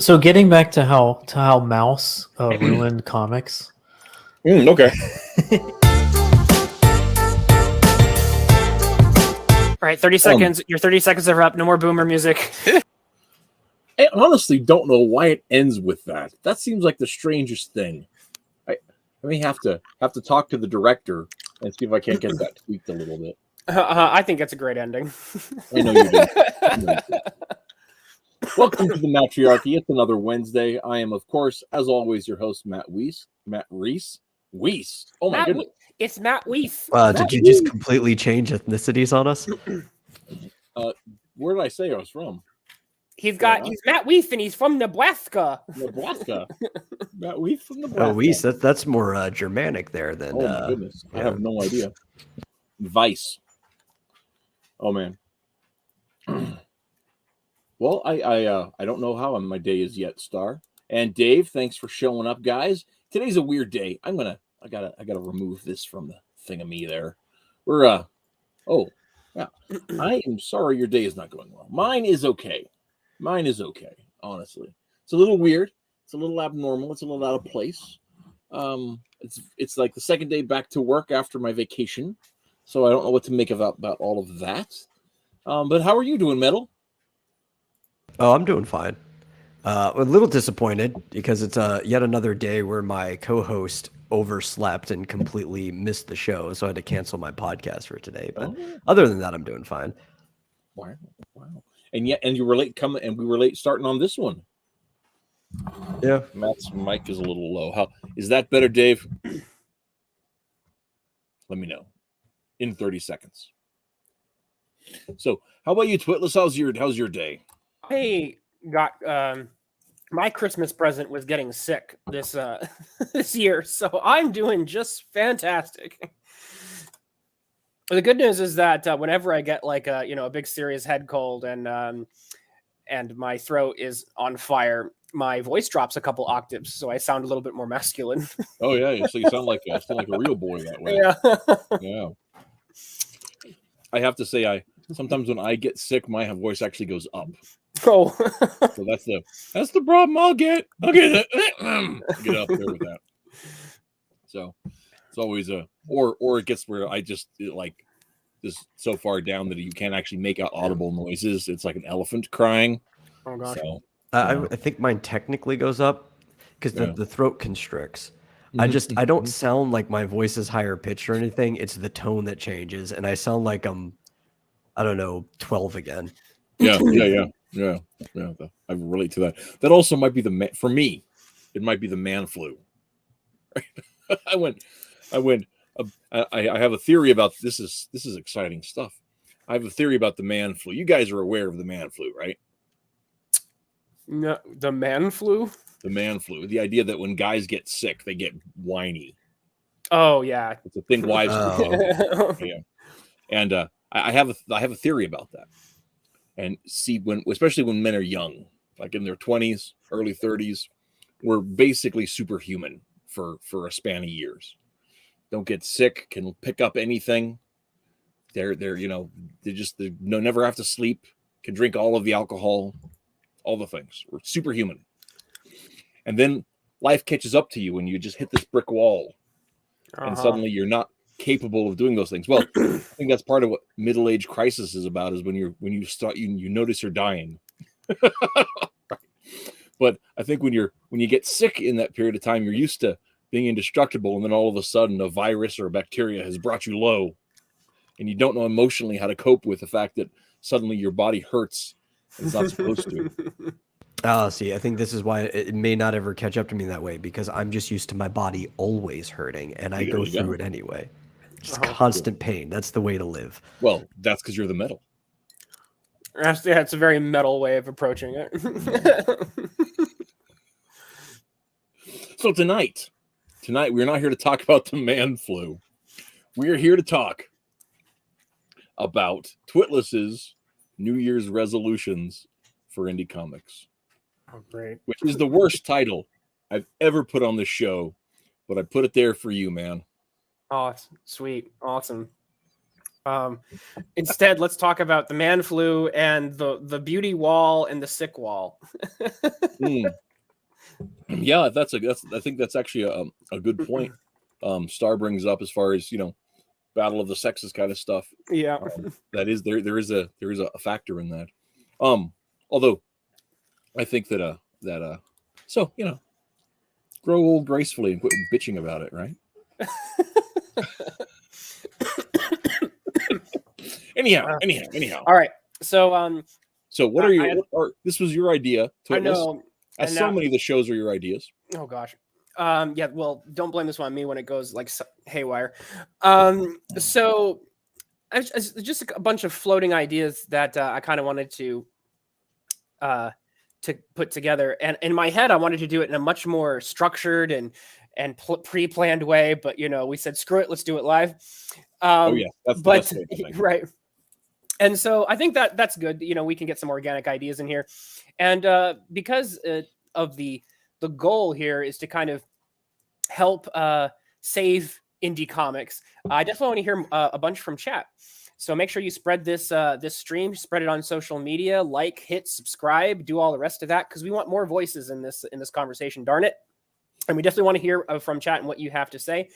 So getting back to how Mouse ruined comics. Okay. All right, 30 seconds. Your 30 seconds are up. No more boomer music. I honestly don't know why it ends with that. That seems like the strangest thing. I may have to talk to the director and see if I can't get that tweaked a little bit. I think it's a great ending. I know you do. Welcome to the Mattriarchy. It's another Wednesday. I am, of course, as always, your host, Matt Weiss. Matt Reese. Weiss. Oh my goodness. It's Matt Weiss. Did you just completely change ethnicities on us? Where did I say I was from? He's Matt Weiss and he's from Nebraska. Nebraska. Matt Weiss from Nebraska. Oh, Weiss. That's more Germanic there than. Oh my goodness. Yeah. I have no idea. Vice. Oh man. Well, I don't know how my day is yet, Star. And Dave, thanks for showing up, guys. Today's a weird day. I gotta remove this from the thingamee there. We're oh yeah. I am sorry your day is not going well. Mine is okay. Honestly. It's a little weird. It's a little abnormal. It's a little out of place. It's like the second day back to work after my vacation. So I don't know what to make about all of that. But how are you doing, Metal? Oh, I'm doing fine. A little disappointed because it's yet another day where my co-host overslept and completely missed the show, so I had to cancel my podcast for today. But other than that, I'm doing fine. Wow. And you were late coming, and we were late starting on this one. Yeah. Matt's mic is a little low. How is that better, Dave? Let me know in 30 seconds. So, how about you, Twitless? How's your day? I got my Christmas present was getting sick this this year, so I'm doing just fantastic. The good news is that whenever I get like a big serious head cold and my throat is on fire, my voice drops a couple octaves, so I sound a little bit more masculine. Oh yeah, so you sound like a real boy that way. Yeah. I have to say, sometimes when I get sick, my voice actually goes up. Oh, so that's the problem. I'll get it. Get up there with that. So it's always or it gets where I just so far down that you can't actually make out audible noises. It's like an elephant crying. Oh gosh. So, I think mine technically goes up because the throat constricts. I don't sound like my voice is higher pitched or anything. It's the tone that changes, and I sound like I'm, I don't know, 12 again. Yeah. I relate to that. That also might be for me. It might be the man flu. I have a theory about this. This is exciting stuff. I have a theory about the man flu. You guys are aware of the man flu, right? No, the man flu. The man flu. The idea that when guys get sick, they get whiny. Oh yeah, it's a thing wives do. Yeah. And I have a theory about that. And see, especially when men are young, like in their 20s, early 30s, we're basically superhuman for a span of years. Don't get sick, can pick up anything. They're never have to sleep, can drink all of the alcohol, all the things. We're superhuman. And then life catches up to you and you just hit this brick wall. And suddenly you're not capable of doing those things. Well, I think that's part of what middle-age crisis is about, is when you start you notice you're dying. But I think when you get sick in that period of time, you're used to being indestructible, and then all of a sudden a virus or a bacteria has brought you low, and you don't know emotionally how to cope with the fact that suddenly your body hurts and it's not supposed to. See, I think this is why it may not ever catch up to me that way, because I'm just used to my body always hurting, and I go through it anyway. Just constant pain. That's the way to live. Well, that's because you're the metal. Yeah, it's a very metal way of approaching it. So tonight we're not here to talk about the man flu. We're here to talk about Twitless's New Year's resolutions for indie comics. Oh, great. Which is the worst title I've ever put on this show, but I put it there for you, man. Oh, sweet. Awesome. Instead, let's talk about the man flu and the beauty wall and the sick wall. Yeah, I think that's actually a good point. Star brings up as far as battle of the sexes kind of stuff. Yeah, that is there is a factor in that. Although I think that so grow old gracefully and quit bitching about it, right? anyhow. All right. So So what this was your idea? I know. As so many of the shows are your ideas. Oh gosh. Yeah. Well, don't blame this one on me when it goes like haywire. So just a bunch of floating ideas that I kind of wanted to put together, and in my head I wanted to do it in a much more structured and pre-planned way, but we said screw it, let's do it live. That's the best way to think. Right. And so I think that's good. We can get some organic ideas in here, and because of the goal here is to kind of help save indie comics, I definitely want to hear a bunch from chat. So make sure you spread this stream, spread it on social media, hit subscribe, do all the rest of that, because we want more voices in this conversation. Darn it! And we definitely want to hear from chat and what you have to say.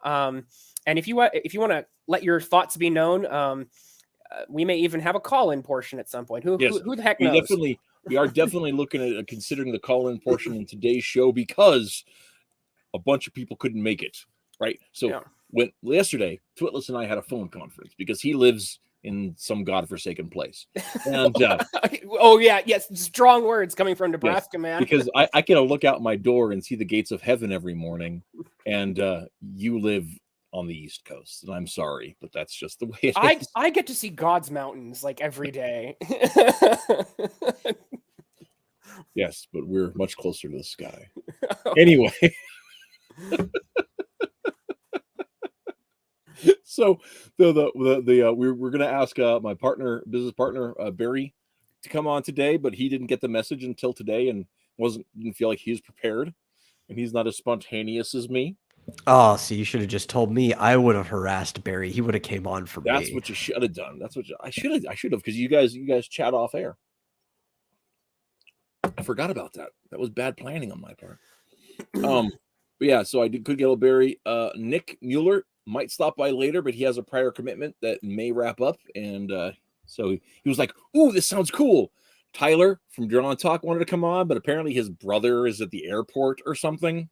And if you want to let your thoughts be known, we may even have a call-in portion at some point. Who the heck knows? We are definitely looking at considering the call-in portion in today's show, because a bunch of people couldn't make it. Right. So when yesterday, Twitless and I had a phone conference because he lives in some godforsaken place. And yes, strong words coming from Nebraska, man. Because I can look out my door and see the gates of heaven every morning, and you live on the East Coast, and I'm sorry, but that's just the way it is. I get to see God's mountains every day. Yes, but we're much closer to the sky. Anyway. So we're going to ask my business partner Barry to come on today, but he didn't get the message until today and didn't feel like he was prepared, and he's not as spontaneous as me. Oh, so you should have just told me. I would have harassed Barry. He would have came on for me. That's what you should have done. I should have because you guys chat off air. I forgot about that. That was bad planning on my part. But yeah, so could get a Barry. Nick Mueller might stop by later, but he has a prior commitment that may wrap up, and so he was like, "Ooh, this sounds cool." Tyler from Drawn Talk wanted to come on, but apparently his brother is at the airport or something.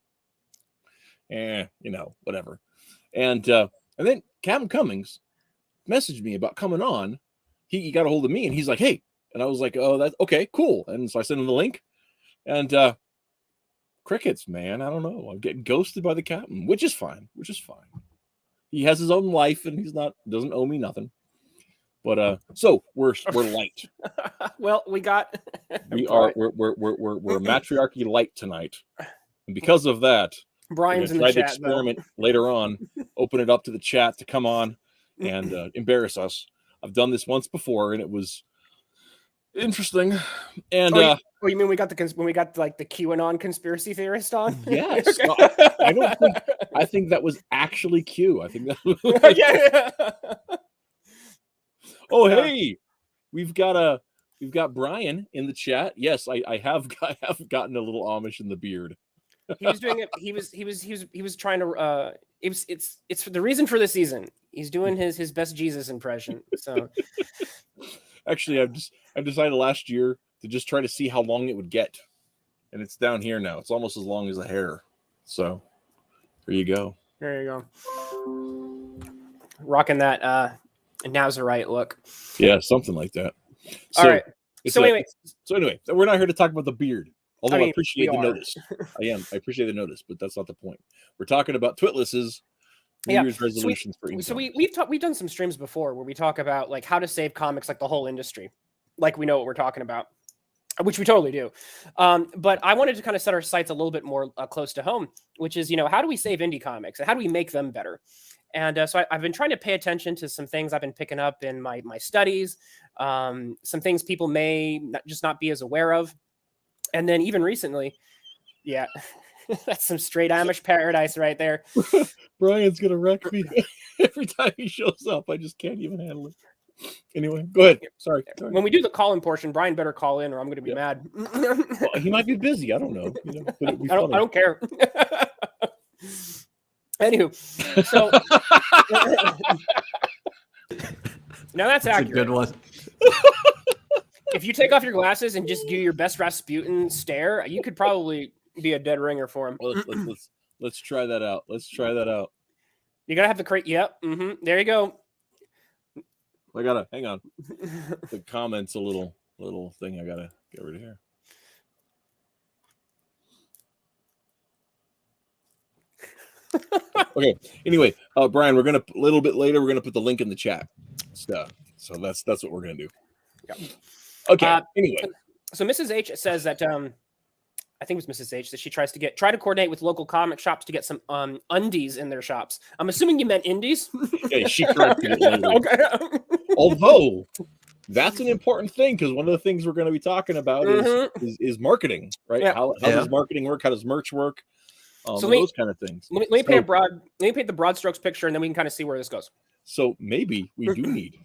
Whatever. And then Captain Cummings messaged me about coming on. He got a hold of me, and he's like, "Hey," and I was like, "Oh, that's okay, cool." And so I sent him the link, and crickets, man. I don't know. I'm getting ghosted by the captain, which is fine. He has his own life, and doesn't owe me nothing. But so we're light. Well, we're Mattriarchy light tonight, and because of that, Brian's in the chat. Experiment later on. Open it up to the chat to come on and embarrass us. I've done this once before, and it was interesting. And you mean we got the QAnon conspiracy theorist on? Yes. No, I think that was actually Q. I think that yeah. Oh, hey, we've got Brian in the chat. Yes, I have gotten a little Amish in the beard. He was doing it. He was trying to. It's the reason for the season. He's doing his best Jesus impression. So, actually, I've decided last year to just try to see how long it would get, and it's down here now. It's almost as long as the hair. So, there you go. There you go. Rocking that Nazarite look. Yeah, something like that. So, all right. So anyway, we're not here to talk about the beard. Although I appreciate the notice. I appreciate the notice, but that's not the point. We're talking about Twitless's New Year's resolutions for So we've done some streams before where we talk about how to save comics, the whole industry, we know what we're talking about, which we totally do. But I wanted to kind of set our sights a little bit more close to home, which is how do we save indie comics and how do we make them better? And so I've been trying to pay attention to some things I've been picking up in my studies, some things people may not be as aware of. And then even recently, yeah, That's some straight Amish paradise right there. Brian's gonna wreck me every time he shows up. I just can't even handle it. Anyway, go ahead. Sorry. Go ahead. When we do the call-in portion, Brian better call in, or I'm going to be mad. Well, he might be busy. I don't know. You know, but it'd be I funny. don't care. Anywho, so now that's accurate. a good one. If you take off your glasses and just do your best Rasputin stare, you could probably be a dead ringer for him. Well, let's try that out. Let's try that out. You gotta have the crate. Yep. Mm-hmm. There you go. I gotta hang on. The comments a little thing. I gotta get rid of here. Okay. Anyway, Brian, we're gonna a little bit later. We're gonna put the link in the chat stuff. So that's what we're gonna do. Yep. Okay. Anyway, so Mrs. H says that I think it was Mrs. H that she try to coordinate with local comic shops to get some undies in their shops. I'm assuming you meant indies. Okay, she corrected it later. Okay. Although that's an important thing because one of the things we're going to be talking about is marketing, right? Yeah. How does marketing work? How does merch work? So those kind of things. Let me paint the broad strokes picture, and then we can kind of see where this goes. So maybe we do need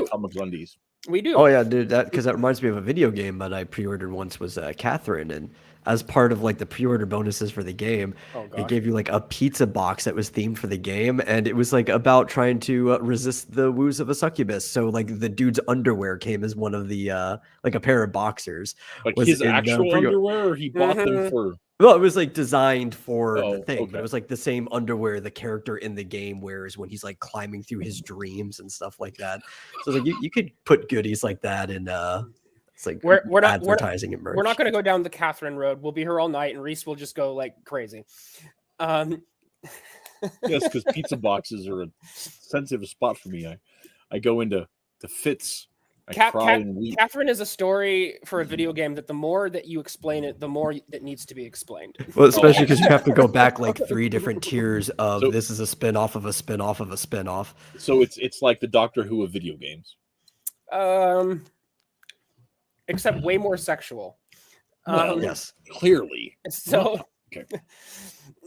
comic undies. We do. Oh yeah, dude. That reminds me of a video game that I pre-ordered once was Catherine, and as part of like the pre-order bonuses for the game, it gave you like a pizza box that was themed for the game, and it was like about trying to resist the woos of a succubus. So like the dude's underwear came as one of the like a pair of boxers. Like his actual underwear, or he bought them for. Well, it was like designed for the thing, okay. but it was like the same underwear the character in the game wears when he's like climbing through his dreams and stuff like that. So like you could put goodies like that in it's like we're not advertising and merch. We're not going to go down the Catherine road. We'll be here all night, and Reese will just go like crazy. Yes, because pizza boxes are a sensitive spot for me. I go into the fits. Catherine is a story for a video game that the more that you explain it, the more that needs to be explained. Well, especially because you have to go back like 3 different tiers of this is a spin-off of a spin-off of a spin-off. So it's like the Doctor Who of video games. Except way more sexual. Yes. Clearly. So okay.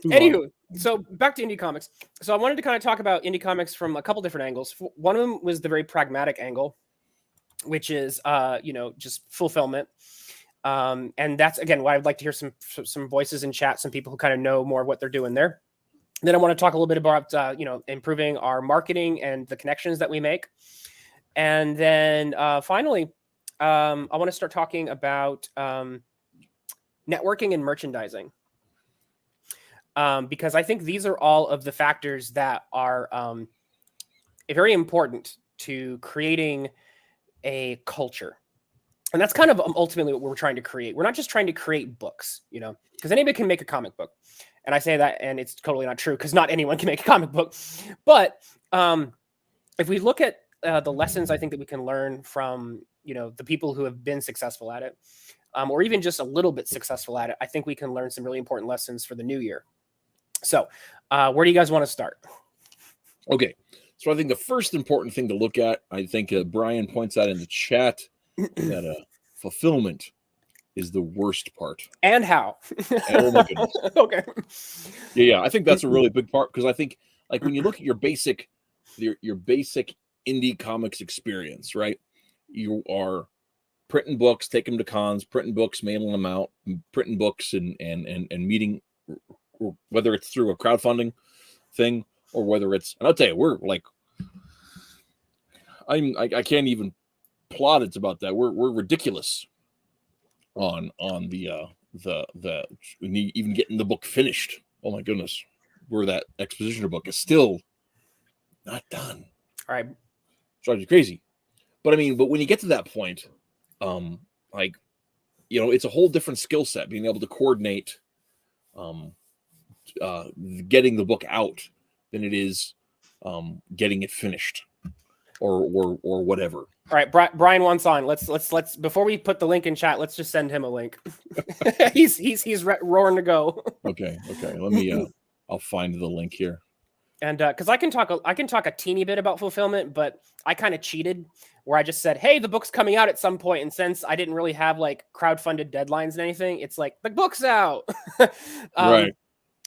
Anywho, so back to indie comics. So I wanted to kind of talk about indie comics from a couple different angles. One of them was the very pragmatic angle, which is just fulfillment, and that's again why I'd like to hear some voices in chat, some people who kind of know more what they're doing there. Then I want to talk a little bit about improving our marketing and the connections that we make, and then finally I want to start talking about networking and merchandising, because I think these are all of the factors that are very important to creating a culture. And that's kind of ultimately what we're trying to create. We're not just trying to create books, because anybody can make a comic book. And I say that, and it's totally not true, because not anyone can make a comic book. But if we look at the lessons I think that we can learn from, the people who have been successful at it, or even just a little bit successful at it, I think we can learn some really important lessons for the new year. So where do you guys want to start? Okay. So I think the first important thing to look at, I think Brian points out in the chat that fulfillment is the worst part. And how? Oh my goodness. Okay. Yeah. I think that's a really big part because I think like when you look at your basic indie comics experience, right? You are printing books, taking them to cons, printing books, mailing them out, printing books and meeting, whether it's through a crowdfunding thing or whether it's, and I'll tell you, we're like, I can't even plot it's about that. We're ridiculous on the even getting the book finished. Oh my goodness, where that expositioner book is still not done. All right, drives you crazy. But when you get to that point, it's a whole different skill set being able to coordinate, getting the book out than it is getting it finished or whatever. All right, Brian wants on. Let's before we put the link in chat, let's just send him a link. he's roaring to go. Okay. Let me I'll find the link here. And because I can talk a teeny bit about fulfillment, but I kind of cheated where I just said, hey, the book's coming out at some point. And since I didn't really have like crowdfunded deadlines and anything, it's like the book's out. Right.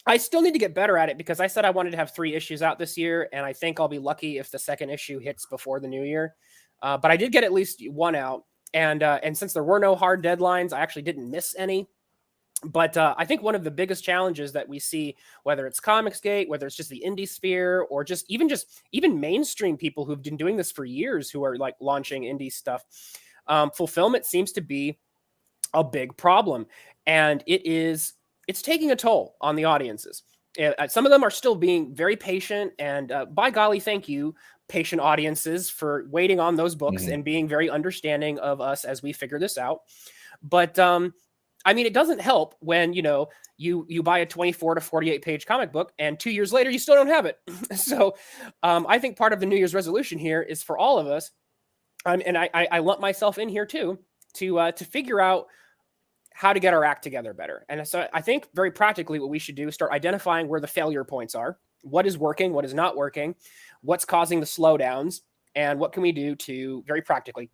I still need to get better at it because I said I wanted to have 3 issues out this year, and I think I'll be lucky if the second issue hits before the new year. But I did get at least 1 out, and since there were no hard deadlines, I actually didn't miss any. But I think one of the biggest challenges that we see, whether it's Comicsgate, whether it's just the indie sphere, or just even mainstream people who've been doing this for years, who are like launching indie stuff, fulfillment seems to be a big problem, and it's taking a toll on the audiences. Some of them are still being very patient, and by golly, thank you, patient audiences, for waiting on those books and being very understanding of us as we figure this out. But I mean, it doesn't help when, you buy a 24 to 48 page comic book and 2 years later, you still don't have it. So I think part of the New Year's resolution here is for all of us. And I lump myself in here too, to figure out how to get our act together better. And so I think very practically what we should do is start identifying where the failure points are, what is working, what is not working, what's causing the slowdowns, and what can we do to very practically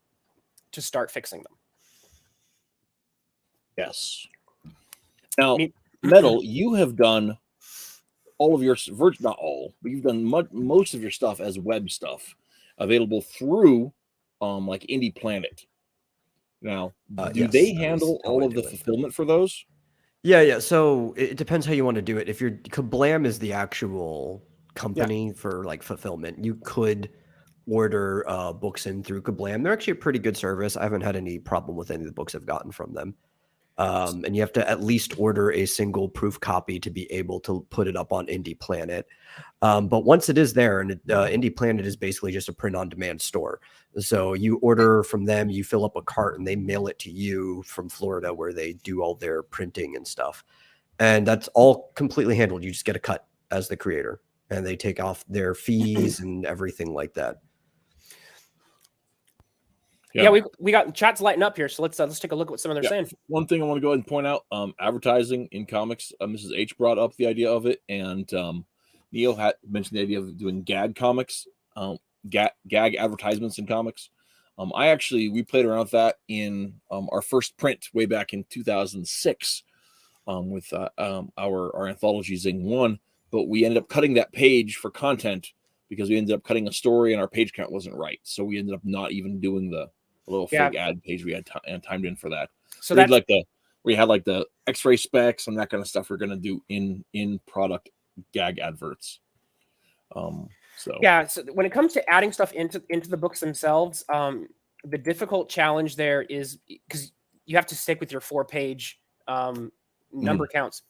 to start fixing them. Yes. Now, Metal, you have done all of your not all, but you've done most of your stuff as web stuff available through like Indie Planet. Now, do they handle all of the fulfillment for those? Yeah. So it depends how you want to do it. If your Kablam is the actual company for like fulfillment, you could order books in through Kablam. They're actually a pretty good service. I haven't had any problem with any of the books I've gotten from them. And you have to at least order a single proof copy to be able to put it up on Indie Planet. But once it is there, and Indie Planet is basically just a print-on-demand store. So you order from them, you fill up a cart, and they mail it to you from Florida, where they do all their printing and stuff. And that's all completely handled. You just get a cut as the creator, and they take off their fees and everything like that. Yeah, we got chat's lighting up here, so let's take a look at what some of they're saying. One thing I want to go ahead and point out: advertising in comics. Mrs. H brought up the idea of it, and Neo had mentioned the idea of doing gag comics, gag advertisements in comics. We played around with that in our first print way back in 2006 with our anthology Zing 1, but we ended up cutting that page for content because we ended up cutting a story and our page count wasn't right, so we ended up not even doing the little fake ad page we had timed in for that. So that's like we had like the X-ray specs and that kind of stuff we're going to do in product gag adverts. So when it comes to adding stuff into the books themselves, the difficult challenge there is because you have to stick with your 4-page number counts.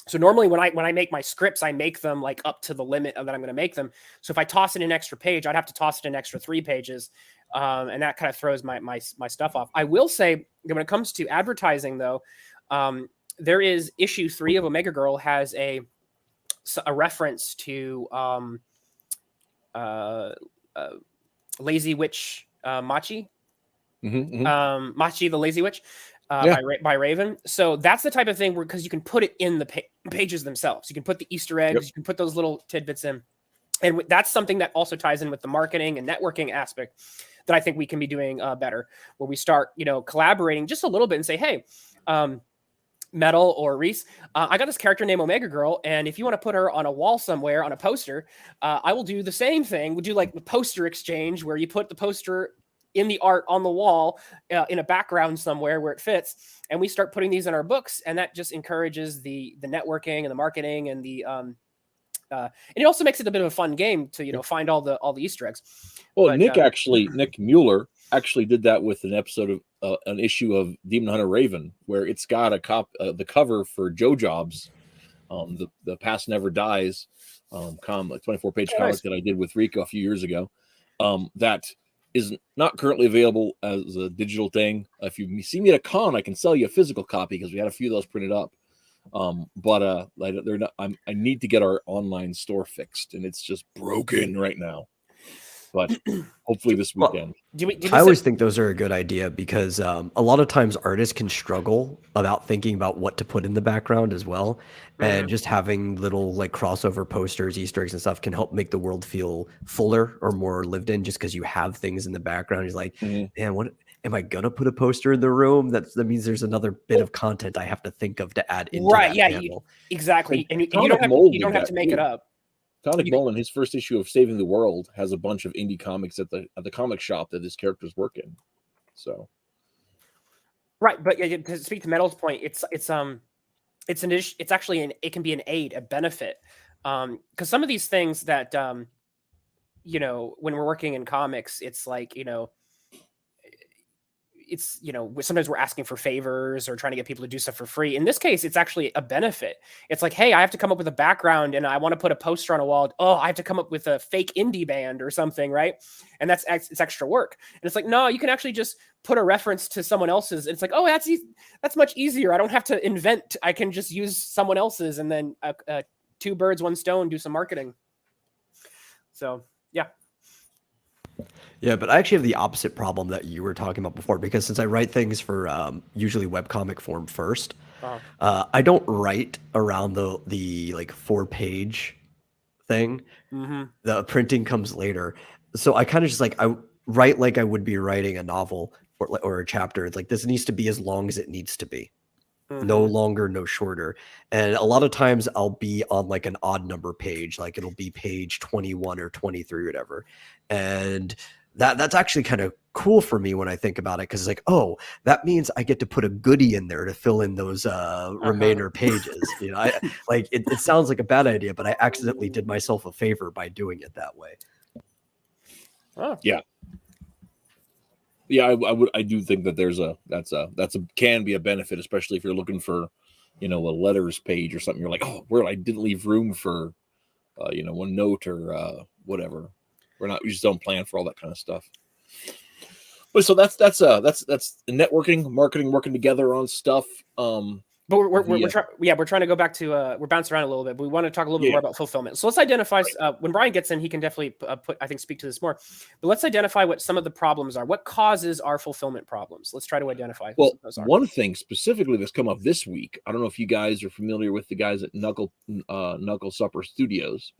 So normally when I make my scripts, I make them like up to the limit of that I'm going to make them. So if I toss in an extra page, I'd have to toss in an extra 3 pages. And that kind of throws my stuff off. I will say that when it comes to advertising though, there is issue 3 of Omega Girl has a reference to Lazy Witch Machi. Machi the Lazy Witch. By Raven. So that's the type of thing where, because you can put it in the pages themselves, you can put the Easter eggs, you can put those little tidbits in, and that's something that also ties in with the marketing and networking aspect that I think we can be doing better, where we start collaborating just a little bit and say, hey, Metal or Reese, I got this character named Omega Girl, and if you want to put her on a wall somewhere on a poster, I will do the same thing. We'll do like the poster exchange where you put the poster in the art on the wall in a background somewhere where it fits, and we start putting these in our books, and that just encourages the networking and the marketing and the and it also makes it a bit of a fun game to find all the Easter eggs. Well, Nick Mueller actually did that with an episode of an issue of Demon Hunter Raven, where it's got the cover for Joe Jobs, the Past Never Dies, 24-page comic that I did with Rico a few years ago. That is not currently available as a digital thing. If you see me at a con, I can sell you a physical copy because we had a few of those printed up. But they're not. I need to get our online store fixed, and it's just broken right now. but hopefully this Well, weekend. I always think those are a good idea because a lot of times artists can struggle about thinking about what to put in the background as well. And just having little like crossover posters, Easter eggs and stuff can help make the world feel fuller or more lived in just because you have things in the background. You're like, man, what am I going to put a poster in the room? That means there's another bit of content I have to think of to add into that panel. Exactly. And you Tonic don't have to make it up. Tonic Mullen, his first issue of Saving the World, has a bunch of indie comics at the comic shop that his characters work in. So, right, but to speak to Metal's point, it's actually it can be an aid, a benefit, because some of these things that when we're working in comics, it's like it's sometimes we're asking for favors or trying to get people to do stuff for free. In this case, it's actually a benefit. It's like, hey, I have to come up with a background and I want to put a poster on a wall. Oh, I have to come up with a fake indie band or something, right? And it's extra work. And it's like, no, you can actually just put a reference to someone else's. It's like, oh, that's much easier. I don't have to invent. I can just use someone else's, and then two birds, one stone, do some marketing. So yeah. Yeah, but I actually have the opposite problem that you were talking about before, because since I write things for usually webcomic form first, I don't write around the like 4-page thing. The printing comes later. So I kind of just like, I write like I would be writing a novel or a chapter. It's like, this needs to be as long as it needs to be. No longer, no shorter. And a lot of times I'll be on like an odd number page, like it'll be page 21 or 23 or whatever. And that's actually kind of cool for me when I think about it, because it's like, oh, that means I get to put a goodie in there to fill in those remainder pages. It sounds like a bad idea, but I accidentally did myself a favor by doing it that way. Oh yeah. I do think that can be a benefit, especially if you're looking for, a letters page or something. You're like, oh, I didn't leave room for, one note or whatever. We just don't plan for all that kind of stuff. But so that's networking, marketing, working together on stuff. But we're trying to go back to we're bouncing around a little bit, but we want to talk a little bit more about fulfillment. So let's identify when Brian gets in, he can definitely speak to this more. But let's identify what some of the problems are. What causes our fulfillment problems? Let's try to identify. Well, one thing specifically that's come up this week. I don't know if you guys are familiar with the guys at Knuckle Supper Studios,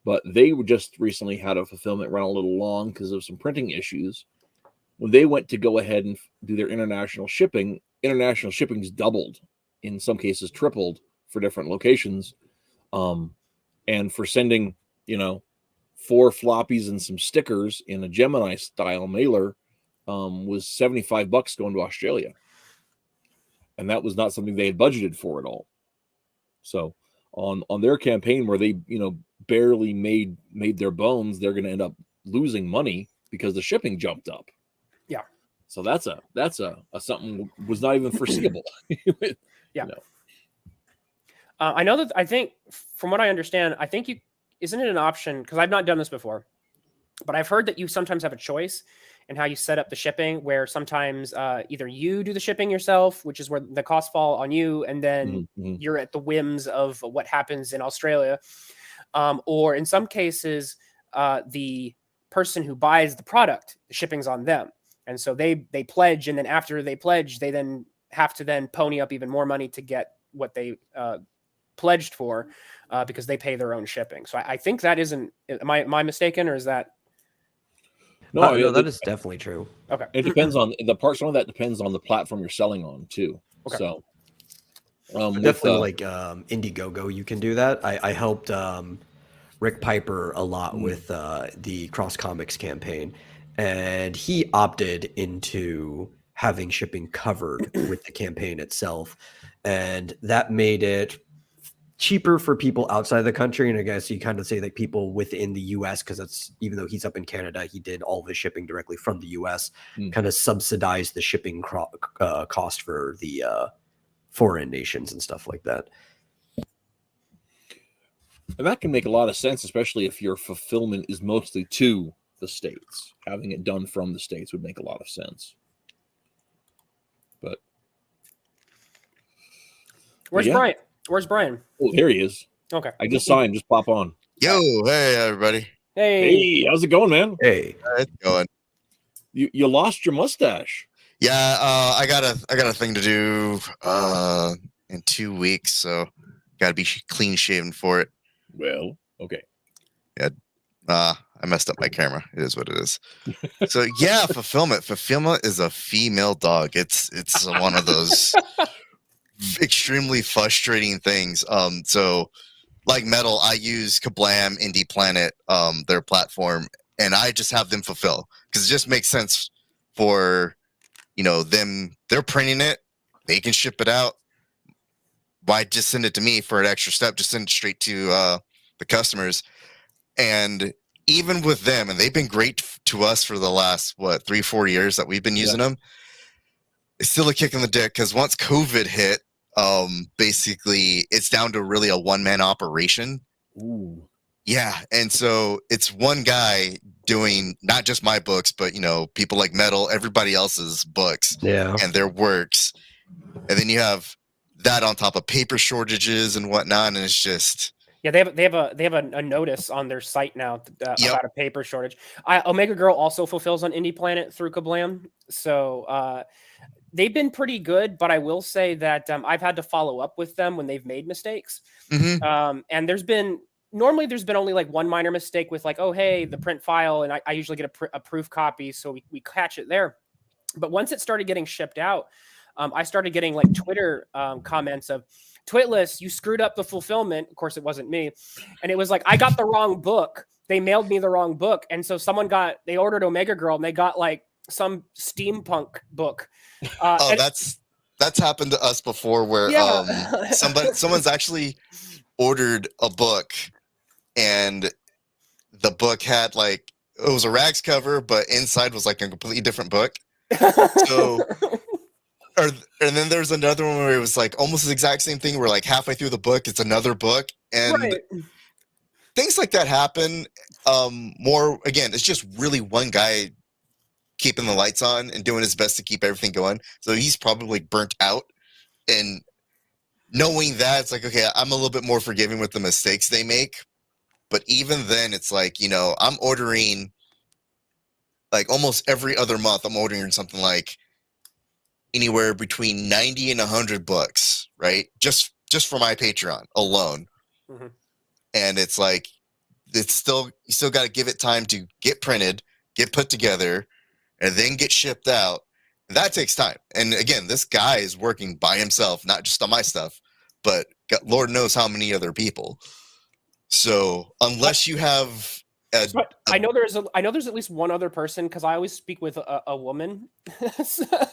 but they just recently had a fulfillment run a little long because of some printing issues. When they went to go ahead and do their international shipping's doubled. In some cases tripled for different locations. And for sending, 4 floppies and some stickers in a Gemini style mailer was $75 going to Australia. And that was not something they had budgeted for at all. So on their campaign where they, barely made their bones, they're going to end up losing money because the shipping jumped up. Yeah. So that's something was not even foreseeable. Yeah. I know that, I think from what I understand, isn't it an option? Because I've not done this before, but I've heard that you sometimes have a choice in how you set up the shipping, where sometimes either you do the shipping yourself, which is where the costs fall on you, and then you're at the whims of what happens in Australia. Or in some cases, the person who buys the product, the shipping's on them. And so they pledge, and then after they pledge, they then have to then pony up even more money to get what they pledged for, because they pay their own shipping. So I think that isn't. Am I mistaken, or is that? No, that is definitely true. Okay, it depends on the part. Some of that depends on the platform you're selling on too. Okay. So definitely like Indiegogo, you can do that. I helped Rick Piper a lot with the Cross Comics campaign, and he opted into having shipping covered with the campaign itself. And that made it cheaper for people outside the country. And I guess you kind of say like people within the US, because that's, even though he's up in Canada, he did all of his shipping directly from the US, kind of subsidized the shipping cost for the foreign nations and stuff like that. And that can make a lot of sense, especially if your fulfillment is mostly to the States. Having it done from the States would make a lot of sense. But where's Brian? Where's Brian? Oh, there he is. Okay. I just saw him just pop on. Yo, hey everybody. Hey, how's it going, man? Hey, It's going. You lost your mustache. Yeah, I got a thing to do in 2 weeks, so gotta be clean shaven for it. Well, okay. I messed up my camera. It is what it is. So yeah, fulfillment. Fulfillment is a female dog. It's one of those extremely frustrating things. So like Metal, I use Kablam, Indie Planet, their platform, and I just have them fulfill because it just makes sense for them. They're printing it, they can ship it out. Why just send it to me for an extra step? Just send it straight to the customers. And even with them, and they've been great to us for the last 3-4 years that we've been using them. It's still a kick in the dick because once COVID hit, basically it's down to really a one-man operation. Ooh. Yeah, and so it's one guy doing not just my books, but people like Metal, everybody else's books, and their works, and then you have that on top of paper shortages and whatnot, and it's just. Yeah, they have a notice on their site now about a paper shortage. Omega Girl also fulfills on Indie Planet through Kablam, so they've been pretty good. But I will say that I've had to follow up with them when they've made mistakes, and there's been only like one minor mistake with like, oh hey, the print file, and I usually get a proof copy, so we catch it there. But once it started getting shipped out, I started getting like Twitter comments of, Twitless, you screwed up the fulfillment. Of course, it wasn't me. And it was like, I got the wrong book. They mailed me the wrong book. And so they ordered Omega Girl and they got like some steampunk book. That's happened to us before where someone's actually ordered a book and the book had like, it was a rags cover, but inside was like a completely different book. So... And then there's another one where it was like almost the exact same thing. Where like halfway through the book, it's another book, and things like that happen. More again, it's just really one guy keeping the lights on and doing his best to keep everything going. So he's probably burnt out, and knowing that, it's like, okay, I'm a little bit more forgiving with the mistakes they make. But even then, it's like, I'm ordering like almost every other month. I'm ordering something like anywhere between 90 and 100 books, right? Just for my Patreon alone. And it's like, you still got to give it time to get printed, get put together, and then get shipped out. And that takes time. And again, this guy is working by himself, not just on my stuff, but Lord knows how many other people. So unless you have I know there's at least one other person because I always speak with a woman.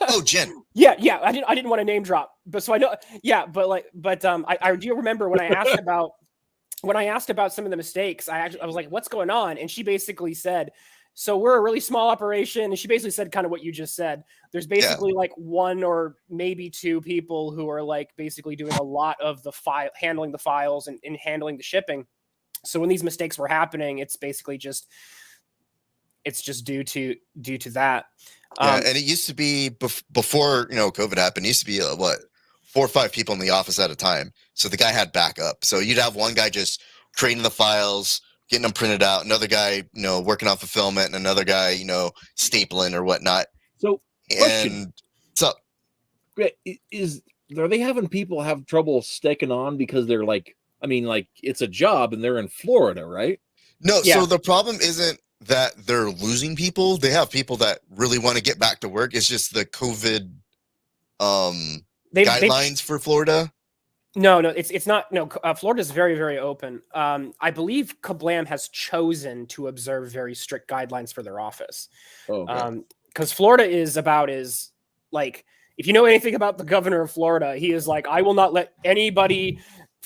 Oh, Jen. Yeah. I didn't want to name drop, but so I know. Yeah, I do remember when I asked about some of the mistakes. I was like, "What's going on?" And she basically said, "So we're a really small operation," and she basically said kind of what you just said. There's basically like one or maybe two people who are like basically doing a lot of the handling the files and handling the shipping. So when these mistakes were happening, it's basically just due to that. And it used to be before COVID happened. It used to be 4 or 5 people in the office at a time. So the guy had backup. So you'd have one guy just creating the files, getting them printed out, another guy working on fulfillment, and another guy stapling or whatnot. So and what's up? Are they having people have trouble sticking on because they're like? I mean, like, it's a job and they're in Florida, right? No, so the problem isn't that they're losing people. They have people that really want to get back to work. It's just the COVID guidelines for Florida. No, it's not. No, Florida is very, very open. I believe Kablam has chosen to observe very strict guidelines for their office. Because Florida is about as like, if you know anything about the governor of Florida, he is like, I will not let anybody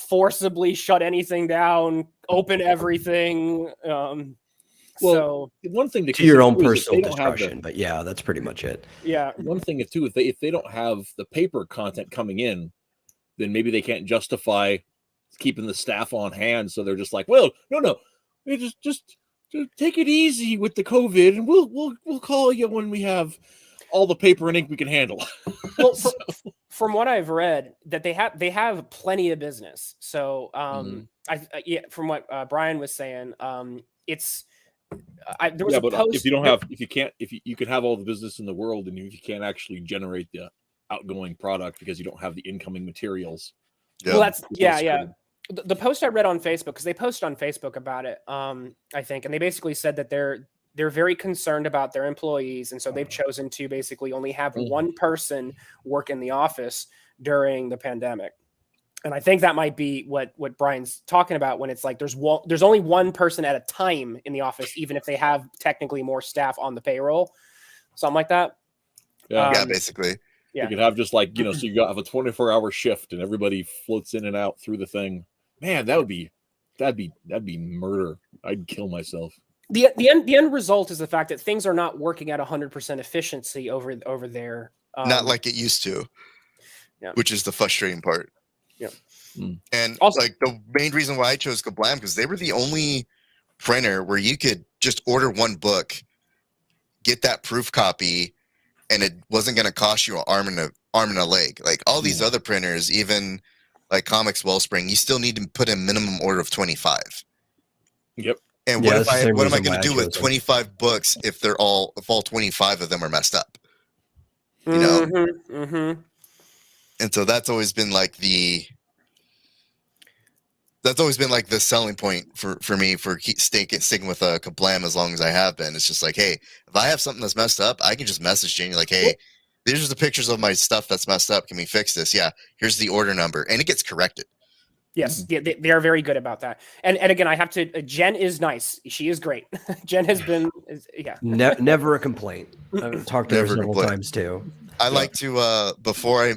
forcibly shut anything down, open everything. So one thing to your own personal discretion, but yeah, that's pretty much it. Yeah. One thing is too, if they don't have the paper content coming in, then maybe they can't justify keeping the staff on hand. So they're just like, well, no, just take it easy with the COVID, and we'll call you when we have all the paper and ink we can handle. Well, from what I've read, that they have plenty of business. So from what Brian was saying, it's there was a but post. if you don't have, if you can have all the business in the world, and if you can't actually generate the outgoing product because you don't have the incoming materials. Yeah. Well, that's the post I read on Facebook, because they posted on Facebook about it, I think, and they basically said that they're very concerned about their employees, and so they've chosen to basically only have one person work in the office during the pandemic. And I think that might be what Brian's talking about, when it's like there's only one person at a time in the office, even if they have technically more staff on the payroll, something like that. Yeah, basically. You could have just like, so you have a 24-hour shift and everybody floats in and out through the thing. Man, that'd be murder. I'd kill myself. The end result is the fact that things are not working at 100% efficiency over there. Not like it used to. Yeah. Which is the frustrating part. Yeah. And also, like the main reason why I chose Kablam, because they were the only printer where you could just order one book, get that proof copy, and it wasn't going to cost you an arm and a leg. Like all these other printers, even like Comics Wellspring, you still need to put a minimum order of 25. Yep. And what am I going to do with 25 books if all 25 of them are messed up? You know? And so that's always been like the selling point for me for sticking with a Kablam as long as I have been. It's just like, hey, if I have something that's messed up, I can just message Janie like, hey, these are the pictures of my stuff that's messed up. Can we fix this? Yeah, here's the order number, and it gets corrected. Yes, they are very good about that. And again, I have to. Jen is nice. She is great. Jen has been, never a complaint. I've talked to her several times too. I like to before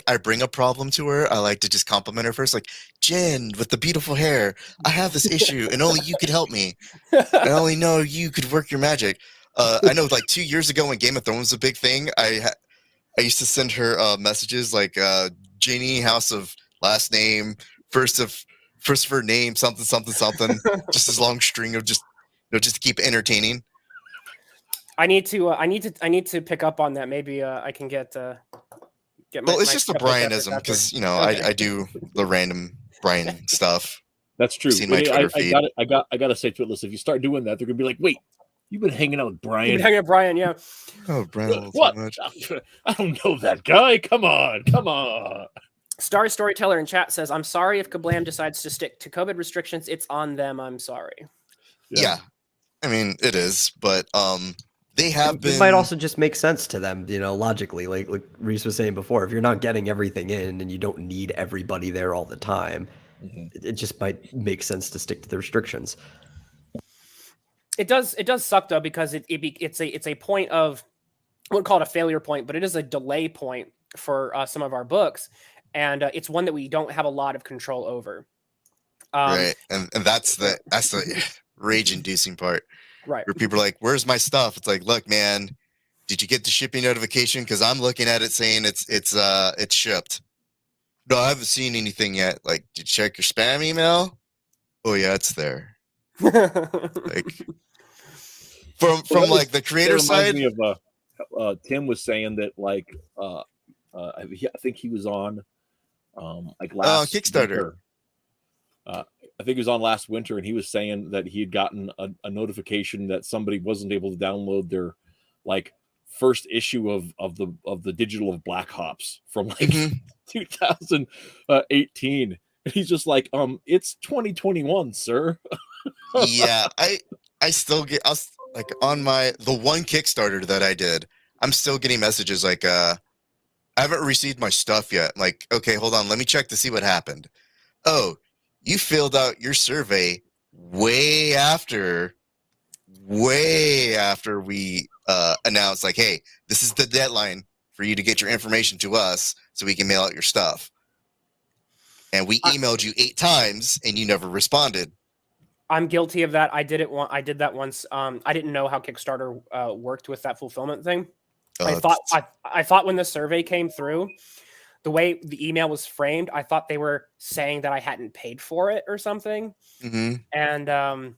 I bring a problem to her, I like to just compliment her first, like, Jen with the beautiful hair, I have this issue and only you could help me. I only know you could work your magic. I know like 2 years ago when Game of Thrones was a big thing, I used to send her messages like Janie, house of last name, first of her name, something, just this long string of just to keep entertaining. I need to pick up on that. Maybe I can get my. Well, it's just the Brianism because I do the random Brian stuff. That's true. Seen my Twitter feed. I gotta say, Twitless, if you start doing that, they're gonna be like, wait, you've been hanging out with Brian. You've been hanging out with Brian, yeah. Oh, Brian, what? So much. I don't know that guy. Come on. Star Storyteller in chat says, "I'm sorry if Kablam decides to stick to COVID restrictions. It's on them. I'm sorry." Yeah. I mean it is, but they have been. It might also just make sense to them, logically. Like Reese was saying before, if you're not getting everything in and you don't need everybody there all the time, it just might make sense to stick to the restrictions. It does suck though, because it's a point of, I wouldn't call it a failure point, but it is a delay point for some of our books, and it's one that we don't have a lot of control over. Right, and that's the rage-inducing part. Right. Where people are like, where's my stuff? It's like, look, man, did you get the shipping notification? Because I'm looking at it saying it's shipped. No, I haven't seen anything yet. Like, did you check your spam email? Oh yeah, it's there. Like from like the creator side. Me of, Tim was saying that like I think he was on like last Kickstarter. Winter. I think he was on last winter, and he was saying that he had gotten a notification that somebody wasn't able to download their like first issue of the digital of Black Hops from like 2018. And he's just like, it's 2021, sir. Yeah, I still get like on the one Kickstarter that I did, I'm still getting messages like I haven't received my stuff yet. I'm like, okay, hold on, let me check to see what happened. Oh, you filled out your survey way after we announced, like, hey, this is the deadline for you to get your information to us so we can mail out your stuff. And we emailed you 8 times and you never responded. I'm guilty of that. I did that once. I didn't know how Kickstarter worked with that fulfillment thing. I thought when the survey came through, the way the email was framed, I thought they were saying that I hadn't paid for it or something. And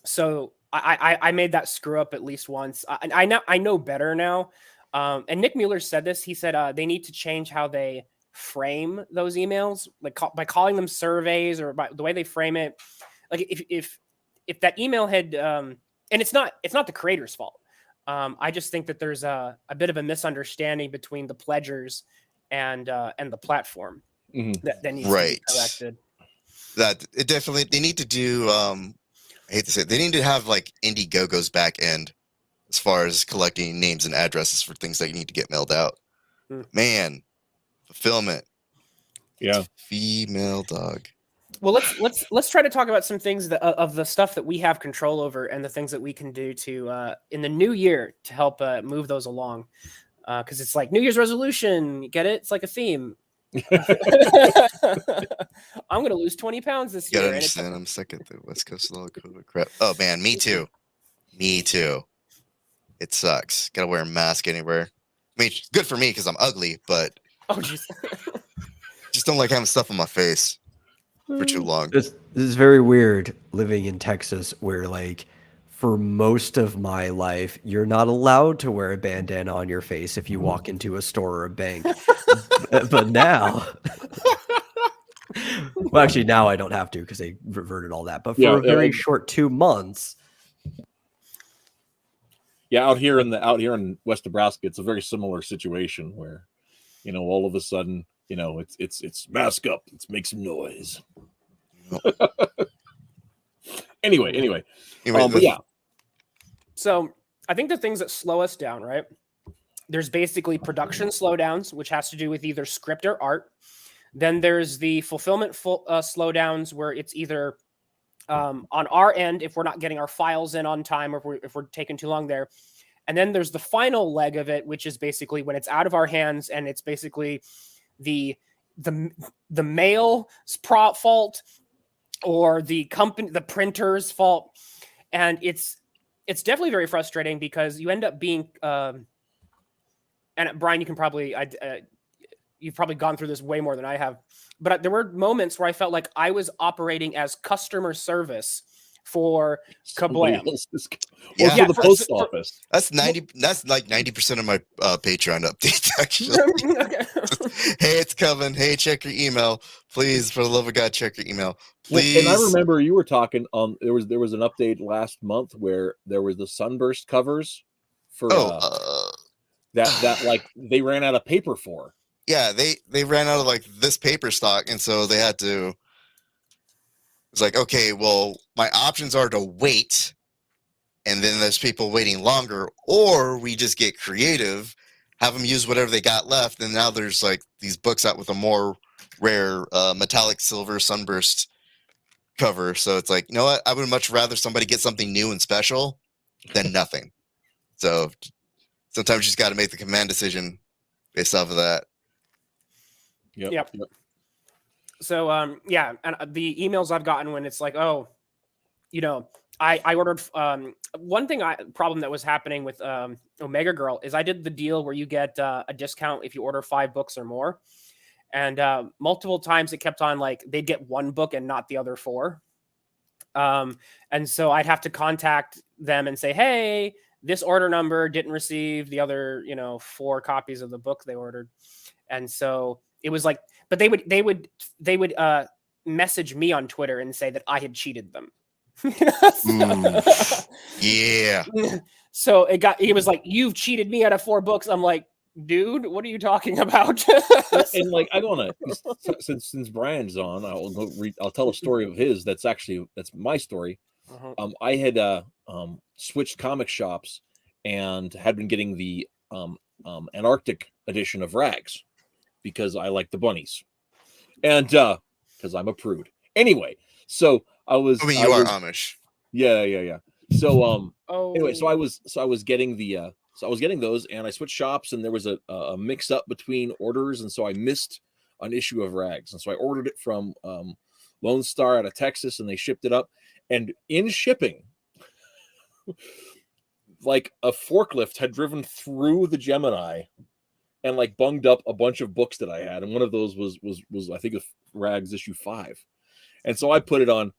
so I made that screw up at least once. I know better now. And Nick Mueller said this. He said they need to change how they frame those emails, like by calling them surveys or by the way they frame it. Like if that email had and it's not the creator's fault. I just think that there's a bit of a misunderstanding between the pledgers and the platform that needs to be corrected. That it definitely, they need to do, I hate to say it, they need to have like Indiegogo's back end as far as collecting names and addresses for things that you need to get mailed out. Man, fulfillment. Yeah. Female dog. Well, let's try to talk about some things that, of the stuff that we have control over and the things that we can do to in the new year to help move those along. Because it's like New Year's resolution, you get it? It's like a theme. I'm gonna lose 20 pounds this year. You gotta understand, I'm sick at the West Coast of all COVID crap. Oh man, me too. Me too. It sucks. Gotta wear a mask anywhere. I mean, it's good for me because I'm ugly, but jeez. just don't like having stuff on my face for too long. This is very weird living in Texas, where like for most of my life, you're not allowed to wear a bandana on your face if you walk into a store or a bank. But now, well, actually, now I don't have to because they reverted all that. But for a very short 2 months. Yeah, out here in West Nebraska, it's a very similar situation where, you know, all of a sudden, you know, it's mask up, let's make some noise. Anyway, but yeah. So I think the things that slow us down, right? There's basically production slowdowns, which has to do with either script or art. Then there's the fulfillment slowdowns, where it's either on our end, if we're not getting our files in on time, or if we're taking too long there. And then there's the final leg of it, which is basically when it's out of our hands, and it's basically the mail's fault or the company, the printer's fault. And it's definitely very frustrating because you end up being, and Brian, you can probably, you've probably gone through this way more than I have, but there were moments where I felt like I was operating as customer service for Kablam. Yeah, for the post office. That's like 90% of my Patreon updates, actually. Hey, it's coming. Hey, check your email. Please, for the love of God, check your email. Please. Well, and I remember you were talking on there was an update last month where there was the Sunburst covers for that like they ran out of paper for. Yeah, they ran out of like this paper stock, and so they had to. It's like, okay, well, my options are to wait, and then there's people waiting longer, or we just get creative, have them use whatever they got left, and now there's like these books out with a more rare metallic silver Sunburst cover. So it's like, you know what? I would much rather somebody get something new and special than nothing. So sometimes you just got to make the command decision based off of that. Yep. So, yeah, and the emails I've gotten when it's like, oh, you know, I ordered, problem that was happening with Omega Girl is I did the deal where you get a discount if you order 5 books or more. And multiple times it kept on like, they'd get 1 book and not the other 4. And so I'd have to contact them and say, hey, this order number didn't receive the other, 4 copies of the book they ordered. And so it was like, but they would message me on Twitter and say that I had cheated them. Yeah. So he was like, you've cheated me out of 4 books. I'm like, dude, what are you talking about? And like, I want to, since Brian's on, I'll tell a story of his. That's my story. I had switched comic shops and had been getting the Antarctic edition of Rags because I like the bunnies and because I'm a prude. Anyway, so I was. I mean, you are Amish. Yeah. So anyway, so I was getting the I was getting those, and I switched shops, and there was a mix up between orders, and so I missed an issue of Rags, and so I ordered it from Lone Star out of Texas, and they shipped it up, and in shipping, like a forklift had driven through the Gemini and like bunged up a bunch of books that I had, and one of those was I think Rags issue 5, and so I put it on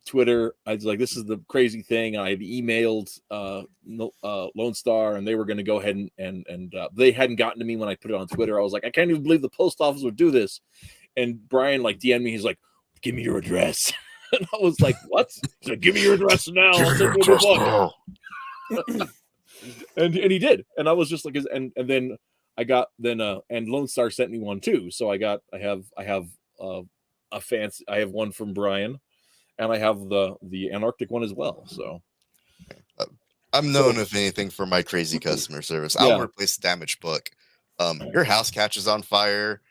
Twitter. I was like, this is the crazy thing. I had emailed Lone Star, and they were going to go ahead and they hadn't gotten to me when I put it on Twitter. I was like, I can't even believe the post office would do this. And Brian like DM'd me. He's like, give me your address. And I was like, what? He's like, give me your address now. I'll send you the book. And he did. And I was just like, and then I got and Lone Star sent me one too. So I have a fancy. I have one from Brian, and I have the Antarctic one as well. So I'm known, if anything, for my crazy customer service. I'll replace a damaged book. Your house catches on fire,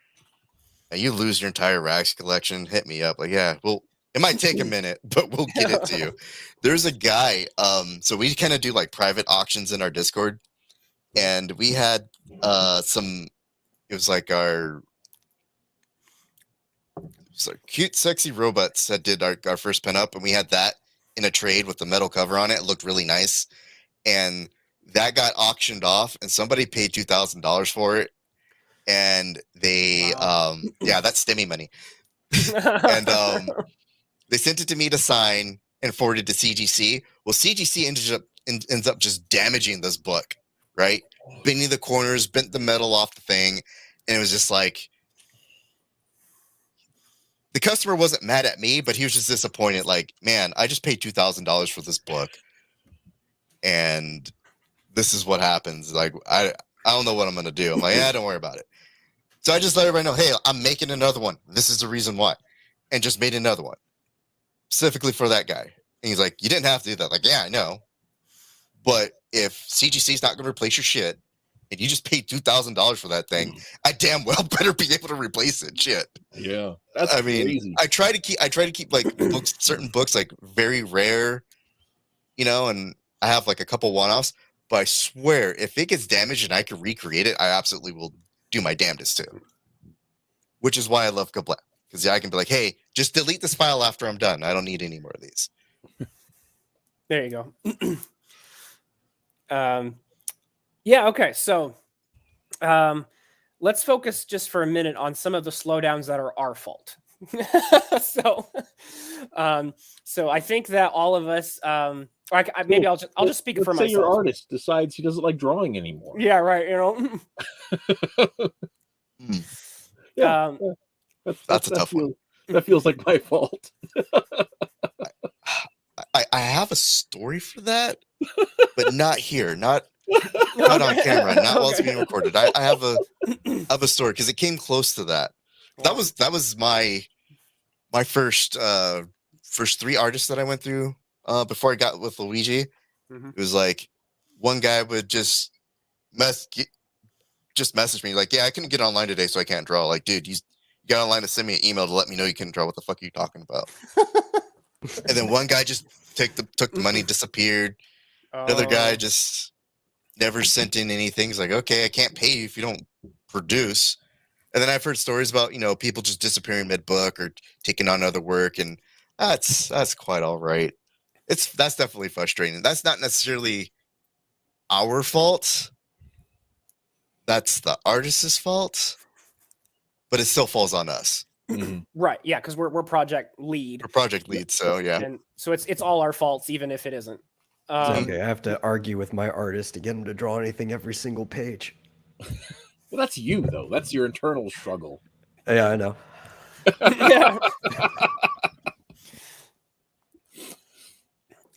and you lose your entire rags collection. Hit me up. Like, yeah, well, it might take a minute, but we'll get it to you. There's a guy. So we kind of do like private auctions in our Discord, and we had some. It was like our. So cute, sexy robots that did our first pinup, and we had that in a trade with the metal cover on it. It looked really nice, and that got auctioned off, and somebody paid $2,000 for it, and they, that's STEMI money, and they sent it to me to sign and forwarded to CGC. Well, CGC ends up just damaging this book, right? Bending the corners, bent the metal off the thing, and it was just like. The customer wasn't mad at me, but he was just disappointed. Like, man, I just paid $2,000 for this book, and this is what happens. Like, I don't know what I'm gonna do. I'm like, yeah, don't worry about it. So I just let everybody know, hey, I'm making another one. This is the reason why, and just made another one specifically for that guy. And he's like, you didn't have to do that. Like, yeah, I know, but if CGC is not gonna replace your shit, and you just paid $2,000 for that thing, I damn well better be able to replace it. Shit. Yeah, that's crazy. I try to keep like certain books like very rare, and I have like a couple one-offs. But I swear, if it gets damaged and I can recreate it, I absolutely will do my damnedest to. Which is why I love Goblet, because I can be like, hey, just delete this file after I'm done. I don't need any more of these. There you go. Yeah, okay. So let's focus just for a minute on some of the slowdowns that are our fault. So I think that all of us, maybe I'll just speak for myself. Say your artist decides he doesn't like drawing anymore. Yeah, right. That's a tough one. That feels like my fault. I have a story for that, but not here. Not on camera, not while it's being recorded. I have a story because it came close to that. Wow. That was my first 3 artists that I went through before I got with Luigi. Mm-hmm. It was like one guy would just message me like, yeah, I couldn't get online today, so I can't draw. Like, dude, you got online to send me an email to let me know you couldn't draw. What the fuck are you talking about? And then one guy just took the money, disappeared. Another guy just never sent in anything. He's like, okay, I can't pay you if you don't produce. And then I've heard stories about, people just disappearing mid-book or taking on other work, and that's quite all right. That's definitely frustrating. That's not necessarily our fault. That's the artist's fault, but it still falls on us. Mm-hmm. Right? Yeah, because we're project lead. We're project lead, so yeah. And so it's all our faults, even if it isn't. Okay, I have to argue with my artist to get him to draw anything every single page. Well, that's you, though. That's your internal struggle. Yeah, I know. Yeah.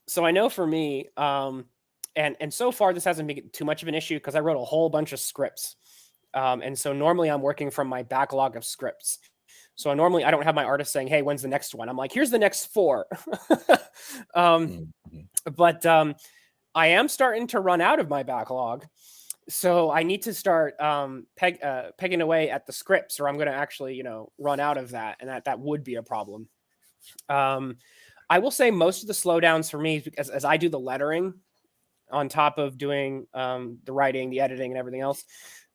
So I know for me, and so far this hasn't been too much of an issue because I wrote a whole bunch of scripts. And so normally I'm working from my backlog of scripts. So normally I don't have my artist saying, hey, when's the next one? I'm like, here's the next 4. But I am starting to run out of my backlog. So I need to start pegging away at the scripts, or I'm going to actually, run out of that. And that would be a problem. I will say most of the slowdowns for me, because as I do the lettering on top of doing the writing, the editing, and everything else.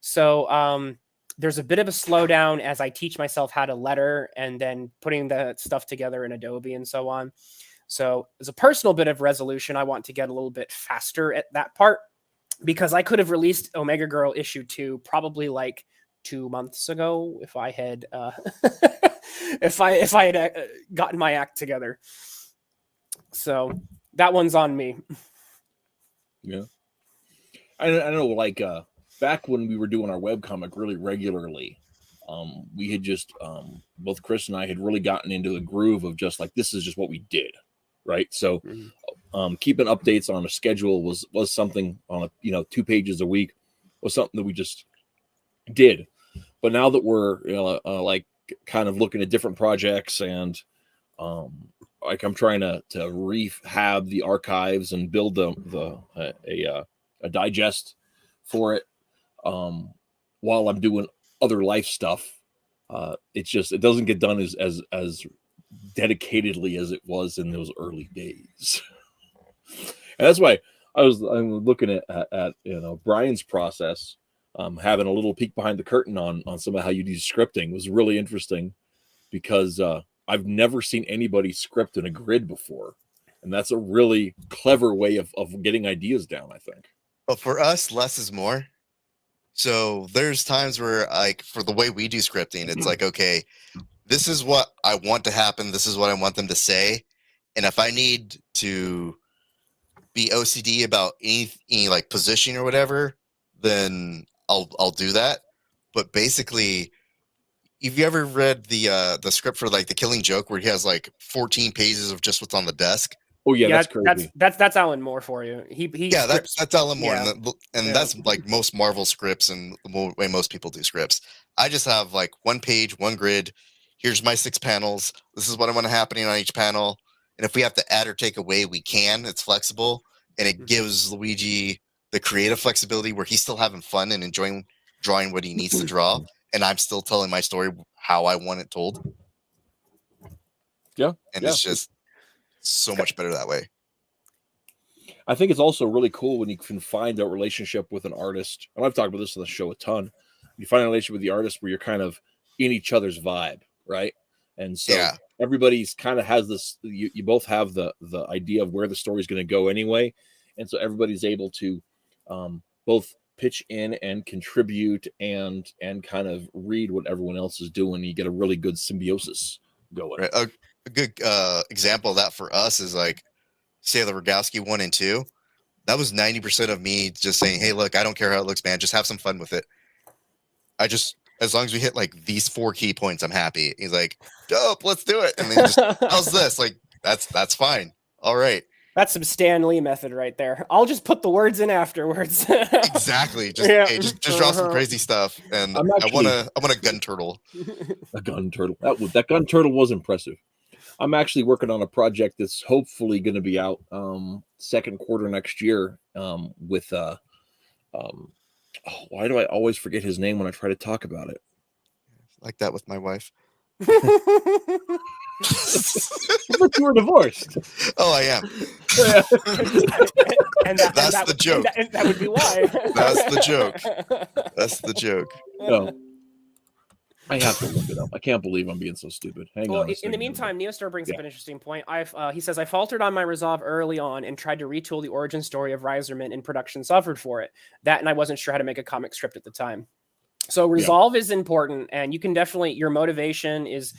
So there's a bit of a slowdown as I teach myself how to letter and then putting the stuff together in Adobe and so on. So as a personal bit of resolution, I want to get a little bit faster at that part, because I could have released Omega Girl issue 2 probably like 2 months ago if I had if I had gotten my act together. So that one's on me. Yeah, I know. Like back when we were doing our webcomic really regularly, we had just both Chris and I had really gotten into the groove of just like, this is just what we did, right? So keeping updates on a schedule was something on a 2 pages a week was something that we just did. But now that we're like kind of looking at different projects and like I'm trying to rehab the archives and build a digest for it while I'm doing other life stuff. It doesn't get done as dedicatedly as it was in those early days. And that's why I'm looking at Brian's process. Having a little peek behind the curtain on some of how you do scripting was really interesting because I've never seen anybody script in a grid before. And that's a really clever way of getting ideas down, I think. But for us, less is more. So there's times where, like, for the way we do scripting, it's like, okay, this is what I want to happen. This is what I want them to say. And if I need to be OCD about any like positioning or whatever, then I'll do that. But basically, have you ever read the script for like The Killing Joke, where he has like 14 pages of just what's on the desk? Oh yeah, that's crazy. That's Alan Moore for you. That's Alan Moore, yeah. and that's like most Marvel scripts and the way most people do scripts. I just have like 1 page, 1 grid. Here's my 6 panels. This is what I want happening on each panel. And if we have to add or take away, we can. It's flexible, and it gives Luigi the creative flexibility where he's still having fun and enjoying drawing what he needs to draw, and I'm still telling my story how I want it told. Yeah, and it's just so much better that way. I think it's also really cool when you can find a relationship with an artist. And I've talked about this on the show a ton. You find a relationship with the artist where you're kind of in each other's vibe, right? And so everybody's kind of has this. You both have the idea of where the story's going to go anyway, and so everybody's able to both pitch in and contribute and kind of read what everyone else is doing. You get a really good symbiosis going. Right. A good example of that for us is like, say, the Rogowski 1 and 2. That was 90% of me just saying, hey, look, I don't care how it looks, man. Just have some fun with it. As long as we hit like these 4 key points, I'm happy. He's like, dope, let's do it. And then just, how's this? Like, that's fine. All right. That's some Stan Lee method right there. I'll just put the words in afterwards. Exactly. Just draw some crazy stuff. And I want a gun turtle. A gun turtle. That gun turtle was impressive. I'm actually working on a project that's hopefully going to be out second quarter next year with why do I always forget his name when I try to talk about it? Like that with my wife. But you were divorced. Oh, I am. That's the joke. That would be why. That's the joke. That's the joke. No. I have to look it up. I can't believe I'm being so stupid. Hang on. In the meantime, Neostar brings up an interesting point. He says, I faltered on my resolve early on and tried to retool the origin story of Reiserman, and production suffered for it. That, and I wasn't sure how to make a comic script at the time. So resolve is important, and you can definitely, your motivation is,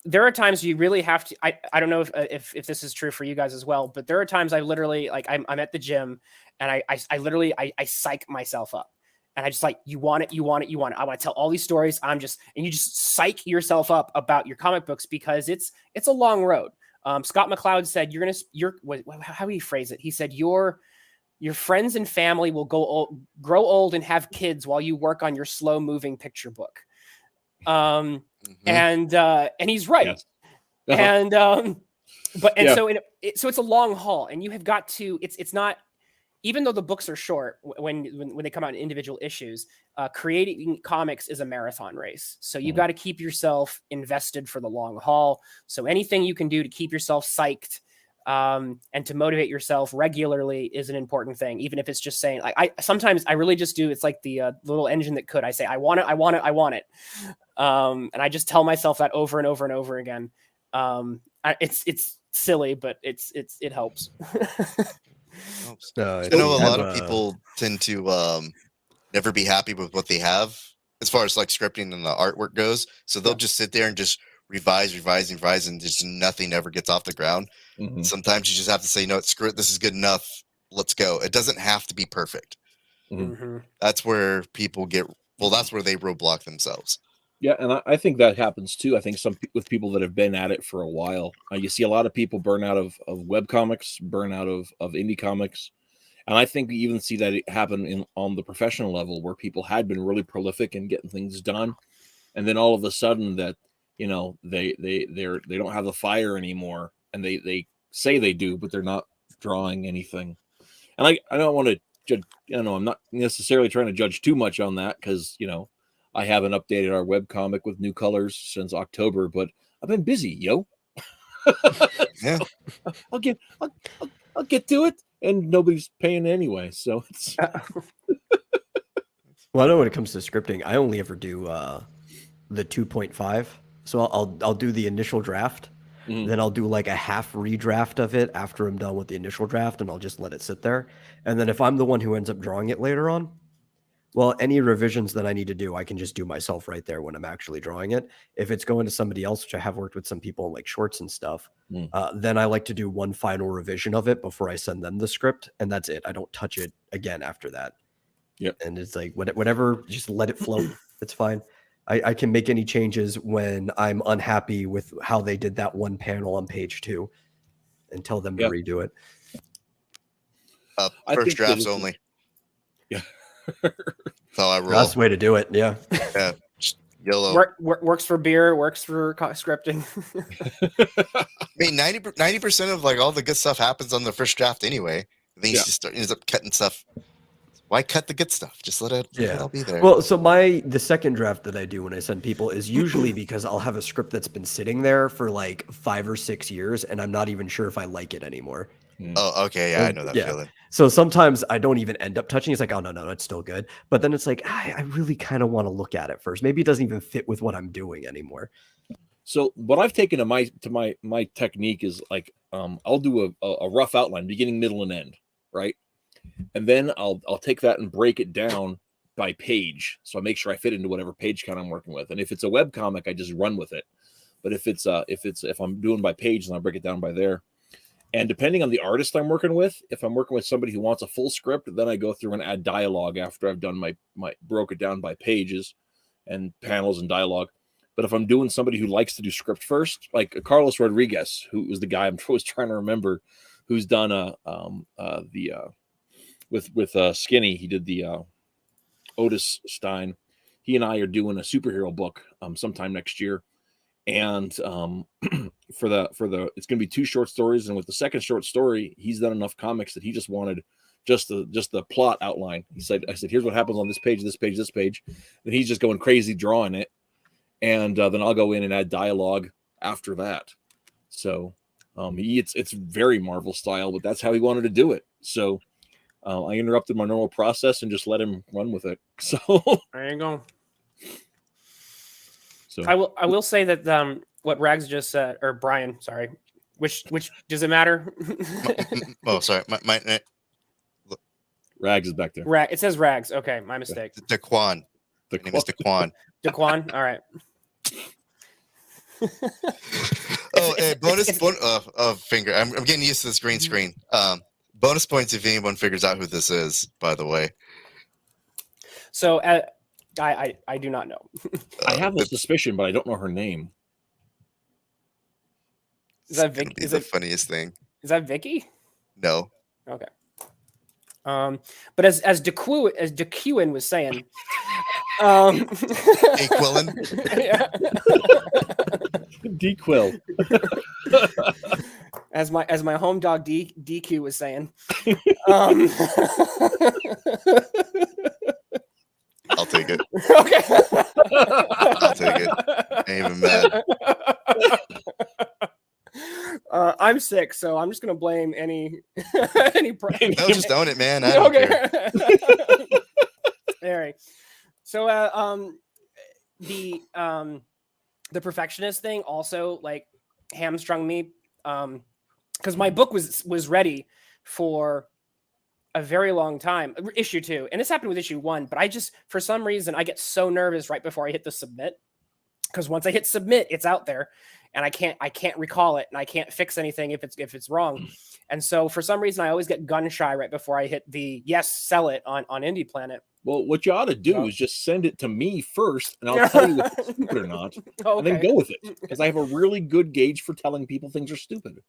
there are times you really have to, I don't know if this is true for you guys as well, but there are times I literally, like, I'm at the gym and I literally psych myself up. And I just like, you want it. I want to tell all these stories. And you just psych yourself up about your comic books because it's a long road. Scott McCloud said, how do you phrase it? He said, your friends and family will grow old and have kids while you work on your slow moving picture book. And he's right. Yes. And, so it's a long haul, and you have got to, it's not, even though the books are short, when they come out in individual issues, creating comics is a marathon race. So you got to keep yourself invested for the long haul. So anything you can do to keep yourself psyched and to motivate yourself regularly is an important thing. Even if it's just saying, like, sometimes I really just do. It's like the little engine that could. I say, I want it. And I just tell myself that over and over and over again. It's silly, but it helps. I know a lot of people tend to never be happy with what they have as far as like scripting and the artwork goes. So they'll just sit there and just revise, and just nothing ever gets off the ground. Mm-hmm. Sometimes you just have to say, no, screw it. This is good enough. Let's go. It doesn't have to be perfect. Mm-hmm. That's where people that's where they roadblock themselves. Yeah, and I think that happens too. I think with people that have been at it for a while, you see a lot of people burn out of webcomics, burn out of indie comics, and I think we even see that it happen on the professional level where people had been really prolific in getting things done, and then all of a sudden that they don't have the fire anymore, and they say they do, but they're not drawing anything. And I don't want to judge. I'm not necessarily trying to judge too much on that because I haven't updated our webcomic with new colors since October, but I've been busy, yo. Yeah. I'll get to it, and nobody's paying anyway, so it's. Well, I know when it comes to scripting, I only ever do the 2.5. So I'll do the initial draft, then I'll do like a half redraft of it after I'm done with the initial draft, and I'll just let it sit there. And then if I'm the one who ends up drawing it later on, well, any revisions that I need to do, I can just do myself right there when I'm actually drawing it. If it's going to somebody else, which I have worked with some people in like shorts and stuff, then I like to do one final revision of it before I send them the script, and that's it. I don't touch it again after that. Yep. And it's like whatever, just let it float. It's fine. I can make any changes when I'm unhappy with how they did that one panel on page 2 and tell them to redo it. First drafts only. Yeah. That's how I roll. That's the way to do it. Yeah. Yeah. Just YOLO. Works for beer, works for scripting. I mean, 90% of like all the good stuff happens on the first draft anyway. Then you just ends up cutting stuff. Why cut the good stuff? Just let it all be there. Well, so the second draft that I do when I send people is usually because I'll have a script that's been sitting there for like 5 or 6 years, and I'm not even sure if I like it anymore. Oh, okay. Yeah, I know that feeling. So sometimes I don't even end up touching it. It's like, oh, no, it's still good. But then it's like, I really kind of want to look at it first. Maybe it doesn't even fit with what I'm doing anymore. So what I've taken to my technique is like, I'll do a rough outline, beginning, middle, and end, right? And then I'll take that and break it down by page. So I make sure I fit into whatever page count I'm working with. And if it's a web comic, I just run with it. But if I'm doing by page, then I break it down by there. And depending on the artist I'm working with, if I'm working with somebody who wants a full script, then I go through and add dialogue after I've done my broke it down by pages and panels and dialogue. But if I'm doing somebody who likes to do script first, like Carlos Rodriguez, who was the guy I'm always trying to remember, who's done with Skinny, he did the Otis Stein. He and I are doing a superhero book sometime next year, and for the it's going to be 2 short stories. And with the second short story, he's done enough comics that he just wanted just the plot outline. I said, here's what happens on this page, this page, this page, and he's just going crazy drawing it, and then I'll go in and add dialogue after that. So it's very Marvel style, but that's how he wanted to do it. So. I interrupted my normal process and just let him run with it. So there you go. So I will say that what Rags just said, or Brian, sorry, which does it matter? Oh, sorry, my Rags is back there. It says Rags. Okay, my mistake. Daquan. The name is Daquan. Daquan. All right. Bonus finger. I'm getting used to this green screen. Bonus points if anyone figures out who this is, by the way. So I do not know. I have a suspicion, but I don't know her name. Is that Vicky? Is the funniest thing? Is that Vicky? No. Okay. But as DeQuin was saying, Quillen. DQuill. As my home dog DQ was saying. I'll take it. Okay. I'll take it. I ain't even mad. I'm sick, so I'm just gonna blame any problem. No, just own it, man. I don't care. All right. So the perfectionist thing also like hamstrung me because my book was ready for a very long time, issue 2, and this happened with issue 1, but I just for some reason I get so nervous right before I hit the submit, because once I hit submit, it's out there, and I can't recall it, and I can't fix anything if it's wrong. And so for some reason I always get gun shy right before I hit the yes, sell it on Indie Planet. Well, what you ought to do is just send it to me first, and I'll tell you if it's stupid or not, and then go with it, because I have a really good gauge for telling people things are stupid.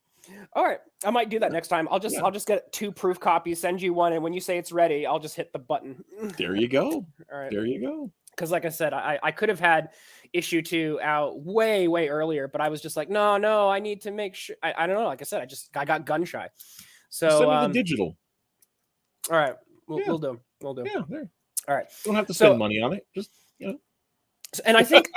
All right, I might do that next time. I'll just get 2 proof copies, send you one, and when you say it's ready, I'll just hit the button. There you go. All right. There you go. Because like I said, I could have had issue 2 out way earlier, but I was just like, no, I need to make sure. I don't know. Like I said, I got gun shy. So send me the digital. All right, we'll do. Yeah, there. All right. Don't have to spend money on it. Just And I think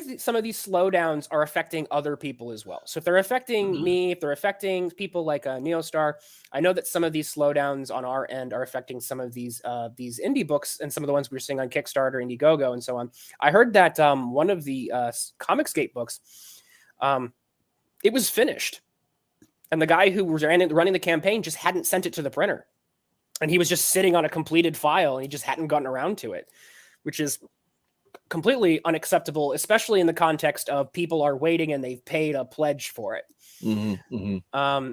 that some of these slowdowns are affecting other people as well. So if they're affecting me, if they're affecting people like Neostar, I know that some of these slowdowns on our end are affecting some of these indie books and some of the ones we're seeing on Kickstarter, Indiegogo, and so on. I heard that one of the Comicsgate books, it was finished, and the guy who was running the campaign just hadn't sent it to the printer, and he was just sitting on a completed file, and he just hadn't gotten around to it, which is completely unacceptable, especially in the context of people are waiting and they've paid a pledge for it.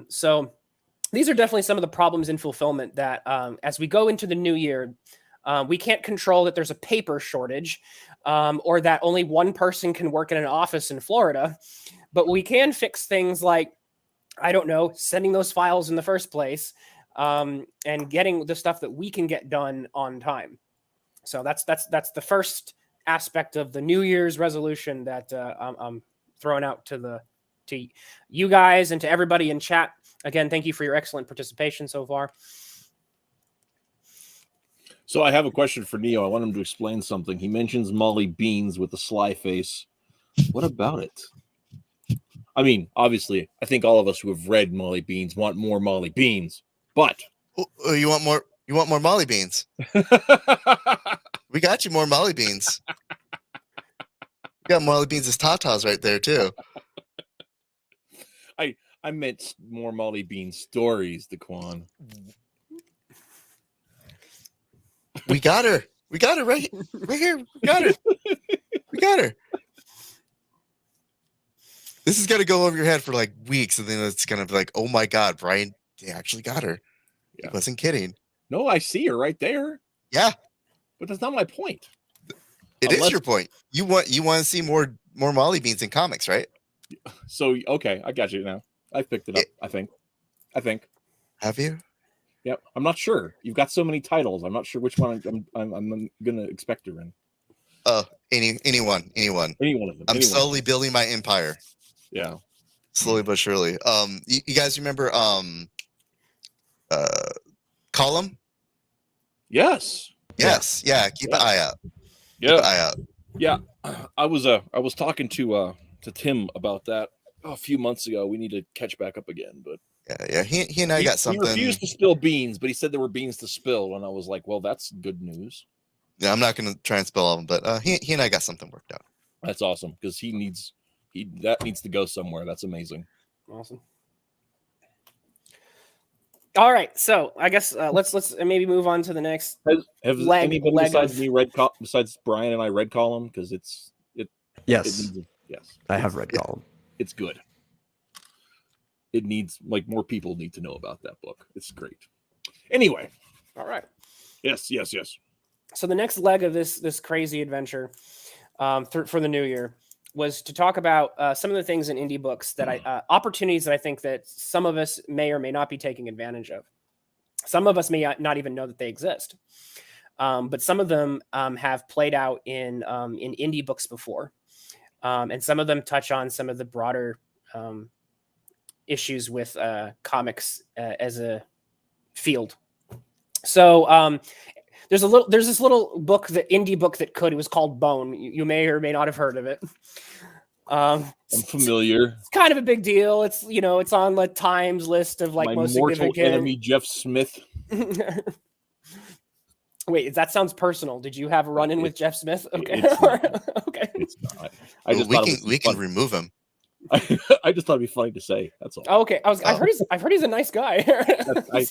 So these are definitely some of the problems in fulfillment that as we go into the new year, we can't control that there's a paper shortage or that only one person can work in an office in Florida, but we can fix things like, I don't know, sending those files in the first place and getting the stuff that we can get done on time. So that's the first aspect of the New Year's resolution that I'm throwing out to you guys and to everybody in chat. Again, thank you for your excellent participation so far. So I have a question for Neo. I want him to explain something. He mentions Molly Beans with a sly face. What about it? I mean, obviously, I think all of us who have read Molly Beans want more Molly Beans, but you want more? You want more Molly Beans? We got you more Molly Beans. We got Molly Beans as tatas right there too. I meant more Molly Bean stories, Daquan. We got her. We got her right here. We got her. We got her. This is gonna go over your head for like weeks, and then it's gonna be like, oh my god, Brian, they actually got her. Yeah. He wasn't kidding. No, I see her right there. Yeah. But that's not my point. It is your point. You want to see more Molly Beans in comics, right? So okay, I got you now. I picked it up. I think. Have you? Yep. I'm not sure. You've got so many titles. I'm not sure which one I'm gonna expect her in. Any one of them. I'm slowly building my empire. Yeah. Slowly but surely. You guys remember Column? Yes. Yes. Yeah. Keep an eye out. Yeah. Keep an eye out. Yeah. I was talking to Tim about that a few months ago. We need to catch back up again, but yeah. He and I got something. He refused to spill beans, but he said there were beans to spill, and I was like, well, that's good news. Yeah, I'm not going to try and spill all of them, but he and I got something worked out. That's awesome because that needs to go somewhere. That's amazing. Awesome. All right, so I guess let's maybe move on to the next. Have anybody besides me besides Brian and I read Column? Because yes, yes, I have read Column. It's good. It needs more people need to know about that book. It's great. Anyway, all right. Yes. So the next leg of this crazy adventure for the new year was to talk about some of the things in indie books that opportunities that I think that some of us may or may not be taking advantage of. Some of us may not even know that they exist, but some of them have played out in indie books before, and some of them touch on some of the broader issues with comics as a field. So there's this little book, the indie book that it was called Bone. You may or may not have heard of it. I'm familiar. It's kind of a big deal. It's it's on the Times list of my most mortal significant enemy, Jeff Smith. Wait, that sounds personal. Did you have a run-in with Jeff Smith? Okay, okay. It's not. We can remove him. I just thought it'd be funny to say. That's all. Oh, okay. I've heard he's a nice guy.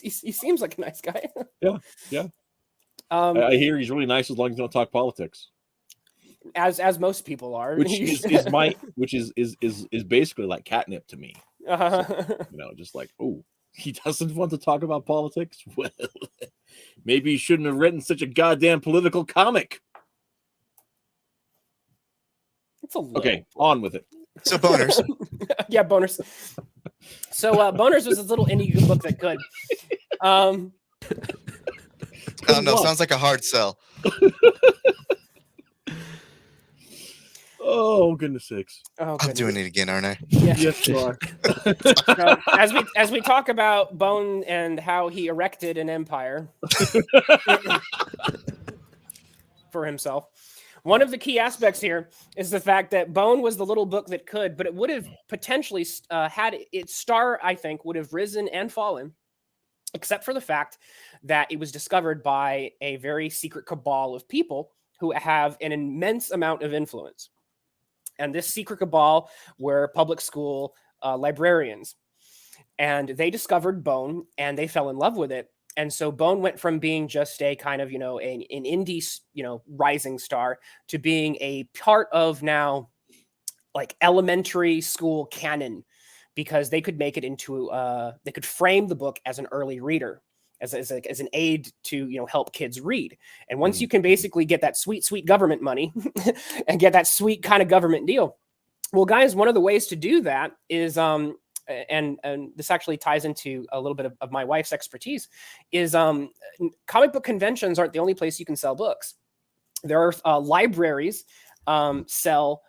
He seems like a nice guy. Yeah. I hear he's really nice as long as you don't talk politics. as most people are, which is basically like catnip to me. So, just like, oh, he doesn't want to talk about politics. Well, maybe he shouldn't have written such a goddamn political comic. It's a okay. On with it. So boners. Yeah, boners. So boners was this little indie book that could. I don't know. Sounds like a hard sell. Oh goodness sakes! Oh, I'm doing it again, aren't I? Yeah. Yes, you are. As we talk about Bone and how he erected an empire for himself, one of the key aspects here is the fact that Bone was the little book that could, but it would have potentially had its star, I think, would have risen and fallen, except for the fact that it was discovered by a very secret cabal of people who have an immense amount of influence. And this secret cabal were public school librarians. And they discovered Bone and they fell in love with it. And so Bone went from being just a kind of, an indie, rising star to being a part of now like elementary school canon, because they could make it into, they could frame the book as an early reader, as an aid to, help kids read. And once you can basically get that sweet government money and get that sweet kind of government deal. Well, guys, one of the ways to do that is, and this actually ties into a little bit of my wife's expertise, is comic book conventions aren't the only place you can sell books. There are libraries sell.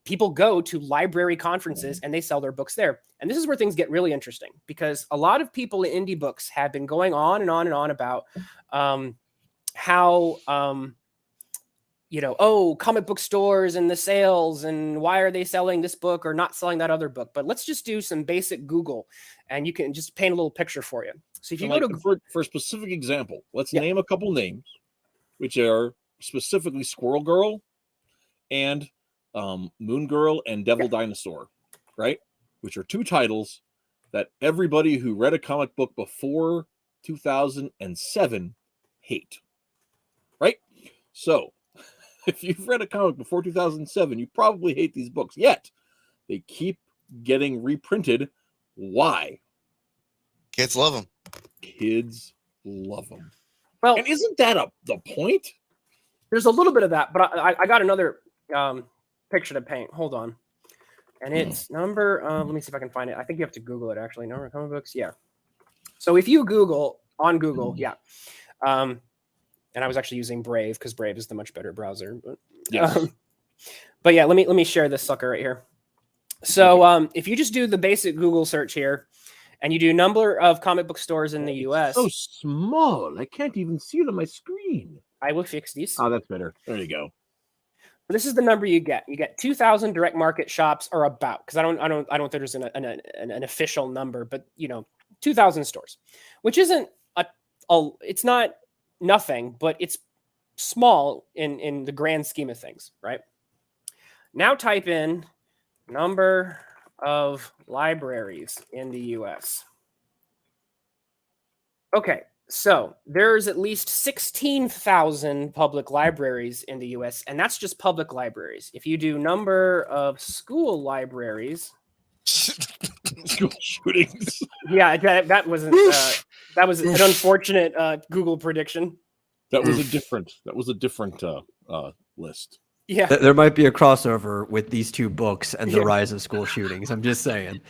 People go to library conferences and they sell their books there. And this is where things get really interesting, because a lot of people in indie books have been going on and on and on about how, comic book stores and the sales and why are they selling this book or not selling that other book. But let's just do some basic Google and you can just paint a little picture for you. So if you go to for a specific example, let's name a couple names, which are specifically Squirrel Girl and Moon Girl and Devil Dinosaur, right? Which are two titles that everybody who read a comic book before 2007 hate, right? So if you've read a comic before 2007, you probably hate these books, yet they keep getting reprinted. Why? Kids love them. Kids love them. Well, and isn't that the point? There's a little bit of that, but I got another picture to paint. Hold on. And it's number, let me see if I can find it. I think you have to Google it actually. Number of comic books. Yeah. So if you Google on Google, yeah. And I was actually using Brave because Brave is the much better browser. But, yes. But yeah, let me share this sucker right here. So if you just do the basic Google search here and you do number of comic book stores in the US. So small. I can't even see it on my screen. I will fix these. Oh, that's better. There you go. This is the number you get. You get 2,000 direct market shops, or about, because I don't think there's an official number, but 2,000 stores, which isn't it's not nothing, but it's small in the grand scheme of things, right? Now type in number of libraries in the US. Okay. So there's at least 16,000 public libraries in the US, and that's just public libraries. If you do number of school libraries, school shootings. Yeah, that wasn't that was an unfortunate Google prediction. That was a different list. Yeah. There might be a crossover with these two books and the rise of school shootings. I'm just saying.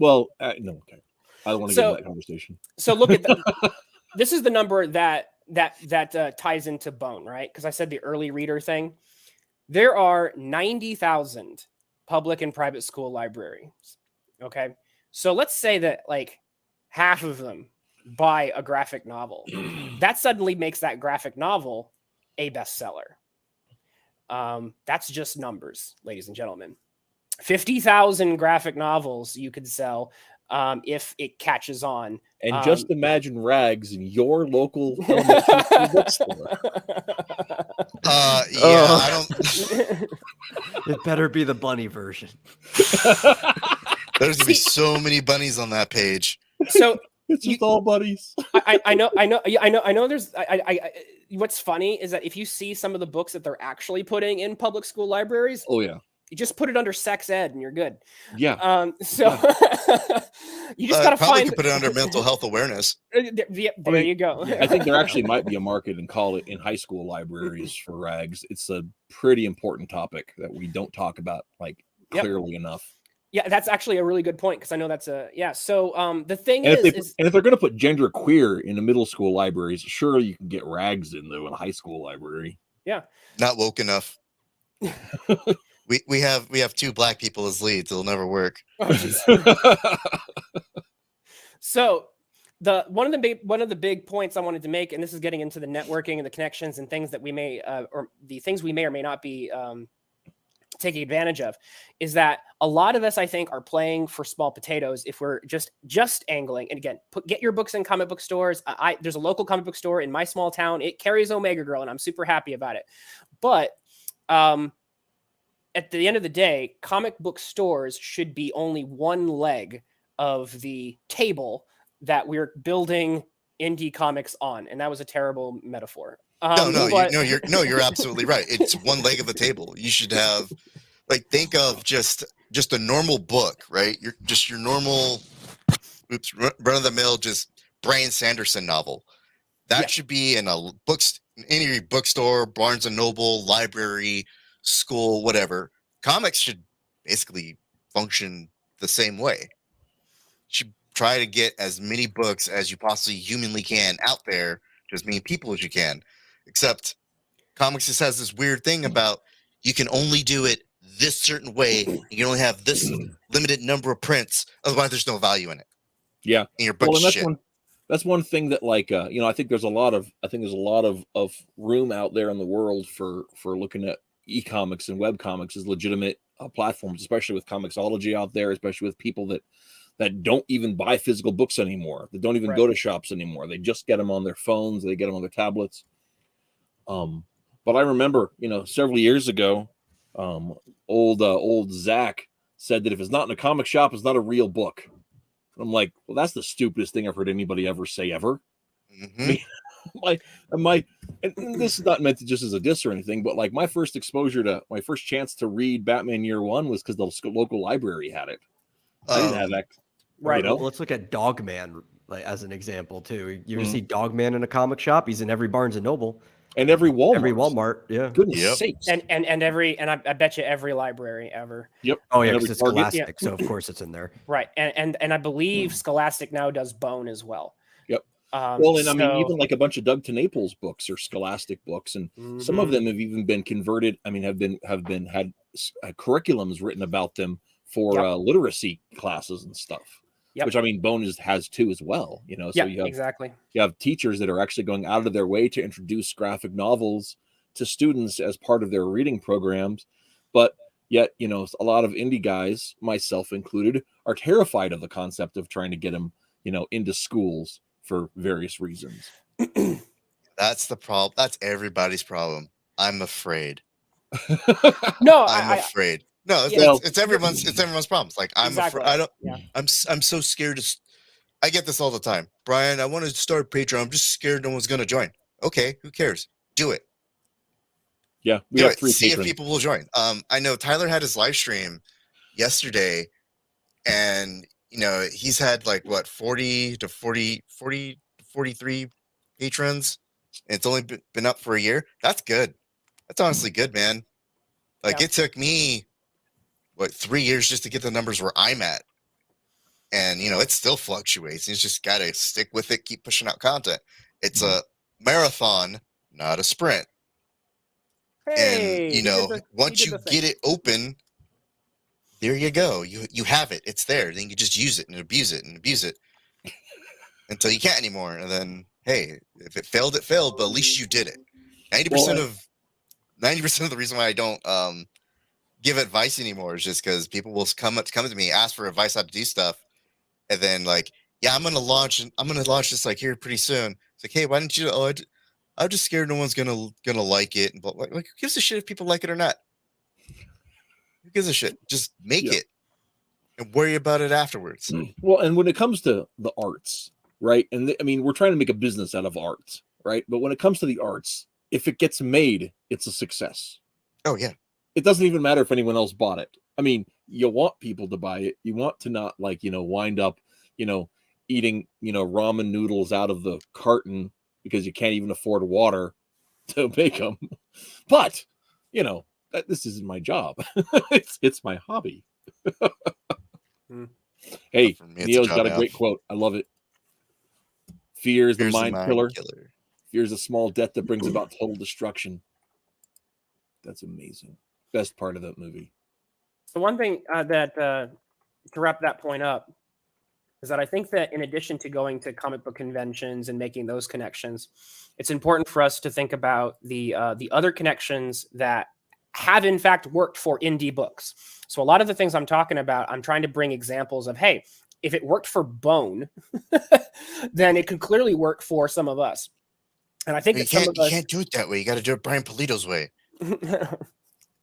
No, okay. I don't want to get into that conversation. So look at that. This is the number that ties into Bone, right? Because I said the early reader thing. There are 90,000 public and private school libraries. Okay. So let's say that like half of them buy a graphic novel. That suddenly makes that graphic novel a bestseller. That's just numbers, ladies and gentlemen. 50,000 graphic novels you could sell if it catches on. And just imagine rags in your local elementary bookstore. I don't. It better be the bunny version. There's gonna be so many bunnies on that page. So it's just all bunnies. I know. There's what's funny is that if you see some of the books that they're actually putting in public school libraries, Oh yeah. you just put it under sex ed and you're good. Yeah. So you just gotta probably find. could put it under mental health awareness. There you go. I think there actually might be a market in high school libraries for rags. It's a pretty important topic that we don't talk about like clearly enough. Yeah, that's actually a really good point because I know that's So the thing And is, if they're going to put gender queer in the middle school libraries, sure you can get rags in though in a high school library. Yeah, not woke enough. we have 2 black people as leads. It'll never work. So one of the big points I wanted to make, and this is getting into the networking and the connections and things that we may or the things we may or may not be taking advantage of, is that a lot of us, I think, are playing for small potatoes if we're just angling. And again, get your books in comic book stores. There's a local comic book store in my small town. It carries Omega Girl, and I'm super happy about it. But at the end of the day, comic book stores should be only one leg of the table that we're building indie comics on. And that was a terrible metaphor. You're absolutely right. It's one leg of the table. You should have, like, think of just a normal book, right? Your normal, run of the mill, just Bryan Sanderson novel. That should be in any bookstore, Barnes and Noble, library, school, whatever. Comics should basically function the same way. You should try to get as many books as you possibly humanly can out there to as many people as you can. Except comics just has this weird thing about you can only do it this certain way. You can only have this limited number of prints. Otherwise, there's no value in it. Yeah. In your book shit. That's one thing that, like, I think there's a lot of room out there in the world for looking at e-comics and web comics as legitimate platforms, especially with Comixology out there, especially with people that don't even buy physical books anymore, that don't even go to shops anymore. They just get them on their phones, they get them on their tablets. But I remember, several years ago, old Zach said that if it's not in a comic shop, it's not a real book. I'm like, well, that's the stupidest thing I've heard anybody ever say ever. Mm-hmm. And this is not meant to just as a diss or anything, but like my first chance to read Batman Year One was because the local library had it. I didn't have that. Right. Well, let's look at Dogman as an example too. You ever see Dogman in a comic shop? He's in every Barnes and Noble. And every Walmart. Yeah. Goodness sakes. And I bet you every library ever. Yep. Oh yeah, because it's Target. Scholastic, so of course it's in there. Right. And I believe Scholastic now does Bone as well. Yep. I mean, even like a bunch of Doug TeNaples books or Scholastic books, and some of them have even been converted. I mean, have had curriculums written about them for literacy classes and stuff. Yep. Which, I mean, Bone has too as well. So you have teachers that are actually going out of their way to introduce graphic novels to students as part of their reading programs, but yet a lot of indie guys, myself included, are terrified of the concept of trying to get them into schools for various reasons. That's the problem. That's everybody's problem. I'm afraid. No, I'm afraid. No, it's everyone's problems. Like, I'm afraid. I'm so scared I get this all the time. Brian, I want to start Patreon. I'm just scared no one's going to join. Okay, who cares? Do it. Yeah, we have 3 See patrons. if people will join. I know Tyler had his live stream yesterday, and he's had like 40 to 43 patrons, and it's only been up for a year. That's good. That's honestly good, man. Like, it took me 3 years just to get the numbers where I'm at, and it still fluctuates. You just got to stick with it, keep pushing out content. It's a marathon, not a sprint. Hey, and once you get it open, there you go. You have it. It's there. Then you just use it and abuse it until you can't anymore. And then, hey, if it failed, it failed. But at least you did it. 90% of the reason why I don't give advice anymore is just because people will come to me, ask for advice how to do stuff, and then I'm gonna launch this like here pretty soon. It's like, hey, why didn't you? I'm just scared no one's gonna like it. But who gives a shit if people like it or not? Who gives a shit? Just make it and worry about it afterwards. Well, and when it comes to the arts, right? And I mean, we're trying to make a business out of art. right? But when it comes to the arts, if it gets made, it's a success. Oh yeah. It doesn't even matter if anyone else bought it. I mean, you want people to buy it. You want to not wind up, eating, ramen noodles out of the carton because you can't even afford water to make them. But, this isn't my job. it's my hobby. Hey, Neo's got a great quote. I love it. Fear is the mind killer. Fear is a small death that brings about total destruction. That's amazing. Best part of that movie. The one thing that to wrap that point up is that I think that in addition to going to comic book conventions and making those connections, it's important for us to think about the other connections that have in fact worked for indie books. So a lot of the things I'm talking about, I'm trying to bring examples of, hey, if it worked for Bone, then it could clearly work for some of us. And I think you can't do it that way. You got to do it Brian Polito's way.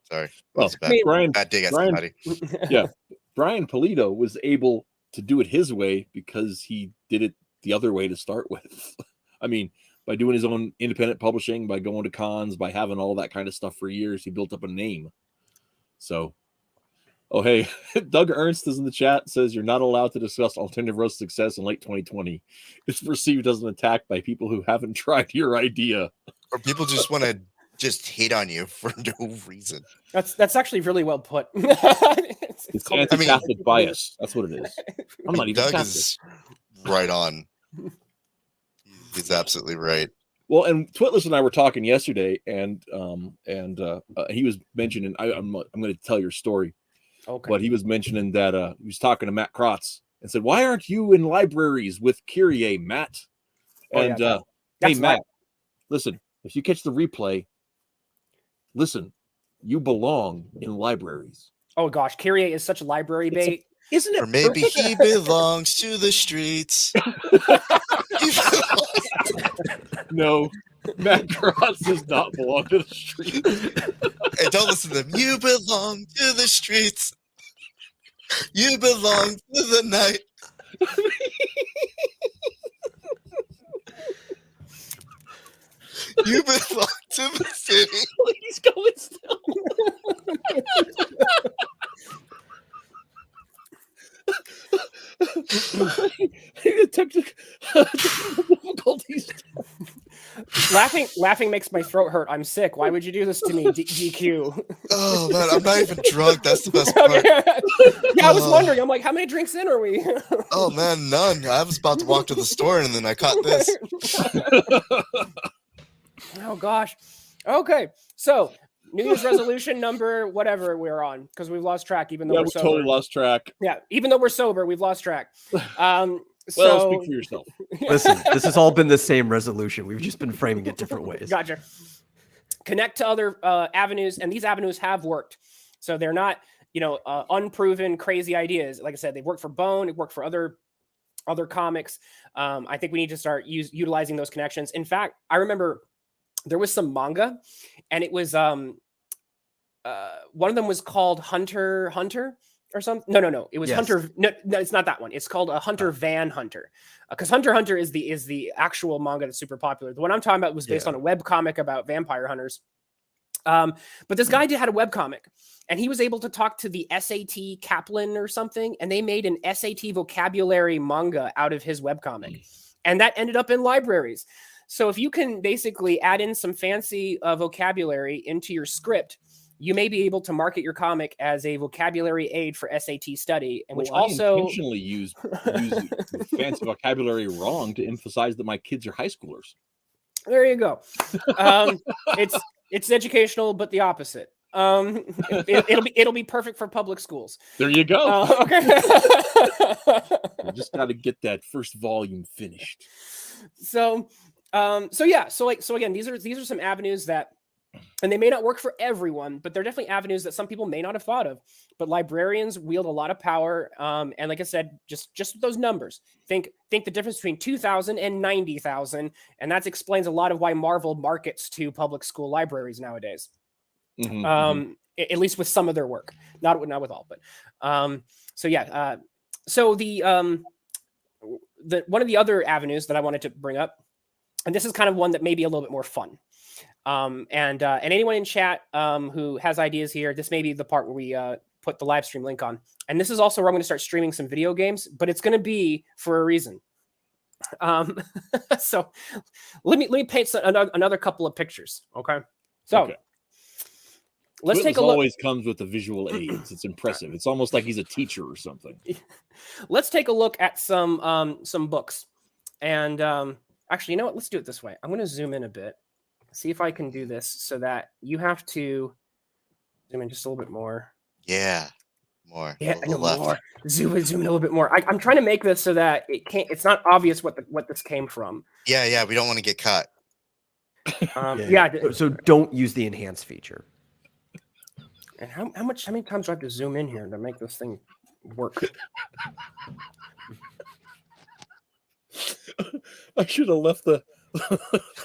Sorry. Well, bad dig at somebody. Yeah. Brian Polito was able to do it his way because he did it the other way to start with. I mean, by doing his own independent publishing, by going to cons, by having all that kind of stuff for years, he built up a name. So, oh, hey, Doug Ernst is in the chat, says you're not allowed to discuss alternative roast success in late 2020. It's perceived as an attack by people who haven't tried your idea. Or people just want to just hate on you for no reason. That's actually really well put. it's anti-Catholic bias. That's what it is. I'm not even Doug Catholic. is right on. He's absolutely right. Well, and Twitless and I were talking yesterday, and he was mentioning. I'm going to tell your story. Okay. But he was mentioning that he was talking to Matt Krotz and said, "Why aren't you in libraries with Kyrie, Matt?" And hey, Matt, listen. If you catch the replay, listen. You belong in libraries. Oh gosh, Kyrie is such a library bait, isn't it? Or maybe he belongs to the streets. No, Matt Krotz does not belong to the streets. Hey, don't listen to them. You belong to the streets. You belong to the night. You belong to the city. He's going still. Technical difficulties. Laughing makes my throat hurt. I'm sick. Why would you do this to me, DQ? Oh man, I'm not even drunk. That's the best part. Yeah, I was wondering. I'm like, how many drinks in are we? Oh man, none. I was about to walk to the store and then I caught this. Oh gosh. Okay, so New Year's resolution number whatever we're on, because we've lost track. Even though we're sober. Totally lost track. Yeah, even though we're sober, we've lost track. Well, speak for yourself. Listen, this has all been the same resolution. We've just been framing it different ways. Gotcha. Connect to other avenues, and these avenues have worked. So they're not, unproven crazy ideas. Like I said, they've worked for Bone. It worked for other comics. I think we need to start utilizing those connections. In fact, I remember there was some manga, and it was one of them was called Hunter or something. No. It was Hunter. No, it's not that one. It's called a Hunter Van Hunter, because Hunter is the actual manga that's super popular. The one I'm talking about was based on a webcomic about vampire hunters. But this guy had a webcomic, and he was able to talk to the SAT Kaplan or something, and they made an SAT vocabulary manga out of his webcomic, and that ended up in libraries. So if you can basically add in some fancy vocabulary into your script, you may be able to market your comic as a vocabulary aid for SAT study, and which also intentionally use fancy vocabulary wrong to emphasize that my kids are high schoolers. There you go. It's educational, but the opposite. It'll be perfect for public schools. There you go. Okay. You just got to get that first volume finished. So again, these are some avenues that, and they may not work for everyone, but they're definitely avenues that some people may not have thought of. But librarians wield a lot of power, and like I said, just those numbers. Think the difference between 2,000 and 90,000, and that explains a lot of why Marvel markets to public school libraries nowadays. At least with some of their work, not with all, but so the one of the other avenues that I wanted to bring up And this is kind of one that may be a little bit more fun. And anyone in chat who has ideas here, this may be the part where we put the live stream link on. And this is also where I'm going to start streaming some video games, but it's going to be for a reason. So let me paint another couple of pictures. Okay. So let's take a look. Always comes with the visual aids. It's impressive. It's almost like he's a teacher or something. Let's take a look at some books. And actually, you know what? Let's do it this way. I'm going to zoom in a bit. See if I can do this so that you have to zoom in just a little bit more. Yeah. More. Yeah, I know more. Zoom in a little bit more. I'm trying to make this so that it's not obvious what this came from. Yeah. We don't want to get caught. So don't use the enhance feature. And how many times do I have to zoom in here to make this thing work? I should have left the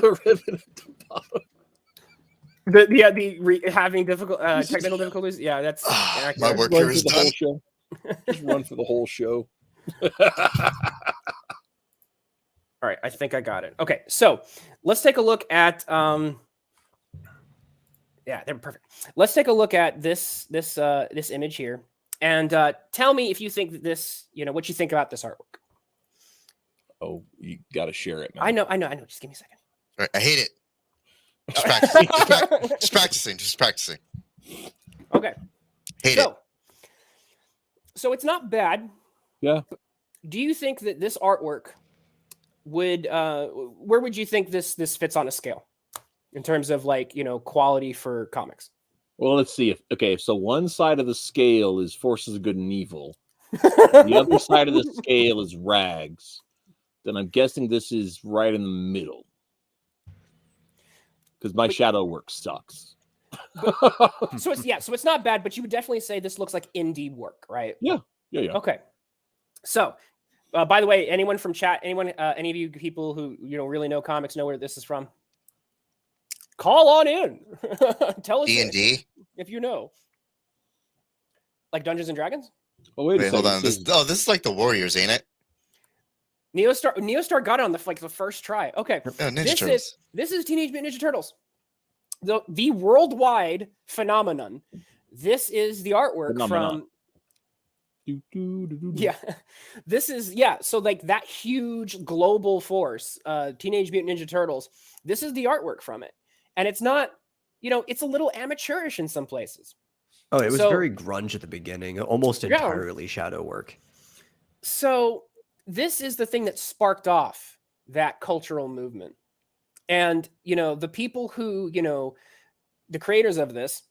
ribbon at the bottom. Having difficult technical difficulties. Yeah, that's my work here is done. Just run for the whole show. All right, I think I got it. Okay, so let's take a look at they're perfect. Let's take a look at this image here, and tell me if you think that this, what you think about this artwork. Oh, you got to share it, man. I know. Just give me a second. All right, I hate it. Just practicing. Just practicing. Okay. Hate it. So it's not bad. Yeah. Do you think that this artwork would where would you think this fits on a scale in terms of quality for comics? Well, let's see. So one side of the scale is Forces of Good and Evil. The other side of the scale is Rags. Then I'm guessing this is right in the middle. Because my shadow work sucks. So it's not bad, but you would definitely say this looks like indie work, right? Yeah. Okay. So, by the way, anyone from chat, any of you people who really know comics know where this is from? Call on in. Tell us D&D if you know. Like Dungeons and Dragons? Oh wait a second. Hold on. This is like the Warriors, ain't it? Neostar got it on the first try. Okay. Ninja Turtles. This is Teenage Mutant Ninja Turtles. The worldwide phenomenon. This is the artwork from. Yeah. This is so that huge global force, Teenage Mutant Ninja Turtles. This is the artwork from it. And it's not, it's a little amateurish in some places. Oh, it was very grunge at the beginning, almost entirely shadow work. So this is the thing that sparked off that cultural movement. And, the people who, the creators of this,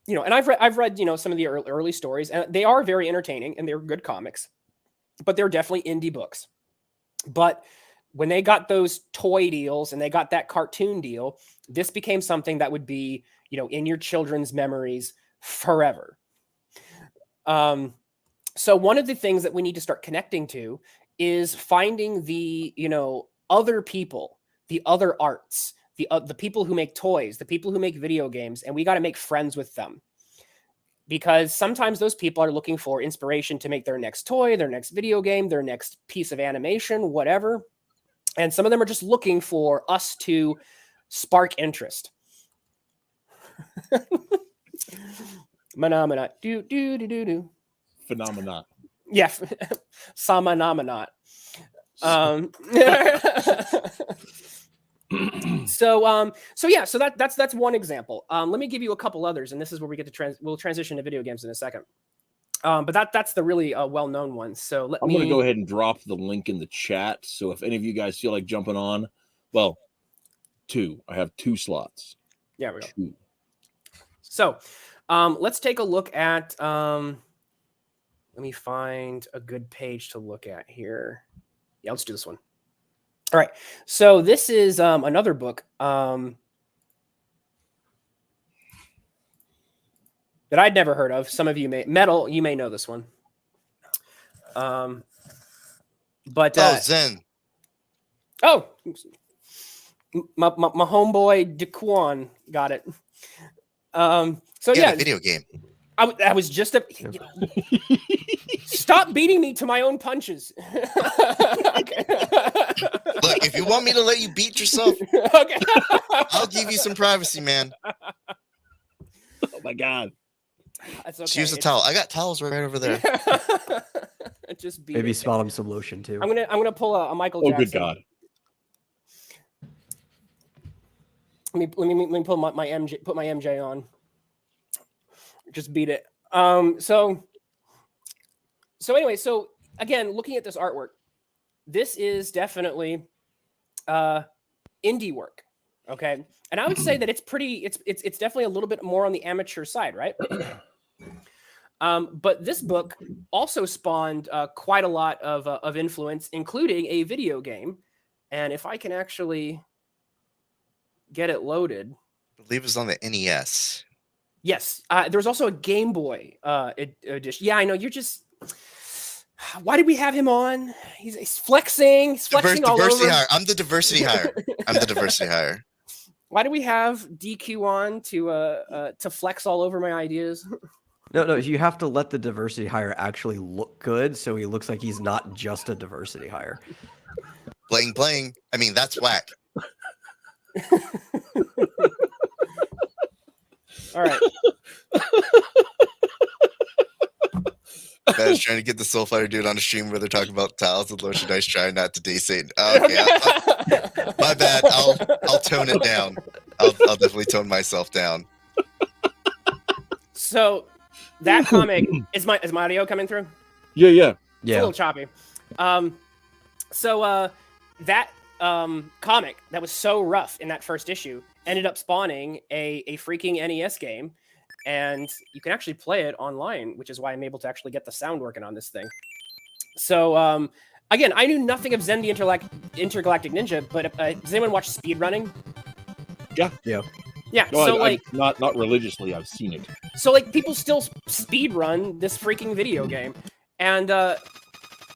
and I've read, some of the early stories, and they are very entertaining and they're good comics, but they're definitely indie books. But when they got those toy deals and they got that cartoon deal, this became something that would be, in your children's memories forever. So one of the things that we need to start connecting to is finding the, other people, the other arts, the people who make toys, the people who make video games, and we got to make friends with them. Because sometimes those people are looking for inspiration to make their next toy, their next video game, their next piece of animation, whatever. And some of them are just looking for us to spark interest. Phenomena. Do. Phenomenon. Yeah. Samanominat. So that's one example. Let me give you a couple others, and this is where we get to we'll transition to video games in a second. But that's the really well-known one. So I'm going to go ahead and drop the link in the chat. So if any of you guys feel like jumping on, well, I have 2 slots. Yeah, we go. 2. So let's take a look at. Let me find a good page to look at here. Yeah, let's do this one. All right. So this is another book that I'd never heard of. Some of you may you may know this one. But Zen. Oh, my homeboy DeQuan got it. So yeah, video game. I was just stop beating me to my own punches. Okay. Look, if you want me to let you beat yourself, Okay. I'll give you some privacy, man. Oh my god. That's okay. Just use a towel. I got towels right over there. Just beat Maybe it. spot him some lotion too. I'm gonna pull a Michael Oh, Jackson. good god. Let me pull my MJ. Put my MJ on. Just beat it. So anyway, so again, looking at this artwork, this is definitely indie work. Okay, and I would say that it's pretty. It's definitely a little bit more on the amateur side, right? But this book also spawned quite a lot of influence, including a video game. And if I can actually get it loaded, I believe it's on the NES. yes, there's also a Game Boy edition. Yeah, I know. You're just. Why did we have him on? He's flexing. He's flexing all Diversity over. hire. I'm the diversity hire. I'm the diversity hire. Why do we have DQ on to flex all over my ideas? No, you have to let the diversity hire actually look good, so he looks like he's not just a diversity hire. Playing. I mean, that's whack. All right. I was trying to get the Soul Fighter dude on a stream where they're talking about towels and lotion dice, trying not to de-Satan. Okay, my bad. I'll tone it down. I'll definitely tone myself down. So that comic is my audio coming through? Yeah. It's a little choppy. So that comic that was so rough in that first issue ended up spawning a freaking NES game, and you can actually play it online, which is why I'm able to actually get the sound working on this thing. So again, I knew nothing of Zen the Intergalactic Ninja, but does anyone watch speedrunning? Yeah. Yeah. No, So not religiously. I've seen it. So like people still speedrun this freaking video game, and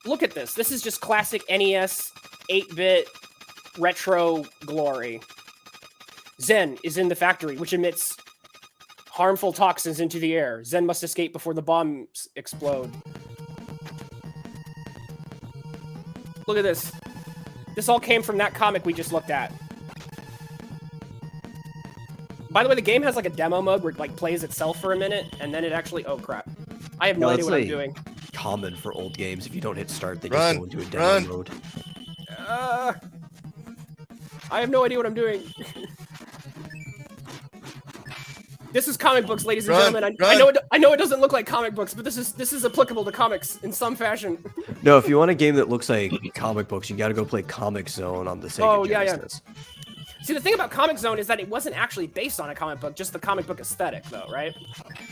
look at this. This is just classic NES 8-bit retro glory. Zen is in the factory, which emits harmful toxins into the air. Zen must escape before the bombs explode. Look at this. This all came from that comic we just looked at. By the way, the game has like a demo mode where it like plays itself for a minute, and then it actually... Oh, crap. I have no idea what I'm doing. Common for old games. If you don't hit start, they Run, just go into a demo mode. I have no idea what I'm doing. This is comic books, ladies and gentlemen. I know it doesn't look like comic books, but this is applicable to comics in some fashion. No, if you want a game that looks like comic books, you got to go play Comic Zone on the Sega Genesis. See, the thing about Comic Zone is that it wasn't actually based on a comic book, just the comic book aesthetic, though, right?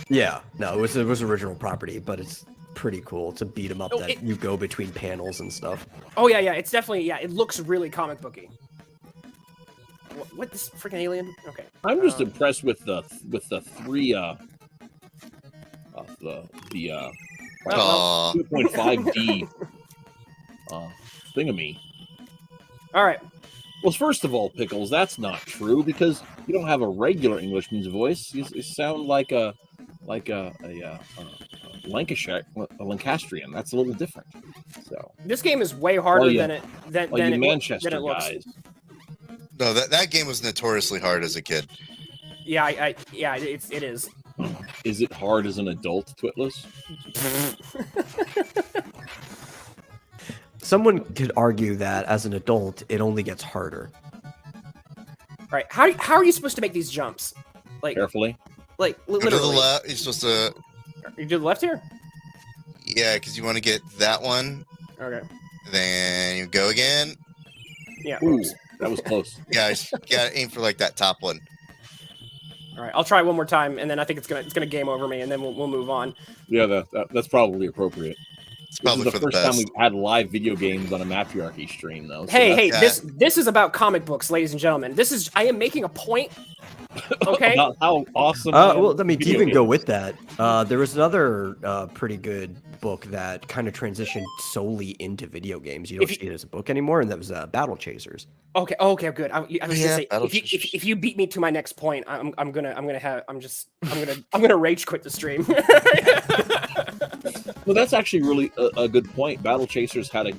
Yeah, no, it was original property, but it's pretty cool to beat 'em up you go between panels and stuff. Oh yeah, it's definitely it looks really comic booky. What this freaking alien? Okay. I'm just impressed with the three 2.5D thingamy. All right. Well, first of all, Pickles, that's not true because you don't have a regular Englishman's voice. You sound like a Lancastrian. That's a little different. So this game is way harder than it Manchester than it looks. guys. No, that game was notoriously hard as a kid. Yeah, it is. Is it hard as an adult, Twitless? Someone could argue that as an adult, it only gets harder. Right? How are you supposed to make these jumps? Like Carefully. Like Go to literally. the left. You're supposed to. You do the left here. Yeah, because you want to get that one. Okay. Then you go again. Yeah. Ooh, Oops. that was close. Guys, gotta aim for like that top one. All right. I'll try one more time, and then I think it's gonna game over me, and then we'll move on. Yeah, that's probably appropriate. It's This is probably the for the first time best. we've had live video games on a Mattriarchy stream, though. So Hey, that's- this is about comic books, ladies and gentlemen. I am making a point. Okay. about how awesome. I am Well, at I mean, to video even go games. with that, there was another pretty good book that kind of transitioned solely into video games. You don't see it as a book anymore, and that was Battle Chasers. Okay, good. I was gonna say if you beat me to my next point, I'm gonna rage quit the stream. Well, that's actually really a good point. Battle Chasers had a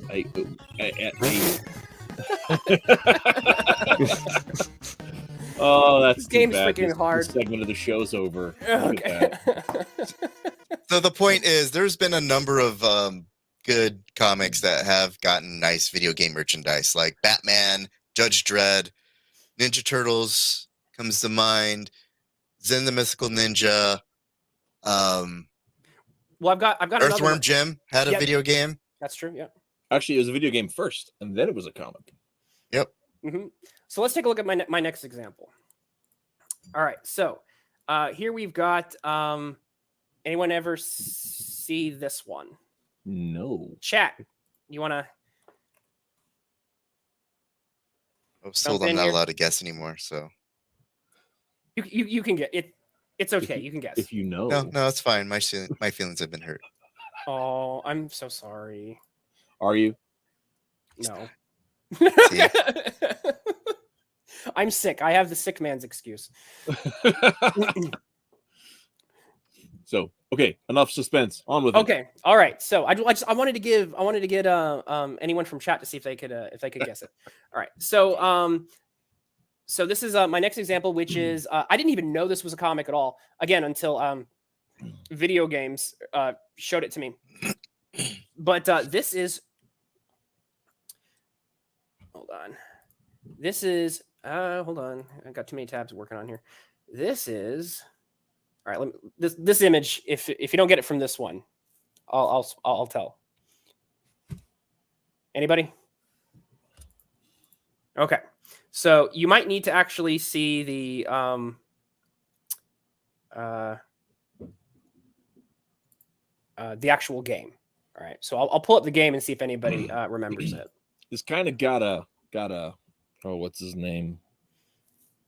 oh, that's This game's too bad. freaking hard. This segment of the show's over. Look at Okay. So the point is, there's been a number of good comics that have gotten nice video game merchandise, like Batman, Judge Dredd, Ninja Turtles comes to mind, Zen the Mythical Ninja. Well, I've got another Earthworm one. Jim had a Yep. video game. That's true. Yeah. Actually, it was a video game first, and then it was a comic. Yep. Mm-hmm. So let's take a look at my next example. All right. So here we've got. Anyone ever see this one? No. Chat. You want to? I was told I'm not allowed to guess anymore, so You can get it. It's okay. You can guess. If you know. no, it's fine. My feelings have been hurt. Oh, I'm so sorry. Are you? No. See? I'm sick. I have the sick man's excuse. So, okay, enough suspense. On with it. Okay. All right. So I wanted to get anyone from chat to see if they could guess it. All right. So so this is my next example, which is I didn't even know this was a comic at all. Again, until video games showed it to me. But this is. Hold on. This is. Hold on. I got too many tabs working on here. This is. All right. This image. If you don't get it from this one, I'll tell. Anybody? Okay. So you might need to actually see the actual game. All right. So I'll pull up the game and see if anybody remembers it. This kind of got a oh, what's his name?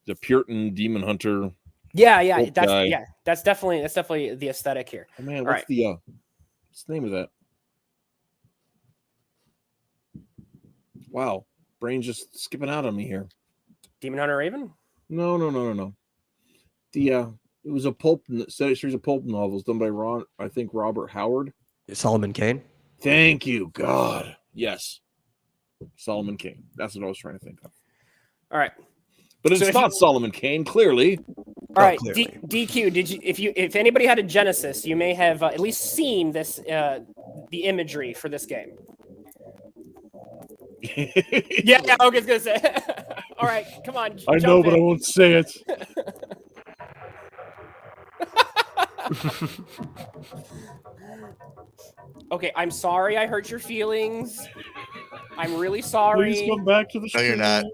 The Puritan demon hunter. Yeah, guy. that's definitely the aesthetic here. Oh man, All what's right. what's the name of that? Wow, brain's just skipping out on me here. Demon Hunter Raven? No. The it was a series of pulp novels done by Robert Howard. Solomon Kane. Thank you, God. Yes, Solomon Kane. That's what I was trying to think of. All right. But it's not Solomon Kane, clearly. All right, clearly. DQ. Did you? If anybody had a Genesis, you may have at least seen this the imagery for this game. Yeah, I was gonna say. All right, come on. I know, but I won't say it. Okay, I'm sorry I hurt your feelings. I'm really sorry. Please come back to the No, you're not.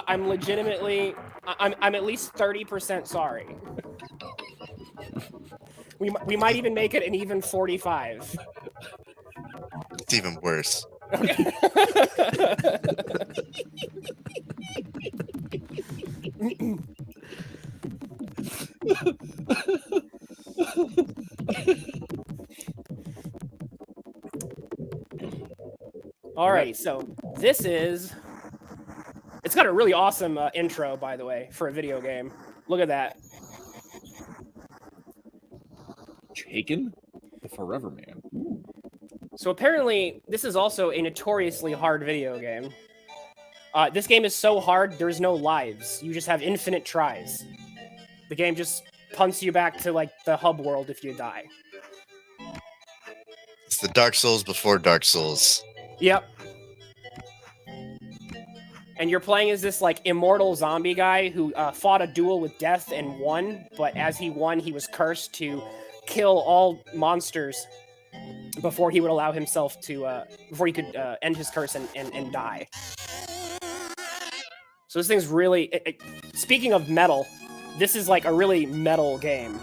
I'm legitimately. I'm at least 30% sorry. We might even make it an even 45. It's even worse. Okay. All right, so this is. It's got a really awesome intro, by the way, for a video game. Look at that. Taken? The Forever Man. So apparently, this is also a notoriously hard video game. This game is so hard, there's no lives. You just have infinite tries. The game just punts you back to, like, the hub world if you die. It's the Dark Souls before Dark Souls. Yep. And you're playing as this, like, immortal zombie guy who fought a duel with death and won, but as he won, he was cursed to kill all monsters before he would allow himself to, before he could end his curse and die. So this thing's really, speaking of metal, this is like a really metal game.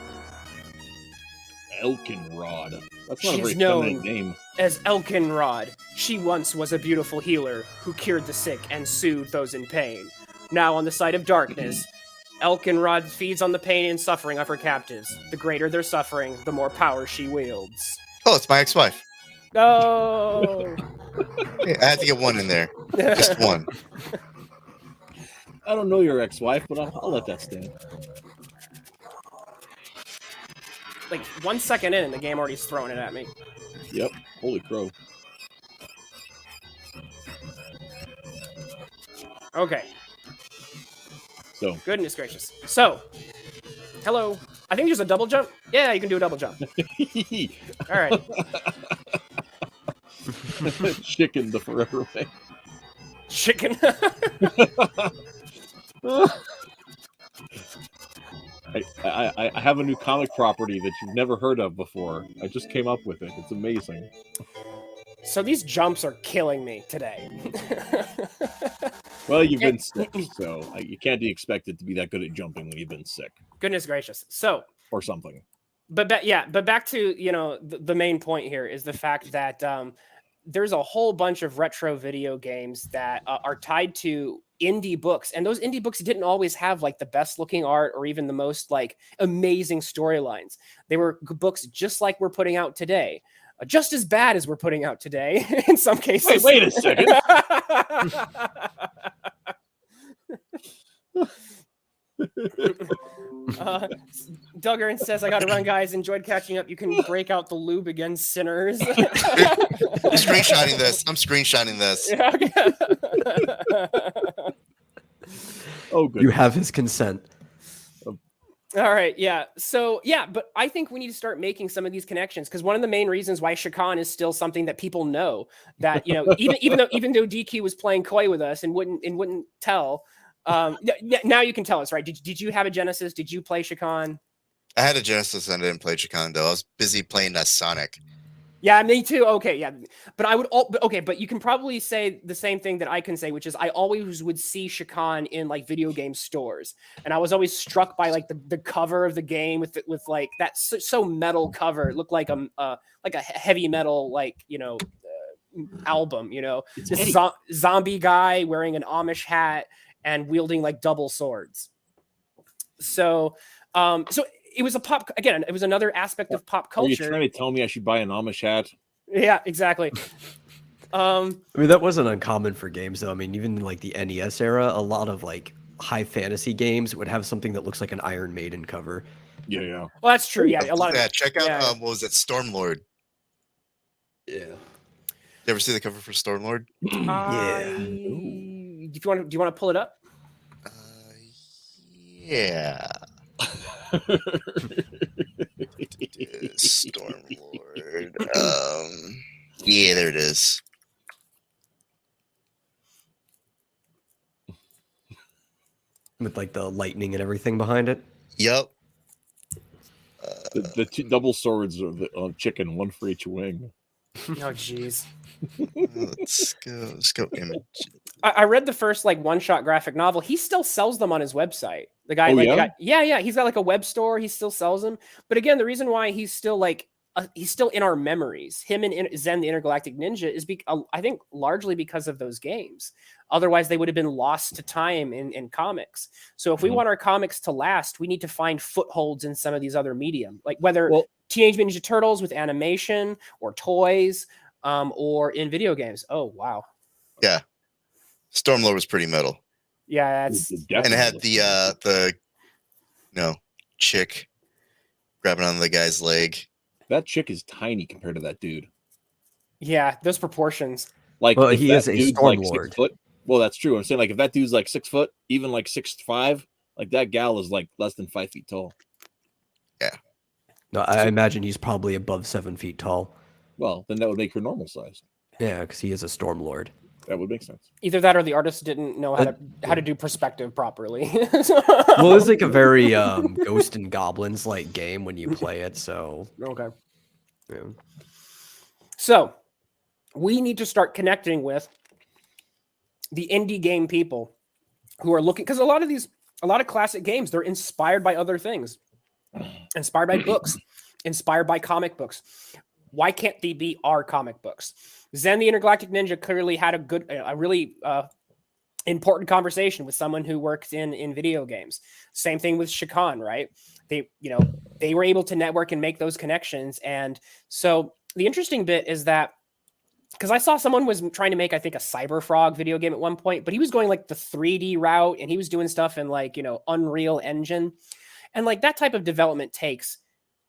Elkenrod. That's not a She's very known feminine name. as Elkenrod. She once was a beautiful healer who cured the sick and soothed those in pain. Now on the side of darkness, Elkenrod feeds on the pain and suffering of her captives. The greater their suffering, the more power she wields. Oh, it's my ex-wife. No. Yeah, I had to get one in there. Just one. I don't know your ex-wife, but I'll let that stand. Like 1 second in, and the game already's throwing it at me. Yep. Holy crow. Okay. So Goodness gracious. So, hello. I think there's a double jump. Yeah, you can do a double jump. All right. chicken the forever way. Chicken. I have a new comic property that you've never heard of before. I just came up with it. It's amazing. So these jumps are killing me today. Well, you've been sick, so you can't be expected to be that good at jumping when you've been sick Goodness gracious. So, or something. but back to, the main point here is the fact that there's a whole bunch of retro video games that are tied to indie books, and those indie books didn't always have like the best looking art or even the most like amazing storylines. They were books just like we're putting out today, just as bad as we're putting out today in some cases. Wait a second. Duggar says, I gotta run, guys. Enjoyed catching up. You can break out the lube again, sinners. I'm screenshotting this. Oh, good. You have his consent. All right, yeah. So, yeah, but I think we need to start making some of these connections, because one of the main reasons why Shakan is still something that people know, that even though DQ was playing coy with us and wouldn't tell. Now you can tell us, right? Did you have a Genesis? Did you play Shakan? I had a Genesis and I didn't play Chicano, though. I was busy playing Sonic. Yeah, me too. Okay, yeah. But you can probably say the same thing that I can say, which is I always would see Shakan in like video game stores. And I was always struck by like the cover of the game with like that so metal cover. It looked like a heavy metal album, this zombie guy wearing an Amish hat and wielding like double swords. So it was it was another aspect of pop culture. Are you trying to tell me I should buy an Amish hat? Yeah, exactly. I mean, that wasn't uncommon for games, though. I mean, even like the NES era, a lot of like high fantasy games would have something that looks like an Iron Maiden cover. Yeah. Well, that's true. Yeah, a lot of check out what was it, Stormlord? Yeah. You ever see the cover for Stormlord? Yeah. Do you want to pull it up? Yeah. Stormlord. Yeah, there it is. With like the lightning and everything behind it. Yep. The two double swords of the chicken, one for each wing. Oh, jeez. Let's go image. I read the first like one-shot graphic novel. He still sells them on his website. The guy, yeah, he's got like a web store. He still sells them. But again, the reason why he's still like he's still in our memories, him and Zen the Intergalactic Ninja, is I think largely because of those games. Otherwise, they would have been lost to time in comics. So if we want our comics to last, we need to find footholds in some of these other medium, like whether Teenage Mutant Ninja Turtles with animation or toys, or in video games. Oh wow. Yeah. Stormlord was pretty metal. Yeah, that's and it had the chick grabbing on the guy's leg. That chick is tiny compared to that dude. Yeah, those proportions. Like, well, he is a Stormlord. Stormlord. Well, that's true. I'm saying, like, if that dude's like 6 foot, even like 6'5", like that gal is like less than 5 feet tall. Yeah. No, I imagine he's probably above 7 feet tall. Well, then that would make her normal size. Yeah, because he is a Stormlord. That would make sense. Either that or the artist didn't know how to do perspective properly. Well, it's like a very Ghost and Goblins like game when you play it. So okay. Yeah. So we need to start connecting with the indie game people who are looking, because a lot of classic games, they're inspired by other things, inspired by books. inspired by comic books. Why can't they be our comic books? Zen the Intergalactic Ninja clearly had a really important conversation with someone who works in video games. Same thing with Shakan, right? They were able to network and make those connections. And so the interesting bit is that, because I saw someone was trying to make, I think, a Cyber Frog video game at one point, but he was going like the 3D route and he was doing stuff in like, Unreal Engine. And like that type of development takes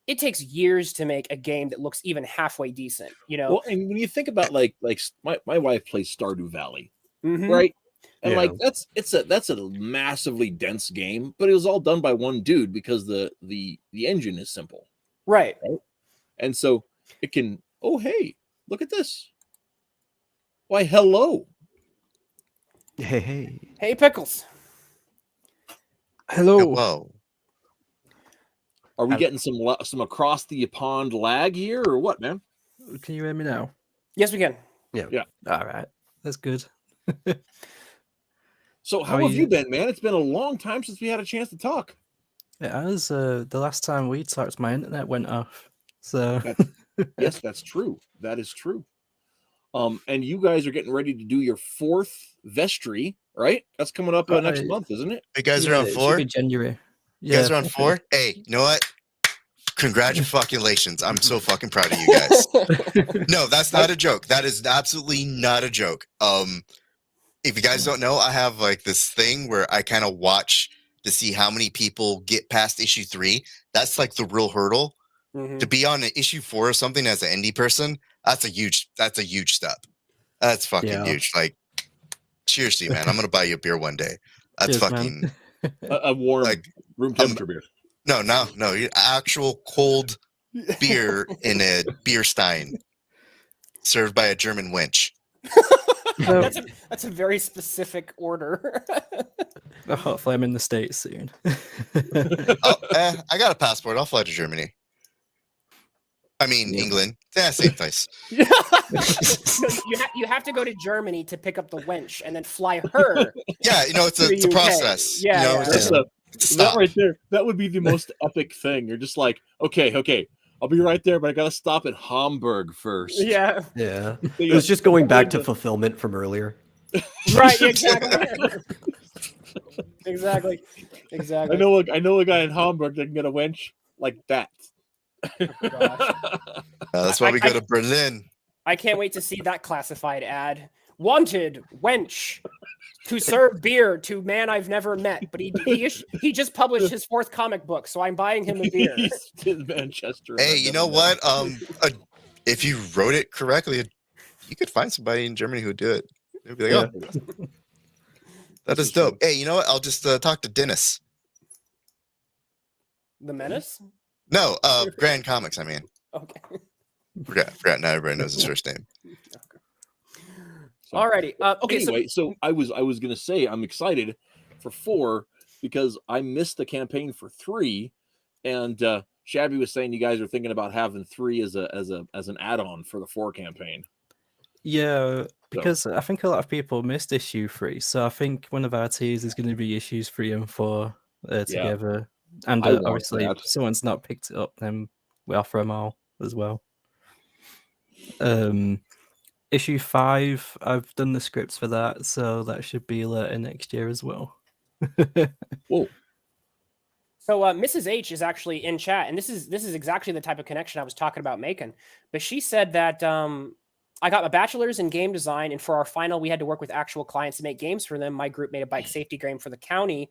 years to make a game that looks even halfway decent, Well, and when you think about like my wife plays Stardew Valley, Mhm. right? And Yeah. like that's a massively dense game, but it was all done by one dude because the engine is simple. Right. And so it can, oh hey, look at this. Why hello. Hey. Hey, Pickles. Hello. Whoa. Are we getting some across the pond lag here or what, man? Can you hear me now? Yes, we can. All right. That's good. So How how are have you you? been, man? It's been a long time since we had a chance to talk. Yeah, as the last time we talked, my internet went off. So Yes, that's true. That is true. And you guys are getting ready to do your 4th vestry, right? That's coming up next Right. month, isn't it? You guys are yeah, on it should 4? be January. You guys Yeah. are on 4? Hey, you know what? Congratulations. I'm so fucking proud of you guys. No, that's not a joke. That is absolutely not a joke. If you guys don't know, I have like this thing where I kind of watch to see how many people get past issue 3. That's like the real hurdle. Mhm. To be on an issue 4 or something as an indie person, that's a huge step. That's fucking Yeah. huge. Like, cheers to you, man. I'm gonna buy you a beer one day. That's Cheers, fucking man. A warm like room temperature beer. no, actual cold beer in a beer stein, served by a German wench. So, That's a very specific order. hopefully, I'm in the States soon. I got a passport. I'll fly to Germany. I mean, Yep. England. Yeah, same place. No, you have to go to Germany to pick up the wench and then fly her. Yeah, it's To a, the it's a UK. process. Yeah, you know, yeah. it's That's a- a- it's a that stop. right there, that would be the most epic thing. You're just like, okay, I'll be right there, but I gotta stop at Hamburg first. Yeah. Yeah. So It you was got- just going back to fulfillment from earlier. Right. Exactly. Exactly. I know a guy in Hamburg that can get a wench like that. Gosh. That's why we go to Berlin. I can't wait to see that classified ad. Wanted wench to serve beer to man I've never met, but he just published his 4th comic book, so I'm buying him a beer. He's in Manchester. and Hey, I've you never know met what? him. If you wrote it correctly, you could find somebody in Germany who'd do it. They'd be like, Yeah. oh, that is dope. Hey, you know what? I'll just talk to Dennis. The Menace? No, Grand Comics. I mean, Okay. forgot. Now everybody knows his first name. So- Alrighty. Okay. Anyway, so I was gonna say I'm excited for 4 because I missed the campaign for 3, and Shabby was saying you guys are thinking about having 3 as an add-on for the 4 campaign. Yeah, because I think a lot of people missed issue 3, so I think one of our tiers is going to be issues 3 and 4 together. And I want obviously, that. if someone's not picked it up, then we offer them all as well. Issue 5, I've done the scripts for that, so that should be later next year as well. Whoa. So Mrs. H is actually in chat, and this is exactly the type of connection I was talking about making. But she said that I got my bachelor's in game design, and for our final, we had to work with actual clients to make games for them. My group made a bike safety game for the county.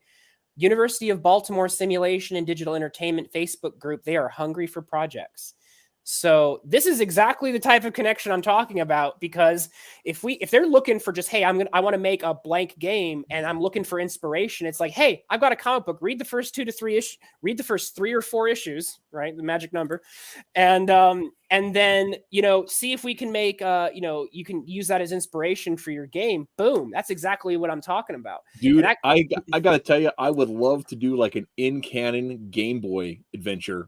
University of Baltimore Simulation and Digital Entertainment Facebook group. They are hungry for projects. So this is exactly the type of connection I'm talking about, because if they're looking for just, hey, I want to make a blank game and I'm looking for inspiration, it's like, hey, I've got a comic book, read the first 2 to 3 issues, read the first 3 or 4 issues, right? The magic number. And then, see if we can make, you can use that as inspiration for your game. Boom. That's exactly what I'm talking about. Dude, And I gotta tell you, I would love to do like an in-canon Game Boy adventure,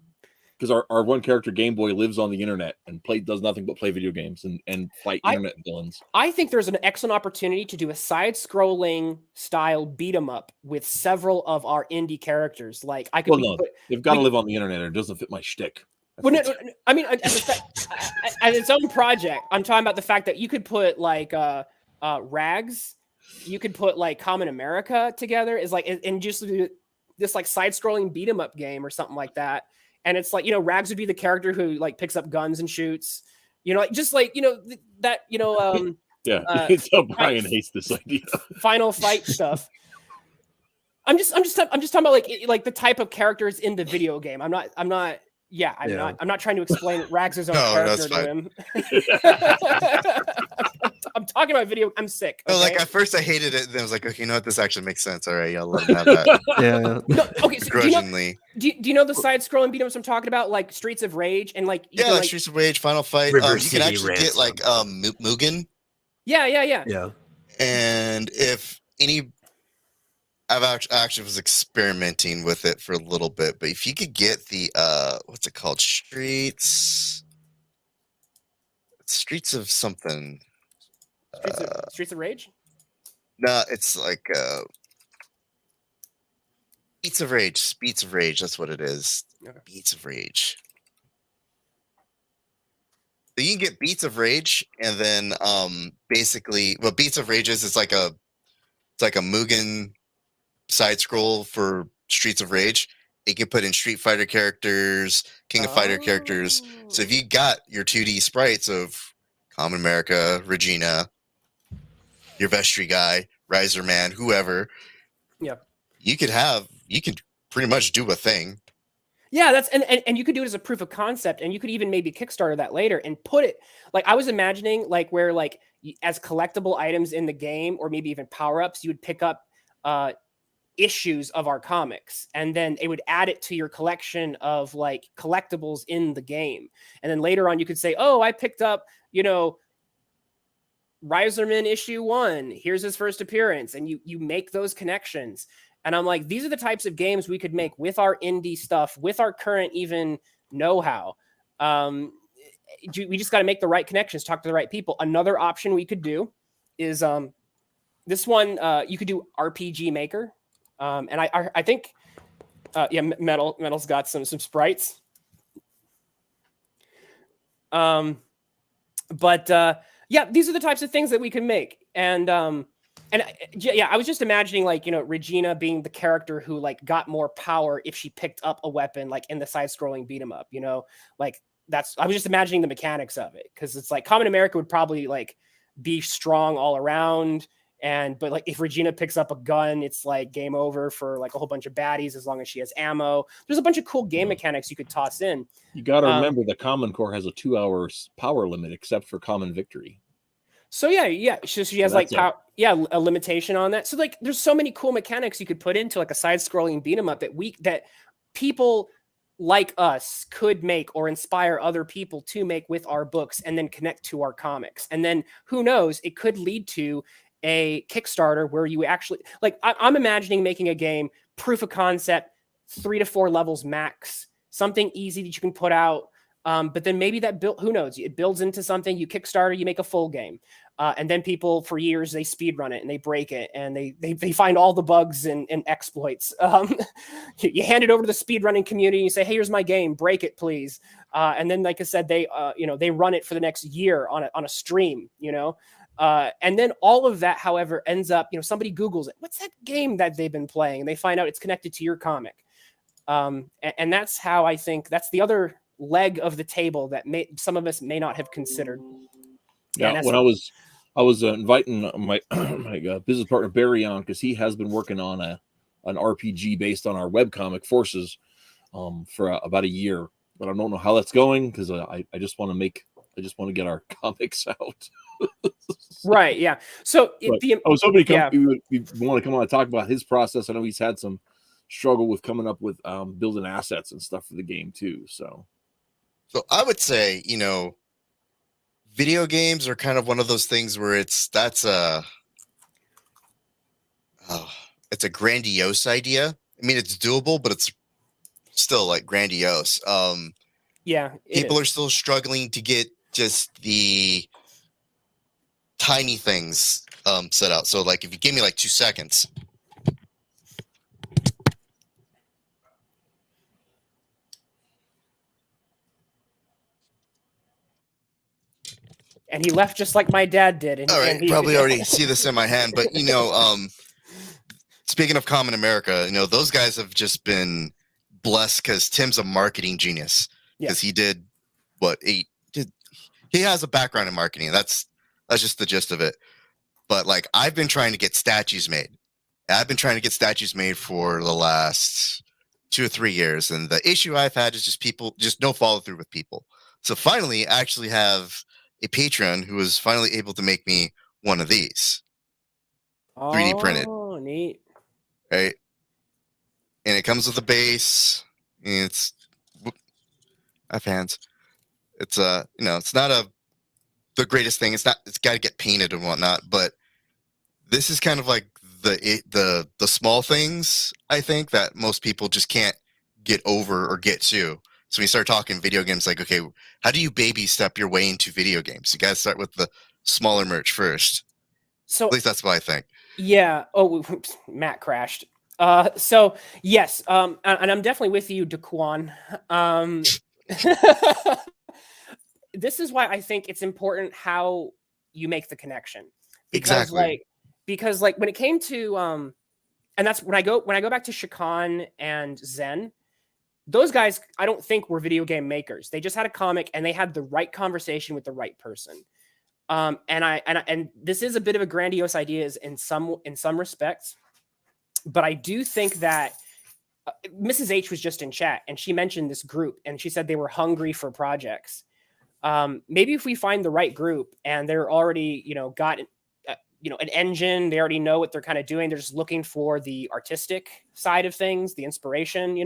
because our one character Game Boy lives on the internet and does nothing but play video games and fight internet villains. I think there's an excellent opportunity to do a side-scrolling style beat 'em up with several of our indie characters. Like I could Well, no, they've got to live on the internet, or it doesn't fit my shtick. Well, no, I mean, as its own project, I'm talking about the fact that you could put like Rags, you could put like Common America together is like, and just this like side-scrolling beat 'em up game or something like that. And it's like, Rags would be the character who like picks up guns and shoots, like just like that, yeah. So Brian hates this idea. Final fight stuff. I'm just talking about like the type of characters in the video game. I'm not trying to explain Rags' own character to him. I'm talking about video. I'm sick. Okay? No, like at first I hated it, and then I was like, okay, you know what? This actually makes sense. All right, I'll let him have that. Yeah. No, okay. So Grudgingly. do you know the side-scrolling beat 'em ups I'm talking about, like Streets of Rage and like like Streets of Rage, Final Fight. River You City can actually get like Ransom. Mugen. Yeah. And if any, actually was experimenting with it for a little bit, but if you could get the what's it called, Streets of something. Streets of Rage? No, it's like Beats of Rage. That's what it is. Okay. Beats of Rage. So you can get Beats of Rage, and then basically what Beats of Rage is, it's like a Mugen side scroll for Streets of Rage. You can put in Street Fighter characters, King of Fighter characters. So if you got your 2D sprites of Common America, Regina, your Vestry guy, Riser Man, whoever, you could pretty much do a thing. Yeah, that's and you could do it as a proof of concept, and you could even maybe Kickstarter that later and put it like I was imagining, like where like as collectible items in the game, or maybe even power ups, you would pick up issues of our comics, and then it would add it to your collection of like collectibles in the game, and then later on you could say, oh, I picked up Riserman issue 1. Here's his first appearance, and you make those connections. And I'm like, these are the types of games we could make with our indie stuff, with our current even know-how. We just got to make the right connections, talk to the right people. Another option we could do is this one. You could do RPG Maker, and I think Metal's got some sprites. But these are the types of things that we can make, and I was just imagining like Regina being the character who like got more power if she picked up a weapon, like in the side-scrolling beat 'em up. Like I was just imagining the mechanics of it, because it's like Common America would probably like be strong all around, but like if Regina picks up a gun, it's like game over for like a whole bunch of baddies as long as she has ammo. There's a bunch of cool game mechanics you could toss in. You got to remember the Common Core has a 2-hour power limit, except for Common Victory. So she has like a limitation on that. So like there's so many cool mechanics you could put into like a side-scrolling beat 'em up that people like us could make, or inspire other people to make with our books, and then connect to our comics. And then who knows, it could lead to a Kickstarter where you actually like I'm imagining making a game, proof of concept, 3 to 4 levels max, something easy that you can put out. But then maybe that who knows, it builds into something. You Kickstarter, you make a full game. And then people for years, they speed run it and they break it, and they find all the bugs and exploits. You hand it over to the speed running community and you say, hey, here's my game, break it, please. And then, like I said, they run it for the next year on a stream, and then all of that, however, ends up, somebody Googles it. What's that game that they've been playing? And they find out it's connected to your comic. And that's how I think that's the other leg of the table that some of us may not have considered. Yeah, when I was inviting my business partner Barry on, because he has been working on an RPG based on our webcomic Forces for about a year, but I don't know how that's going, because I just want to get our comics out. Right. Yeah. So I was hoping he want to come on and talk about his process. I know he's had some struggle with coming up with building assets and stuff for the game too. So I would say, video games are kind of one of those things where it's a grandiose idea. I mean, it's doable, but it's still like grandiose. People are still struggling to get just the tiny things set out. So like if you give me like 2 seconds. And he left just like my dad did. And, All right, and he, probably already see this in my hand, but speaking of Common America, those guys have just been blessed because Tim's a marketing genius. Because he did he has a background in marketing. That's just the gist of it. But like, I've been trying to get statues made. I've been trying to get statues made for the last 2 or 3 years, and the issue I've had is just no follow through with people. So finally, I actually have a patron who was finally able to make me one of these 3D printed. Oh, neat. Right, and it comes with a base. And I have hands. It's it's not the greatest thing. It's got to get painted and whatnot, but this is kind of like the small things, I think, that most people just can't get over or get to. So when you start talking video games, like, okay, how do you baby step your way into video games? You guys start with the smaller merch first. So at least that's what I think. Yeah. Oh, oops, Matt crashed. So yes, and I'm definitely with you, Daquan. This is why I think it's important how you make the connection. Because like when it came to and that's when I go back to Shakan and Zen, those guys I don't think were video game makers. They just had a comic and they had the right conversation with the right person. And this is a bit of a grandiose idea in some respects, but I do think that Mrs. H was just in chat and she mentioned this group and she said they were hungry for projects. Maybe if we find the right group and they're already, got an engine, they already know what they're kind of doing. They're just looking for the artistic side of things, the inspiration,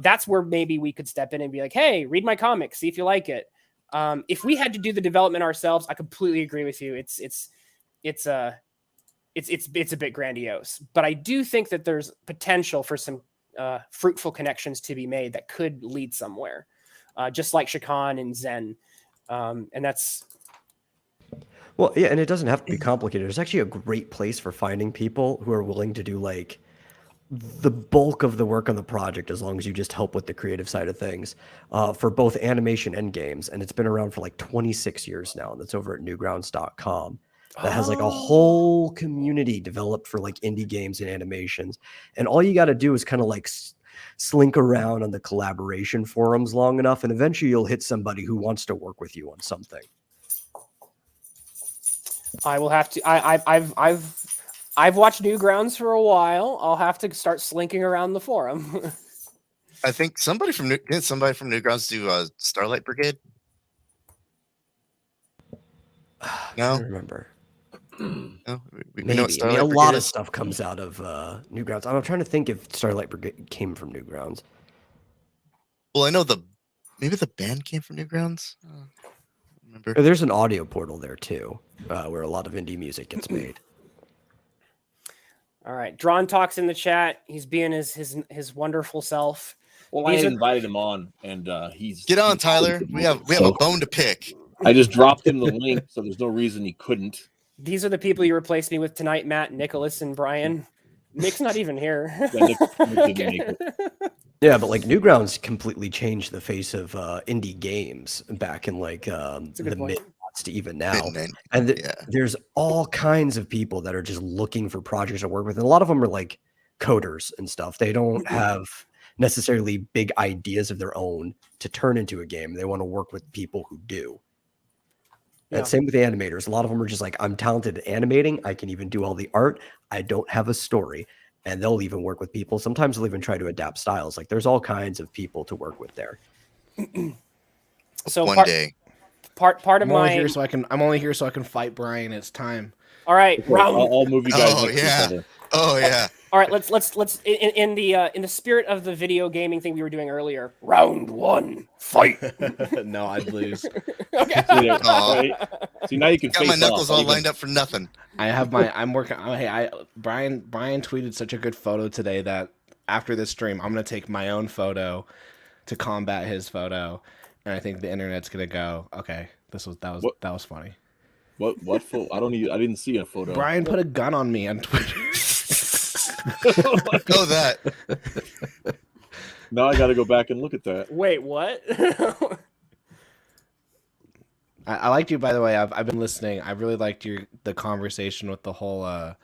that's where maybe we could step in and be like, hey, read my comic, see if you like it. If we had to do the development ourselves, I completely agree with you. It's a bit grandiose, but I do think that there's potential for some fruitful connections to be made that could lead somewhere, just like Shakan and Zen. And that's. Well, yeah, and it doesn't have to be complicated. It's actually a great place for finding people who are willing to do like the bulk of the work on the project, as long as you just help with the creative side of things, for both animation and games. And it's been around for like 26 years now, and that's over at newgrounds.com. That has like a whole community developed for like indie games and animations. And all you got to do is kind of like slink around on the collaboration forums long enough, and eventually you'll hit somebody who wants to work with you on something. I will have to. I've watched Newgrounds for a while. I'll have to start slinking around the forum. I think somebody from Newgrounds do Starlight Brigade. No, I don't remember. No, we Maybe. know what Starlight a Brigade lot of is. stuff comes out of Newgrounds. I'm trying to think if Starlight Brigade came from Newgrounds. Well, I know maybe the band came from Newgrounds. Remember? There's an audio portal there too, where a lot of indie music gets made. All right, Drawn talks in the chat. He's being his wonderful self. Well, I invited him on, and he's get on, Tyler. We have a bone to pick. I just dropped him the link, so there's no reason he couldn't. These are the people you replaced me with tonight, Matt, Nicholas, and Brian. Nick's not even here. Yeah, Nick didn't make it. Yeah, but like Newgrounds completely changed the face of indie games back in like the mid-aughts to even now. And there's all kinds of people that are just looking for projects to work with. And a lot of them are like coders and stuff. They don't have necessarily big ideas of their own to turn into a game. They want to work with people who do. And same with the animators. A lot of them are just like, I'm talented at animating. I can even do all the art. I don't have a story. And they'll even work with people. Sometimes they'll even try to adapt styles. Like there's all kinds of people to work with there. So one day, part of I'm only here so I can fight Brian. It's time. All right, round. All movie guys. Oh yeah. Oh yeah. All right, let's in the spirit of the video gaming thing we were doing earlier. Round one, fight. No, I'd lose. Okay. Right? See, now you can got my knuckles all lined up for nothing. I'm working. Brian tweeted such a good photo today that after this stream, I'm gonna take my own photo to combat his photo, and I think the internet's gonna go, okay, that was funny. What photo? I didn't see a photo. Brian put a gun on me on Twitter. Oh, that. Now I got to go back and look at that. Wait, what? I liked you, by the way. I've been listening. I really liked the conversation with the whole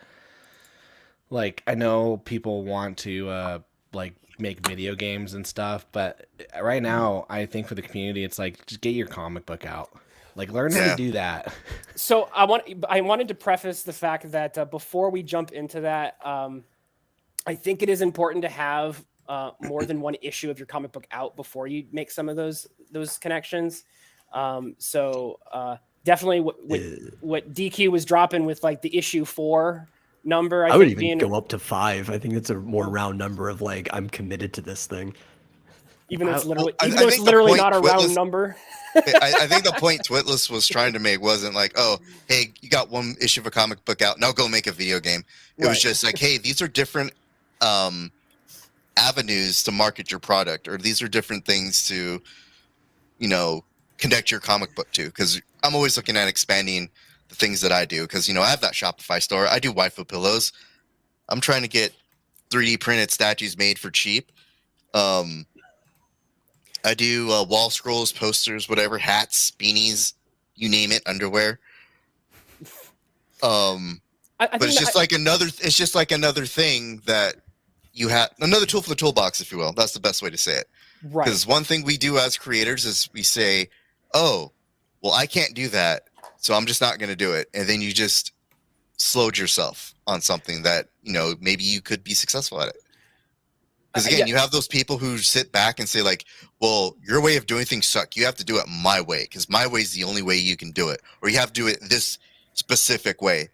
like, I know people want to like make video games and stuff, but right now I think for the community it's like, just get your comic book out. Like, learn how to do that. So I wanted to preface the fact that before we jump into that, I think it is important to have more than one issue of your comic book out before you make some of those connections. So definitely what DQ was dropping with like the issue 4 number. I would even go up to 5. I think it's a more round number of like, I'm committed to this thing. Even though it's literally not a round number. I think the point Twitless was trying to make wasn't like, oh, hey, you got one issue of a comic book out, now go make a video game. It was just like, hey, these are different avenues to market your product, or these are different things to, you know, connect your comic book to. Because I'm always looking at expanding the things that I do. Because, you know, I have that Shopify store. I do waifu pillows. I'm trying to get 3D printed statues made for cheap. I do wall scrolls, posters, whatever, hats, beanies, you name it, underwear. But it's just like another. It's just like another thing that you have, another tool for the toolbox, if you will. That's the best way to say it. Right. Because one thing we do as creators is we say, "Oh, well, I can't do that, so I'm just not going to do it," and then you just slowed yourself on something that, you know, maybe you could be successful at it. Because again, you have those people who sit back and say like, well, your way of doing things suck. You have to do it my way because my way is the only way you can do it. Or you have to do it this specific way.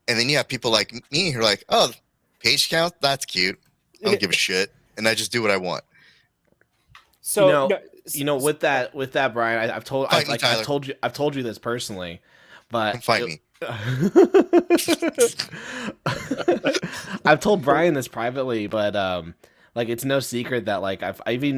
And then you have people like me who are like, oh, page count? That's cute. I don't give a shit. And I just do what I want. So, you know, with that, Brian, I've told you this personally, but don't fight me. I've told Brian this privately, but like, it's no secret that like I even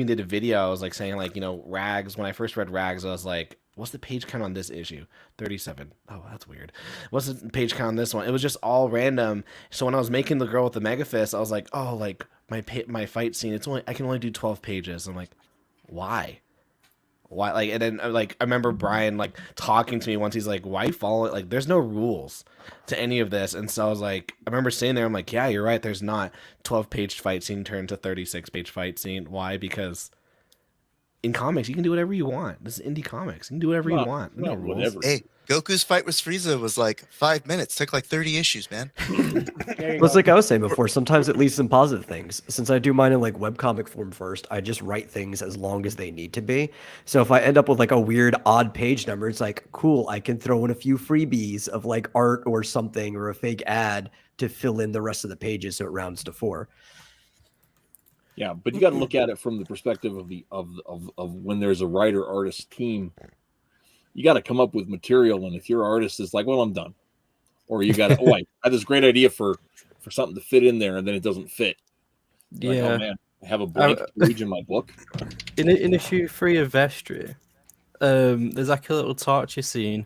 did a video. I was like saying like, you know, Rags. When I first read Rags, I was like, what's the page count on this issue? 37. Oh, that's weird. What's the page count on this one? It was just all random. So when I was making the girl with the mega fist, I was like, oh, like my fight scene. I can only do 12 pages. I'm like, why? Like, and then like I remember Brian like talking to me once. He's like, why follow it? Like, there's no rules to any of this. And so I was like, I remember sitting there, I'm like, yeah, you're right, there's not. 12-page fight scene turned to 36-page fight scene. Why? Because in comics you can do whatever you want. This is indie comics, you can do whatever you want. No rules. Whatever. Hey, Goku's fight with Frieza was like 5 minutes. Took like 30 issues, man. It's like I was saying before, sometimes it leads to some positive things. Since I do mine in like webcomic form first, I just write things as long as they need to be. So if I end up with like a weird odd page number, it's like, cool, I can throw in a few freebies of like art or something or a fake ad to fill in the rest of the pages so it rounds to 4. Yeah, but you got to look at it from the perspective of when there's a writer artist team. You got to come up with material, and if your artist is like, well, I'm done, or you got to, oh, I had this great idea for something to fit in there, and then it doesn't fit. Yeah, like, oh man, I have a blank page in my book. In issue 3 of Vestry, there's like a little torture scene,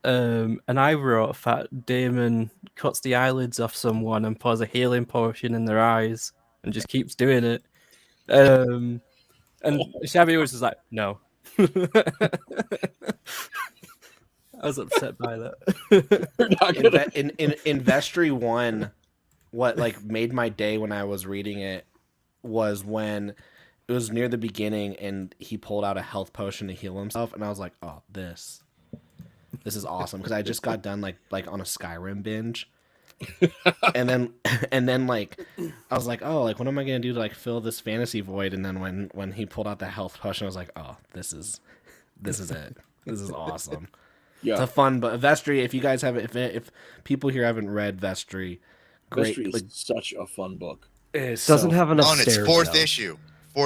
and I wrote that Damon cuts the eyelids off someone and pours a healing potion in their eyes and just keeps doing it. And Shabby was just like, no. I was upset by that. In Vestry 1, what like made my day when I was reading it was when it was near the beginning and he pulled out a health potion to heal himself, and I was like, oh, this is awesome, because I just got done like on a Skyrim binge. and then like I was like, oh, like what am I gonna do to like fill this fantasy void? And then when he pulled out the health potion, I was like, oh, this is it. This is awesome. Yeah, it's a fun. But Vestry, if you guys haven't, if people here haven't read Vestry, great. Vestry is such a fun book. It doesn't have enough stairs. On its 4th issue.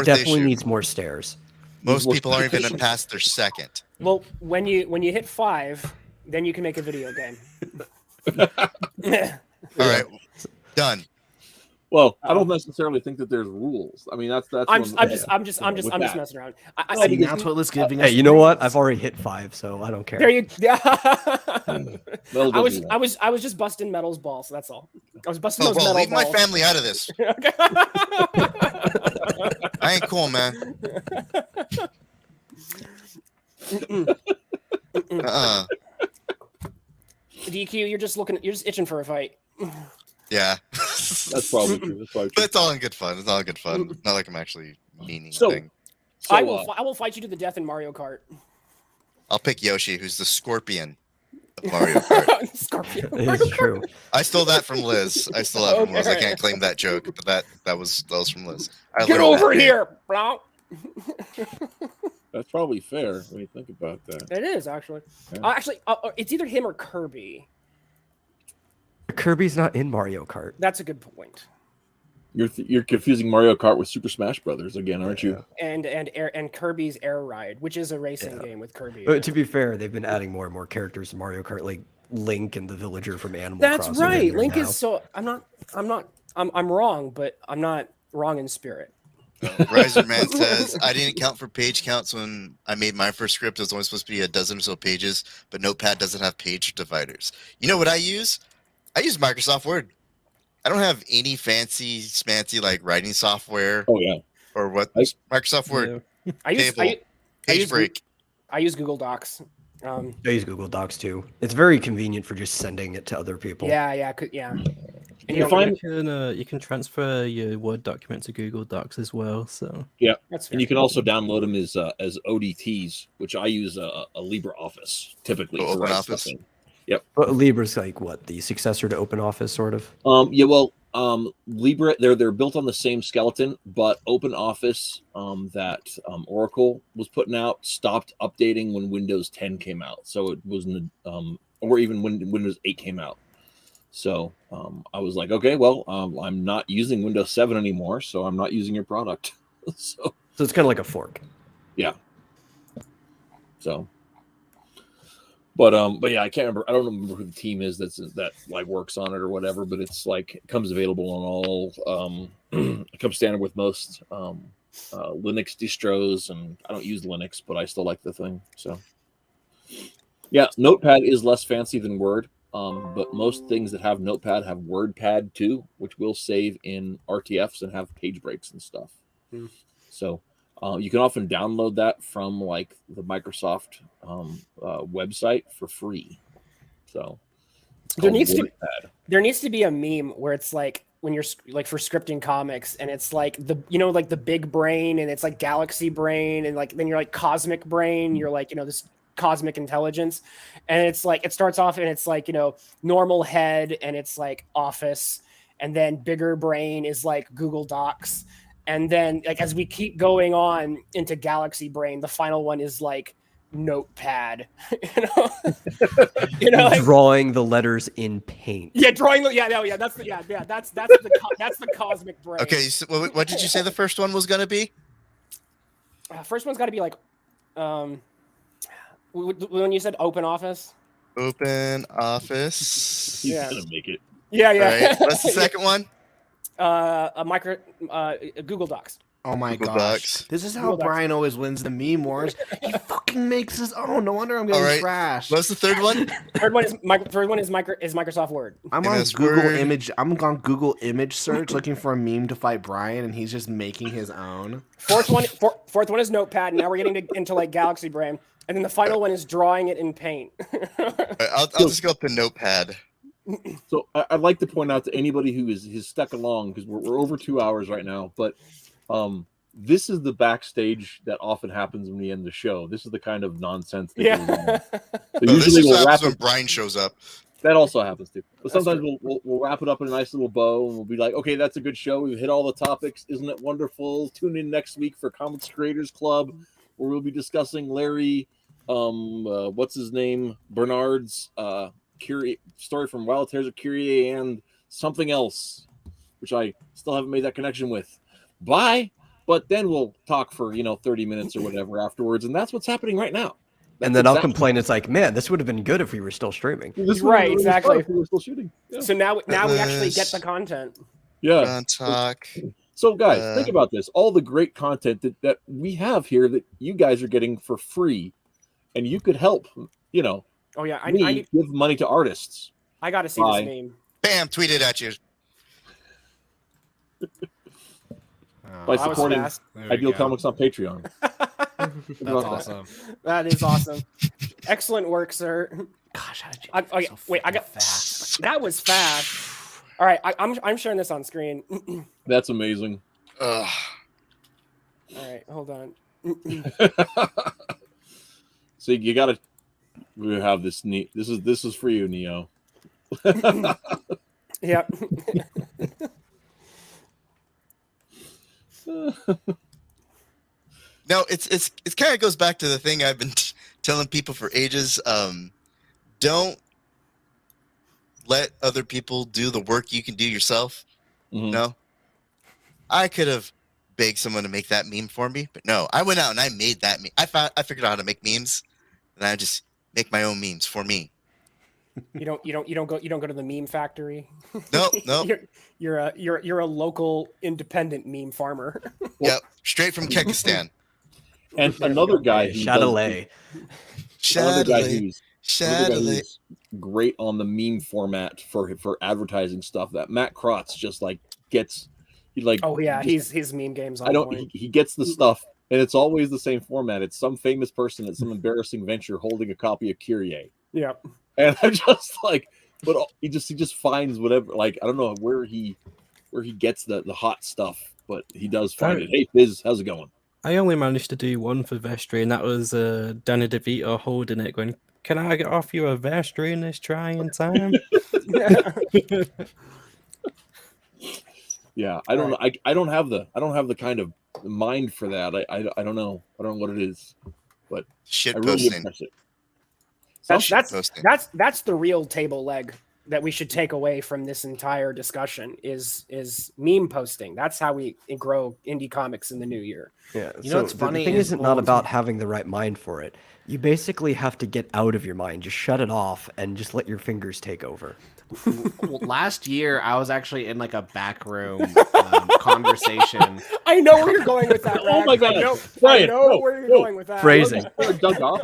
Definitely needs more stairs. Most people aren't even past their 2nd. Well, when you hit 5, then you can make a video game. All right, done. Well, I don't necessarily think that there's rules. I mean, that's. I'm just messing around. See, now Twitless giving us. Hey, you know what? I've already hit 5, so I don't care. There you. I was just busting Metal's balls. So that's all. I was busting those metal leave balls. my family out of this. I ain't cool, man. DQ, you're just itching for a fight. Yeah. That's probably true. That's probably true. But it's all in good fun. It's all in good fun. Not like I'm actually meaning So- anything. So, I will fight you to the death in Mario Kart. I'll pick Yoshi, who's the scorpion of Mario Kart. Scorpion. It's true. I stole that from Liz. I still have it from Liz. I Okay. can't claim that joke, but that was from Liz. I Get learned over that. here, bro. that's probably fair when you think about that. It is actually. Yeah. Actually, it's either him or Kirby. Kirby's not in Mario Kart. That's a good point. You're confusing Mario Kart with Super Smash Brothers again, aren't you? And Kirby's Air Ride, which is a racing Yeah. game with Kirby. But to be fair, they've been adding more and more characters in Mario Kart, like Link and the villager from Animal That's Crossing. in right. there Link now. is so. I'm wrong, but I'm not wrong in spirit. Riser Man says, I didn't count for page counts when I made my first script. It was only supposed to be a dozen or so pages, but Notepad doesn't have page dividers. You know what I use? I use Microsoft Word. I don't have any fancy, smancy like writing software Oh yeah. or what. I- Microsoft Word, I use Table. page use break. I use Google Docs. I use Google Docs too. It's very convenient for just sending it to other people. Yeah. And you If don't I'm- You can transfer your Word document to Google Docs as well. So that's fair. And you can also download them as ODTs, which I use a LibreOffice typically. Oh, to write OpenOffice? stuff in. But Libra's like what, the successor to OpenOffice, sort of. Yeah, well, Libre, they're built on the same skeleton, but OpenOffice that Oracle was putting out stopped updating when Windows 10 came out, so it wasn't, or even when Windows 8 came out. So I was like, okay, well, I'm not using Windows 7 anymore, so I'm not using your product. So So it's kind of like a fork. so. But yeah, I can't remember. I don't remember who the team is that like works on it or whatever. But it's like it comes available on all. It comes standard with most Linux distros, and I don't use Linux, but I still like the thing. So yeah, Notepad is less fancy than Word, but most things that have Notepad have WordPad too, which will save in RTFs and have page breaks and stuff. So. You can often download that from like the Microsoft website for free. So it's There called WordPad. needs to be a meme where it's like when you're like for scripting comics and it's like like the big brain and it's like galaxy brain and like then you're like cosmic brain, you're like this cosmic intelligence, and it's like it starts off and it's like normal head and it's like Office, and then bigger brain is like Google Docs. And then, like, as we keep going on into Galaxy Brain, the final one is like Notepad. Like, Drawing the letters in paint. yeah, drawing. That's the cosmic brain. Okay, so what did you say the first one was gonna be? First one's got to be like, when you said Open Office. Open Office. He's Yeah. gonna make it. Yeah. All right. What's the second one? Google Docs. Oh my Google gosh. Docs. This is how Google Docs. Brian always wins the meme wars. He fucking makes his own. No wonder I'm getting All right. trashed. What's the third one? Third one is Microsoft Word. I'm on MS Google Word. image. I'm on Google image search looking for a meme to fight Brian, and he's just making his own. Fourth one is Notepad. Now we're getting into like Galaxy Brain, and then the final one is drawing it in Paint. I'll just go up to Notepad. So I'd like to point out to anybody who is stuck along, because we're over 2 hours right now, but this is the backstage that often happens when we end the show. This is the kind of nonsense that goes on. So No, this usually is we'll what wrap happens when it. Brian shows up. That also happens too. But That's sometimes we'll wrap it up in a nice little bow, and we'll be like, okay, that's a good show. We've hit all the topics. Isn't it wonderful? Tune in next week for Comics Creators Club, where we'll be discussing Larry, what's his name, Bernard's story from Wild Tears of Curie and something else, which I still haven't made that connection with. Bye. But then we'll talk for 30 minutes or whatever afterwards, and that's what's happening right now. And then I'll complain. It's like, man, this would have been good if we were still streaming. Right, exactly. If we were still shooting. Yeah. So now we actually get the content. Yeah. John Talk. So guys, think about this. All the great content that we have here that you guys are getting for free, and you could help, Oh yeah, I give money to artists. I got to see Bye. this meme. Bam! Tweet it at you. By That was supporting fast. There we Ideal go. Comics on Patreon. That's awesome. That is awesome. Excellent work, sir. Gosh, how did you Okay, so wait, I freaking got fast. that was fast. All right, I'm sharing this on screen. That's amazing. All right, hold on. So you gotta. We have this neat. This is for you, Neo. Yep. No, it's kind of goes back to the thing I've been telling people for ages. Don't let other people do the work you can do yourself. Mhm. No, I could have begged someone to make that meme for me, but no, I went out and I made that meme. I figured out how to make memes, and I just make my own memes for me. You don't go to the meme factory. Nope. You're a local independent meme farmer. Yep, straight from Kyrgyzstan. And another guy who Chatelet. another guy who's Chatelet. great on the meme format for advertising stuff. That Matt Krotz just like gets Oh yeah, just- his meme games on point. he gets the stuff, and it's always the same format. It's some famous person at some embarrassing venture holding a copy of Kyrie. Yeah. And I'm just like, but he just finds whatever. Like I don't know where he gets the hot stuff, but he does find it. Hey Fizz, how's it going? I only managed to do one for Vestry, and that was Danny DeVito holding it, going, "Can I get off you a Vestry in this trying time?" Yeah, I don't know. I don't have the kind of mind for that. I don't know. I don't know what it is, but Shit I really posting. impress it. That's the real table leg that we should take away from this entire discussion is meme posting. That's how we grow indie comics in the new year. Yeah, You know what's funny The thing is isn't not old- about having the right mind for it. You basically have to get out of your mind, just shut it off, and just let your fingers take over. Well, last year, I was actually in like a back room conversation. I know where you're going with that. Oh Rag. my God. I know Brian, where you're going with that. Phrasing. Dug off.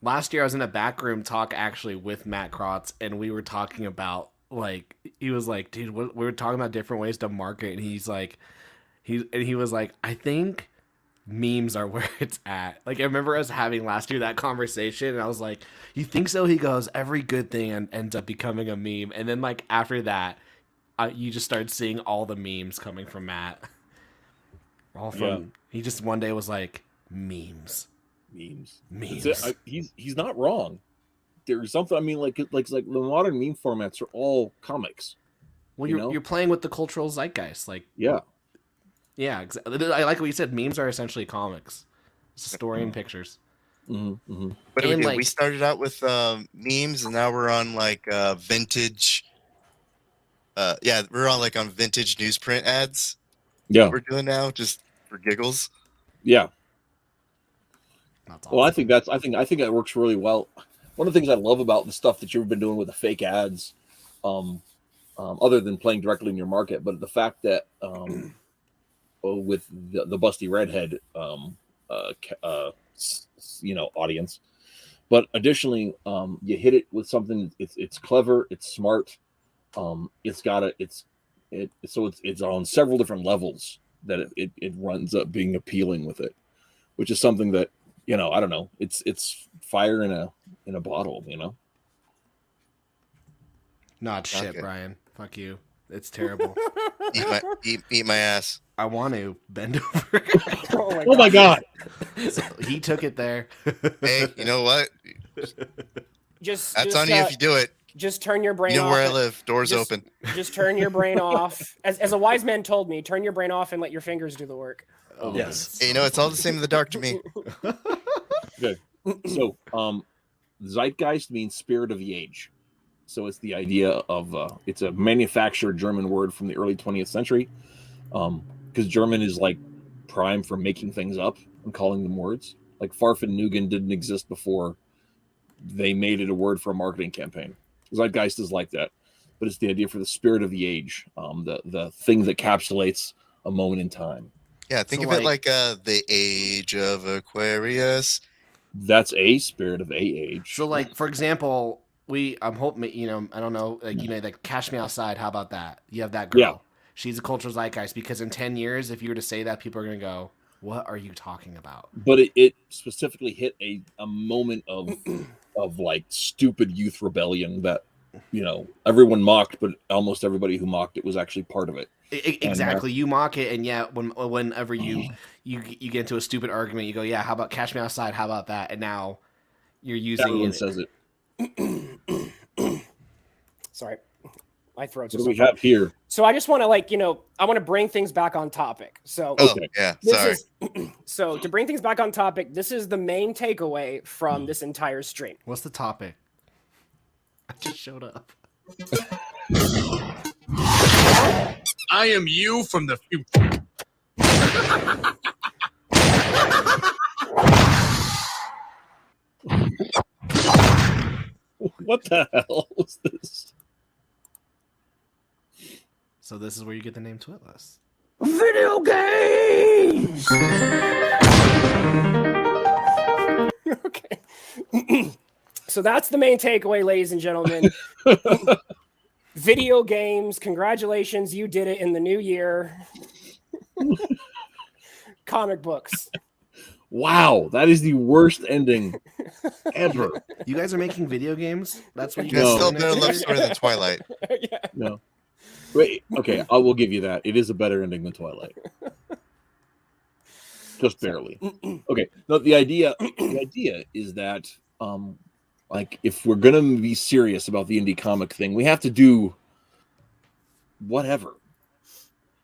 Last year I was in a backroom talk actually with Matt Krotz, and we were talking about like he was like, dude, we were talking about different ways to market, and he was like, I think memes are where it's at. Like I remember us having last year that conversation, and I was like, you think so? He goes, every good thing ends up becoming a meme, and then like after that, you just started seeing all the memes coming from Matt. All from he just one day was like memes. That's it. He's not wrong. There's something. I mean, like the modern meme formats are all comics. Well, you know? you're playing with the cultural zeitgeist, like Yeah. Exactly. I like what you said. Memes are essentially comics. It's a story and pictures. Mm-hmm, mm-hmm. What do we And, do? like- We started out with memes, and now we're on like vintage. We're on like on vintage newsprint ads. Yeah. We're doing now just for giggles. Yeah. That's Well, I think that works really well. One of the things I love about the stuff that you've been doing with the fake ads, other than playing directly in your market, but the fact that with the busty redhead, audience, but additionally, you hit it with something. It's clever, it's smart, it's on several different levels that it runs up being appealing with it, which is something that. I don't know. It's fire in a bottle, Not shit, Okay. Brian. Fuck you. It's terrible. Eat my ass. I want to bend over. Oh my God. So he took it there. Hey, you know what? Just That's on you if you do it. Just turn your brain You know off. where I live. Doors just- open. Just turn your brain off. As a wise man told me, turn your brain off and let your fingers do the work. Oh, Yes. Hey, it's all the same in the dark to me. Good. So, zeitgeist means spirit of the age. So it's the idea of it's a manufactured German word from the early 20th century, because German is like prime for making things up and calling them words. Like Farfennugen didn't exist before they made it a word for a marketing campaign. Zeitgeist is like that, but it's the idea for the spirit of the age, the thing that encapsulates a moment in time. Yeah, think So, of it like the age of Aquarius. That's a spirit of a age. So, like, for example, I'm hoping, I don't know, like Cash Me Outside. How about that? You have that girl. Yeah. She's a cultural zeitgeist because in 10 years, if you were to say that, people are going to go, What are you talking about? But it specifically hit a moment of like stupid youth rebellion that everyone mocked, but almost everybody who mocked it was actually part of it. Exactly. You mock it, and yet whenever you get into a stupid argument, you go, "Yeah, how about Cash Me Outside? How about that?" And now you're using Everyone it. says it. Sorry, my throat's. What do we have here? So I just want to I want to bring things back on topic. So yeah, sorry. So to bring things back on topic, this is the main takeaway from this entire stream. What's the topic? I just showed up. I am you from the future. What the hell was this? So this is where you get the name Twitless. Video games. Okay. So that's the main takeaway, ladies and gentlemen. Video games. Congratulations, you did it in the new year. Comic books. Wow, that is the worst ending ever. You guys are making video games? That's what you It's guys still are a better love story than Twilight. Yeah. No. Wait, okay, I will give you that. It is a better ending than Twilight. Just barely. Okay. No, the idea is that like if we're gonna be serious about the indie comic thing, we have to do whatever.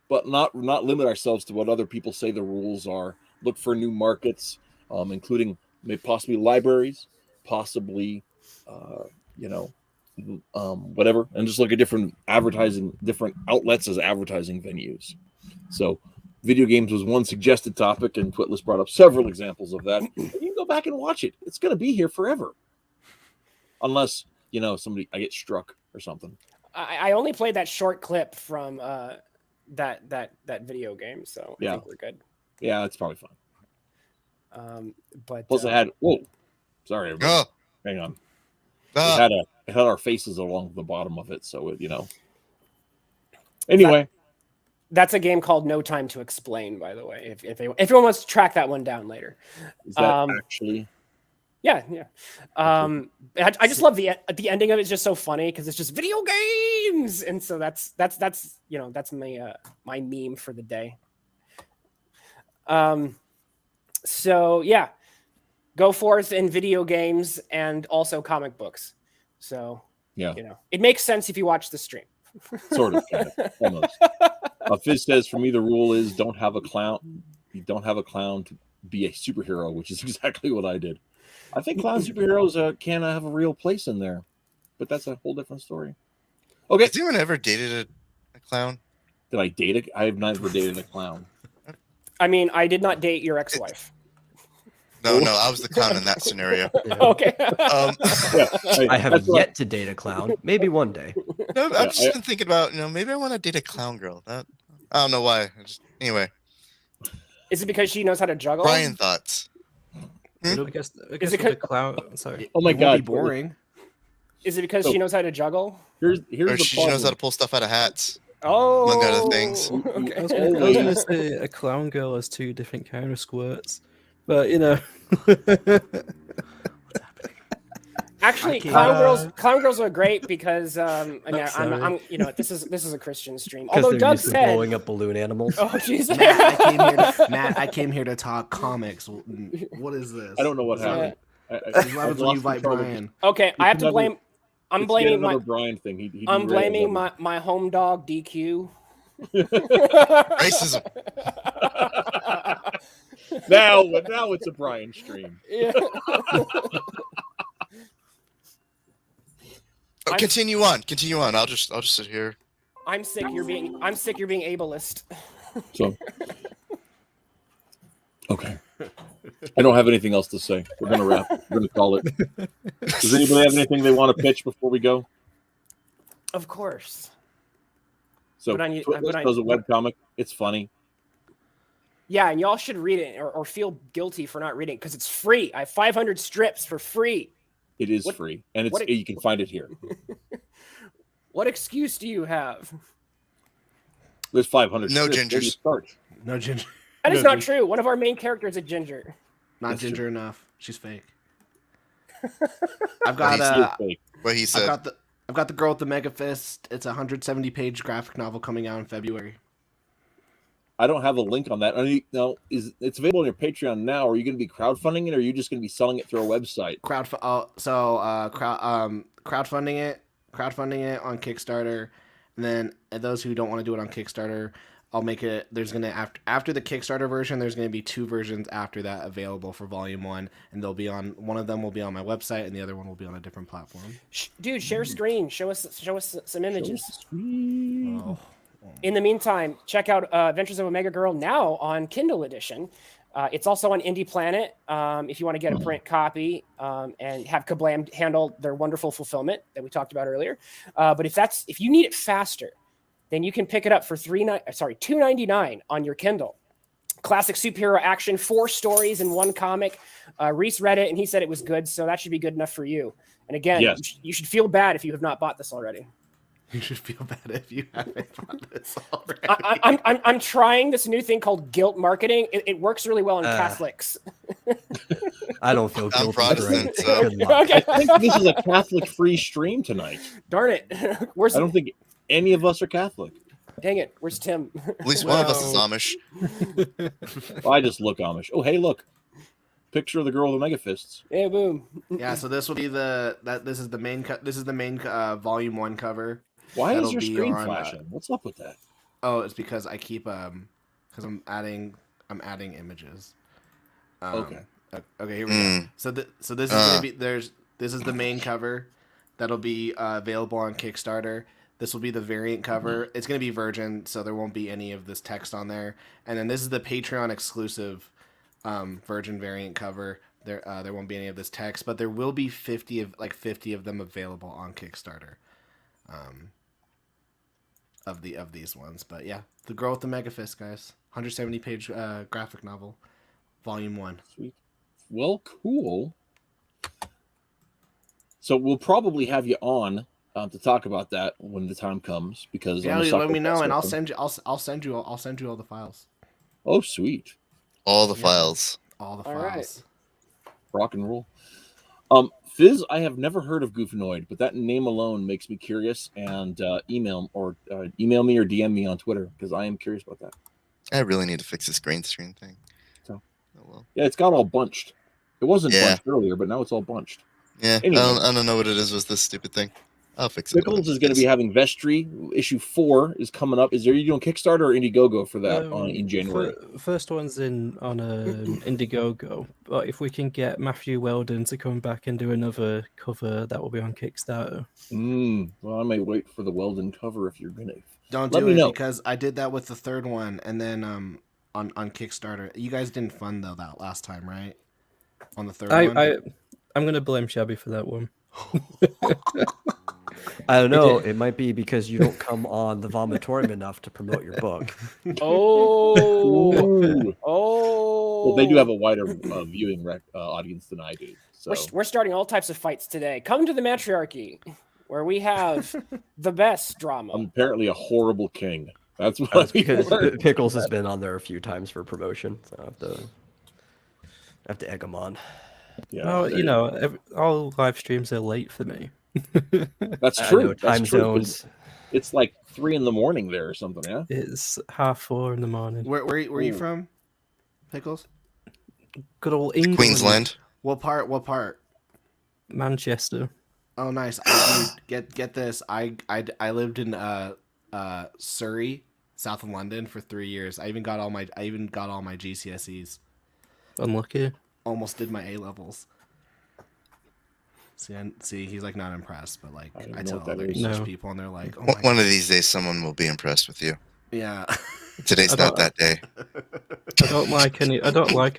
But not limit ourselves to what other people say the rules are. Look for new markets, including maybe possibly libraries, possibly whatever, and just look at different outlets as advertising venues. So video games was one suggested topic, and Twitless brought up several examples of that. You can go back and watch it. It's going to be here forever. Unless, I get struck or something. I only played that short clip from that video game, so I think we're good. Yeah, it's probably fine. But plus, I had sorry, everybody. Hang on. It had our faces along the bottom of it, so Anyway, that's a game called No Time to Explain. By the way, if anyone wants to track that one down later, is that actually? Yeah. I just love the ending of it. It's just so funny because it's just video games, and so that's my meme for the day. So yeah, go forth in video games and also comic books. So yeah, it makes sense if you watch the stream. Sort of, almost. Fizz says, for me, the rule is don't have a clown. You don't have a clown to be a superhero, which is exactly what I did. I think clown superheroes can have a real place in there, but that's a whole different story. Okay. Has anyone ever dated a clown? Did I date it? I have never dated a clown. I mean, I did not date your ex-wife. No, I was the clown in that scenario. Yeah. Okay. I have yet to date a clown. Maybe one day. No, I've just been thinking about, maybe I want to date a clown girl. I don't know why. Anyway. Is it because she knows how to juggle? Brian thoughts. I guess Is it with the clown. Sorry. Oh my God, boring. Is it because she knows how to juggle? Here's Or the she problem. knows how to pull stuff out of hats. Oh, among other things. Okay. I was going to say a clown girl has two different kind of squirts, but Actually, clown girls are great because I'm this is a Christian stream. Although Doug said blowing up balloon animals. Oh jeez. Matt, I came here to talk comics. What is this? I don't know what happened. What happens when you invite Brian? Okay, I have to blame. I'm blaming my Brian thing. I'm blaming my home dog DQ. Racism. Now it's a Brian stream. Yeah. Continue on. I'll just sit here. I'm sick. You're being ableist. So, okay. I don't have anything else to say. We're gonna wrap. We're gonna call it. Does anybody have anything they want to pitch before we go? Of course. So, Twitless does a webcomic. It's funny. Yeah, and y'all should read it or feel guilty for not reading it because it's free. I have 500 strips for free. It is free, and you can find it here. What excuse do you have? There's 500. No strips. Where do you gingers. start? No ginger. That is not true. One of our main characters is Ginger. Not That's ginger true. enough. She's fake. I've got What he said. I've got the girl with the mega fist. It's a 170-page graphic novel coming out in February. I don't have a link on that. It's available on your Patreon now? Are you going to be crowdfunding it, or are you just going to be selling it through a website? Crowdfunding it on Kickstarter, and then those who don't want to do it on Kickstarter, I'll make it. There's gonna after the Kickstarter version, there's gonna be 2 versions after that available for Volume 1, and they'll be on. One of them will be on my website, and the other one will be on a different platform. Dude, share screen. Show us some images. Oh. In the meantime, check out Adventures of Omega Girl now on Kindle edition. It's also on Indie Planet if you want to get a print copy and have Kablam handle their wonderful fulfillment that we talked about earlier. But if you need it faster, then you can pick it up for $2.99 on your Kindle. Classic superhero action, 4 stories in 1 comic. Reese read it and he said it was good, so that should be good enough for you. And again, Yes. you should feel bad if you have not bought this already. You should feel bad if you haven't bought this already. I'm trying this new thing called guilt marketing. It works really well in Catholics. I don't feel I'm guilty. Protestant, for it. so- Good luck. Okay. I think this is a Catholic-free stream tonight. Darn it. I Where's don't think any of us are Catholic. dang it? Where's Tim? At least one of us is Amish. Well, I just look Amish. Oh, hey, look. Picture of the girl with the mega fists. Yeah, boom. Yeah, so this will be this is the main Volume 1 cover. Why That'll is your be screen on, flashing? What's up with that? Oh, it's because I keep because I'm adding images. Okay. Okay, here we go. So this is gonna be this is the main cover that'll be available on Kickstarter. This will be the variant cover. It's gonna be Virgin, so there won't be any of this text on there. And then this is the Patreon exclusive Virgin variant cover. There won't be any of this text, but there will be 50 of them available on Kickstarter. Of these ones, but yeah, The Girl with the Mega Fist, guys, 170-page graphic novel, Volume 1. Sweet. Well, cool. So we'll probably have you on to talk about that when the time comes, because Yeah, let me know, and I'll send you all the files. Oh, sweet. All the files. All the All files. right. Rock and roll. Fizz, I have never heard of Goofanoid, but that name alone makes me curious. And email me or DM me on Twitter, because I am curious about that. I really need to fix this green screen thing. So. Oh, well. Yeah, it's got all bunched. It wasn't Yeah. bunched earlier, but now it's all bunched. Yeah, Anyway. I don't know what it is with this stupid thing. I'll fix it. Pickles is going to be having Vestry. Issue 4 is coming up. Are you doing Kickstarter or Indiegogo for that in January? First one's on Indiegogo, but if we can get Matthew Weldon to come back and do another cover, that will be on Kickstarter. Well, I might wait for the Weldon cover if you're gonna. Don't Let do me it know. because I did that with the 3rd one, and then on Kickstarter, you guys didn't fund that last time, right? On the 3rd one. I'm gonna blame Shabby for that one. I don't know. It might be because you don't come on the Vomitorium enough to promote your book. Ooh. Oh. Well, they do have a wider viewing audience than I do. So We're starting all types of fights today. Come to the Mattriarchy, where we have the best drama. I'm apparently a horrible king. That's what That's because Pickles has been on there a few times for promotion, so I have to egg him on. Yeah, well, all live streams are late for me. that's I true. know, That's time true. zones. It's like 3 a.m. there or something. Yeah. It's 4:30 in the morning. Where are you from, Pickles? Good old England. Queensland. What part? Manchester. Oh, nice. Get this. I lived in Surrey, south of London, for 3 years. I even got all my GCSEs. Unlucky. Almost did my A levels. See, he's like not impressed, but like I don't I know tell what that other is. English No. people, and they're like, "Oh my One of these days, someone will be impressed with you. yeah." Today's not that day. I don't like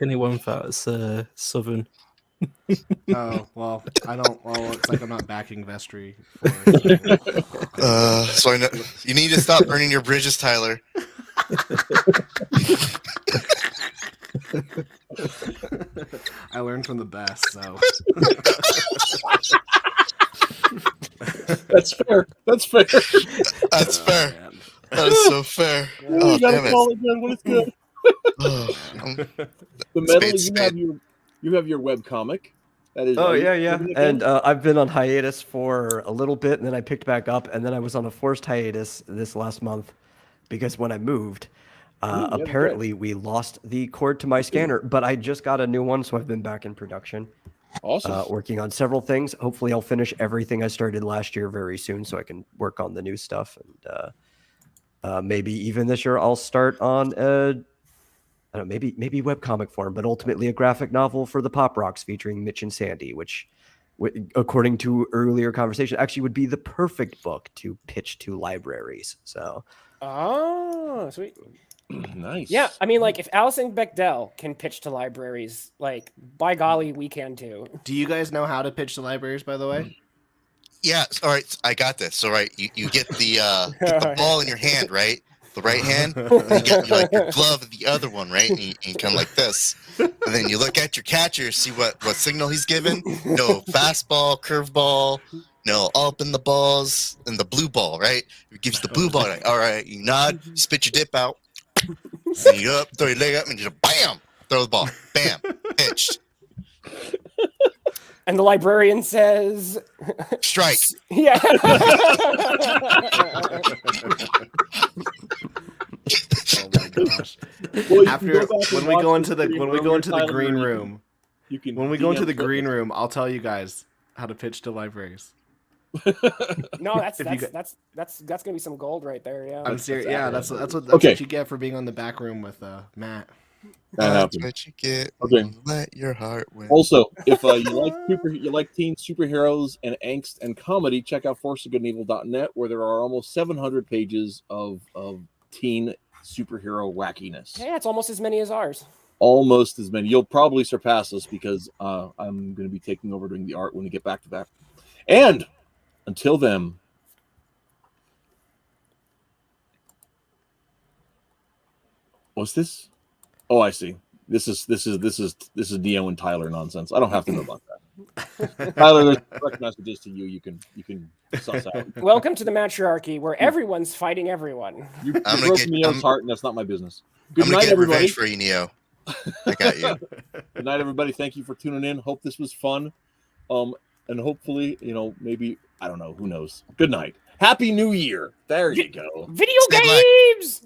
anyone that's southern. Oh well, I don't. Well, it's like I'm not backing Vestry. So I know you need to stop burning your bridges, Tyler. I learned from the best, so. That's fair. That's fair. That's fair. Man. That is so fair. Oh, You gotta damn it. call it good when it's good. The metal, you have your webcomic. That is. Oh yeah. And I've been on hiatus for a little bit, and then I picked back up, and then I was on a forced hiatus this last month because when I moved, apparently we lost the cord to my scanner. But I just got a new one, so I've been back in production. Awesome. Working on several things. Hopefully, I'll finish everything I started last year very soon, so I can work on the new stuff. And maybe even this year, I'll start on I don't know, maybe webcomic form, but ultimately a graphic novel for the Pop Rocks featuring Mitch and Sandy, which, according to earlier conversation, actually would be the perfect book to pitch to libraries. So, oh, sweet. Nice. Yeah, I mean, like, if Alison Bechdel can pitch to libraries, like, by golly, we can too. Do you guys know how to pitch to libraries, by the way? Yeah. All right. I got this. So right, you get the ball in your hand, right? The right hand, and you get your glove in the other one, right? And you kind of like this, and then you look at your catcher, see what signal he's given. No fastball, curveball, no up in the balls, and the blue ball, right? It gives you the blue ball. Like, all right, you nod, you spit your dip out, and you up, throw your leg up, and just bam, throw the ball, bam, pitched. And the librarian says, Strike. Yeah. Oh my gosh! Well, After when we go into the green room, when we go into the green room, I'll tell you guys how to pitch to libraries. No, that's gonna be some gold right there. Yeah, I'm serious. Yeah, that's what you get for being on the back room with Matt. That's what you get. Okay. Let your heart win. Also, if you like teen superheroes and angst and comedy, check out forceofgoodandevil.net, where there are almost 700 pages of teen superhero wackiness. Yeah, it's almost as many as ours. Almost as many. You'll probably surpass us because I'm going to be taking over doing the art when we get back to that. And until then, what's this? Oh, I see. This is Dio and Tyler nonsense. I don't have to know about that. Tyler, there's direct messages to you. You can suss out. Welcome to the Mattriarchy, where everyone's fighting everyone. You broke Neo's heart, and that's not my business. Good I'm night, get everybody. revenge for you, Neo. I got you. Good night, everybody. Thank you for tuning in. Hope this was fun. And hopefully, maybe, I don't know, who knows. Good night. Happy New Year. There you go. Video games!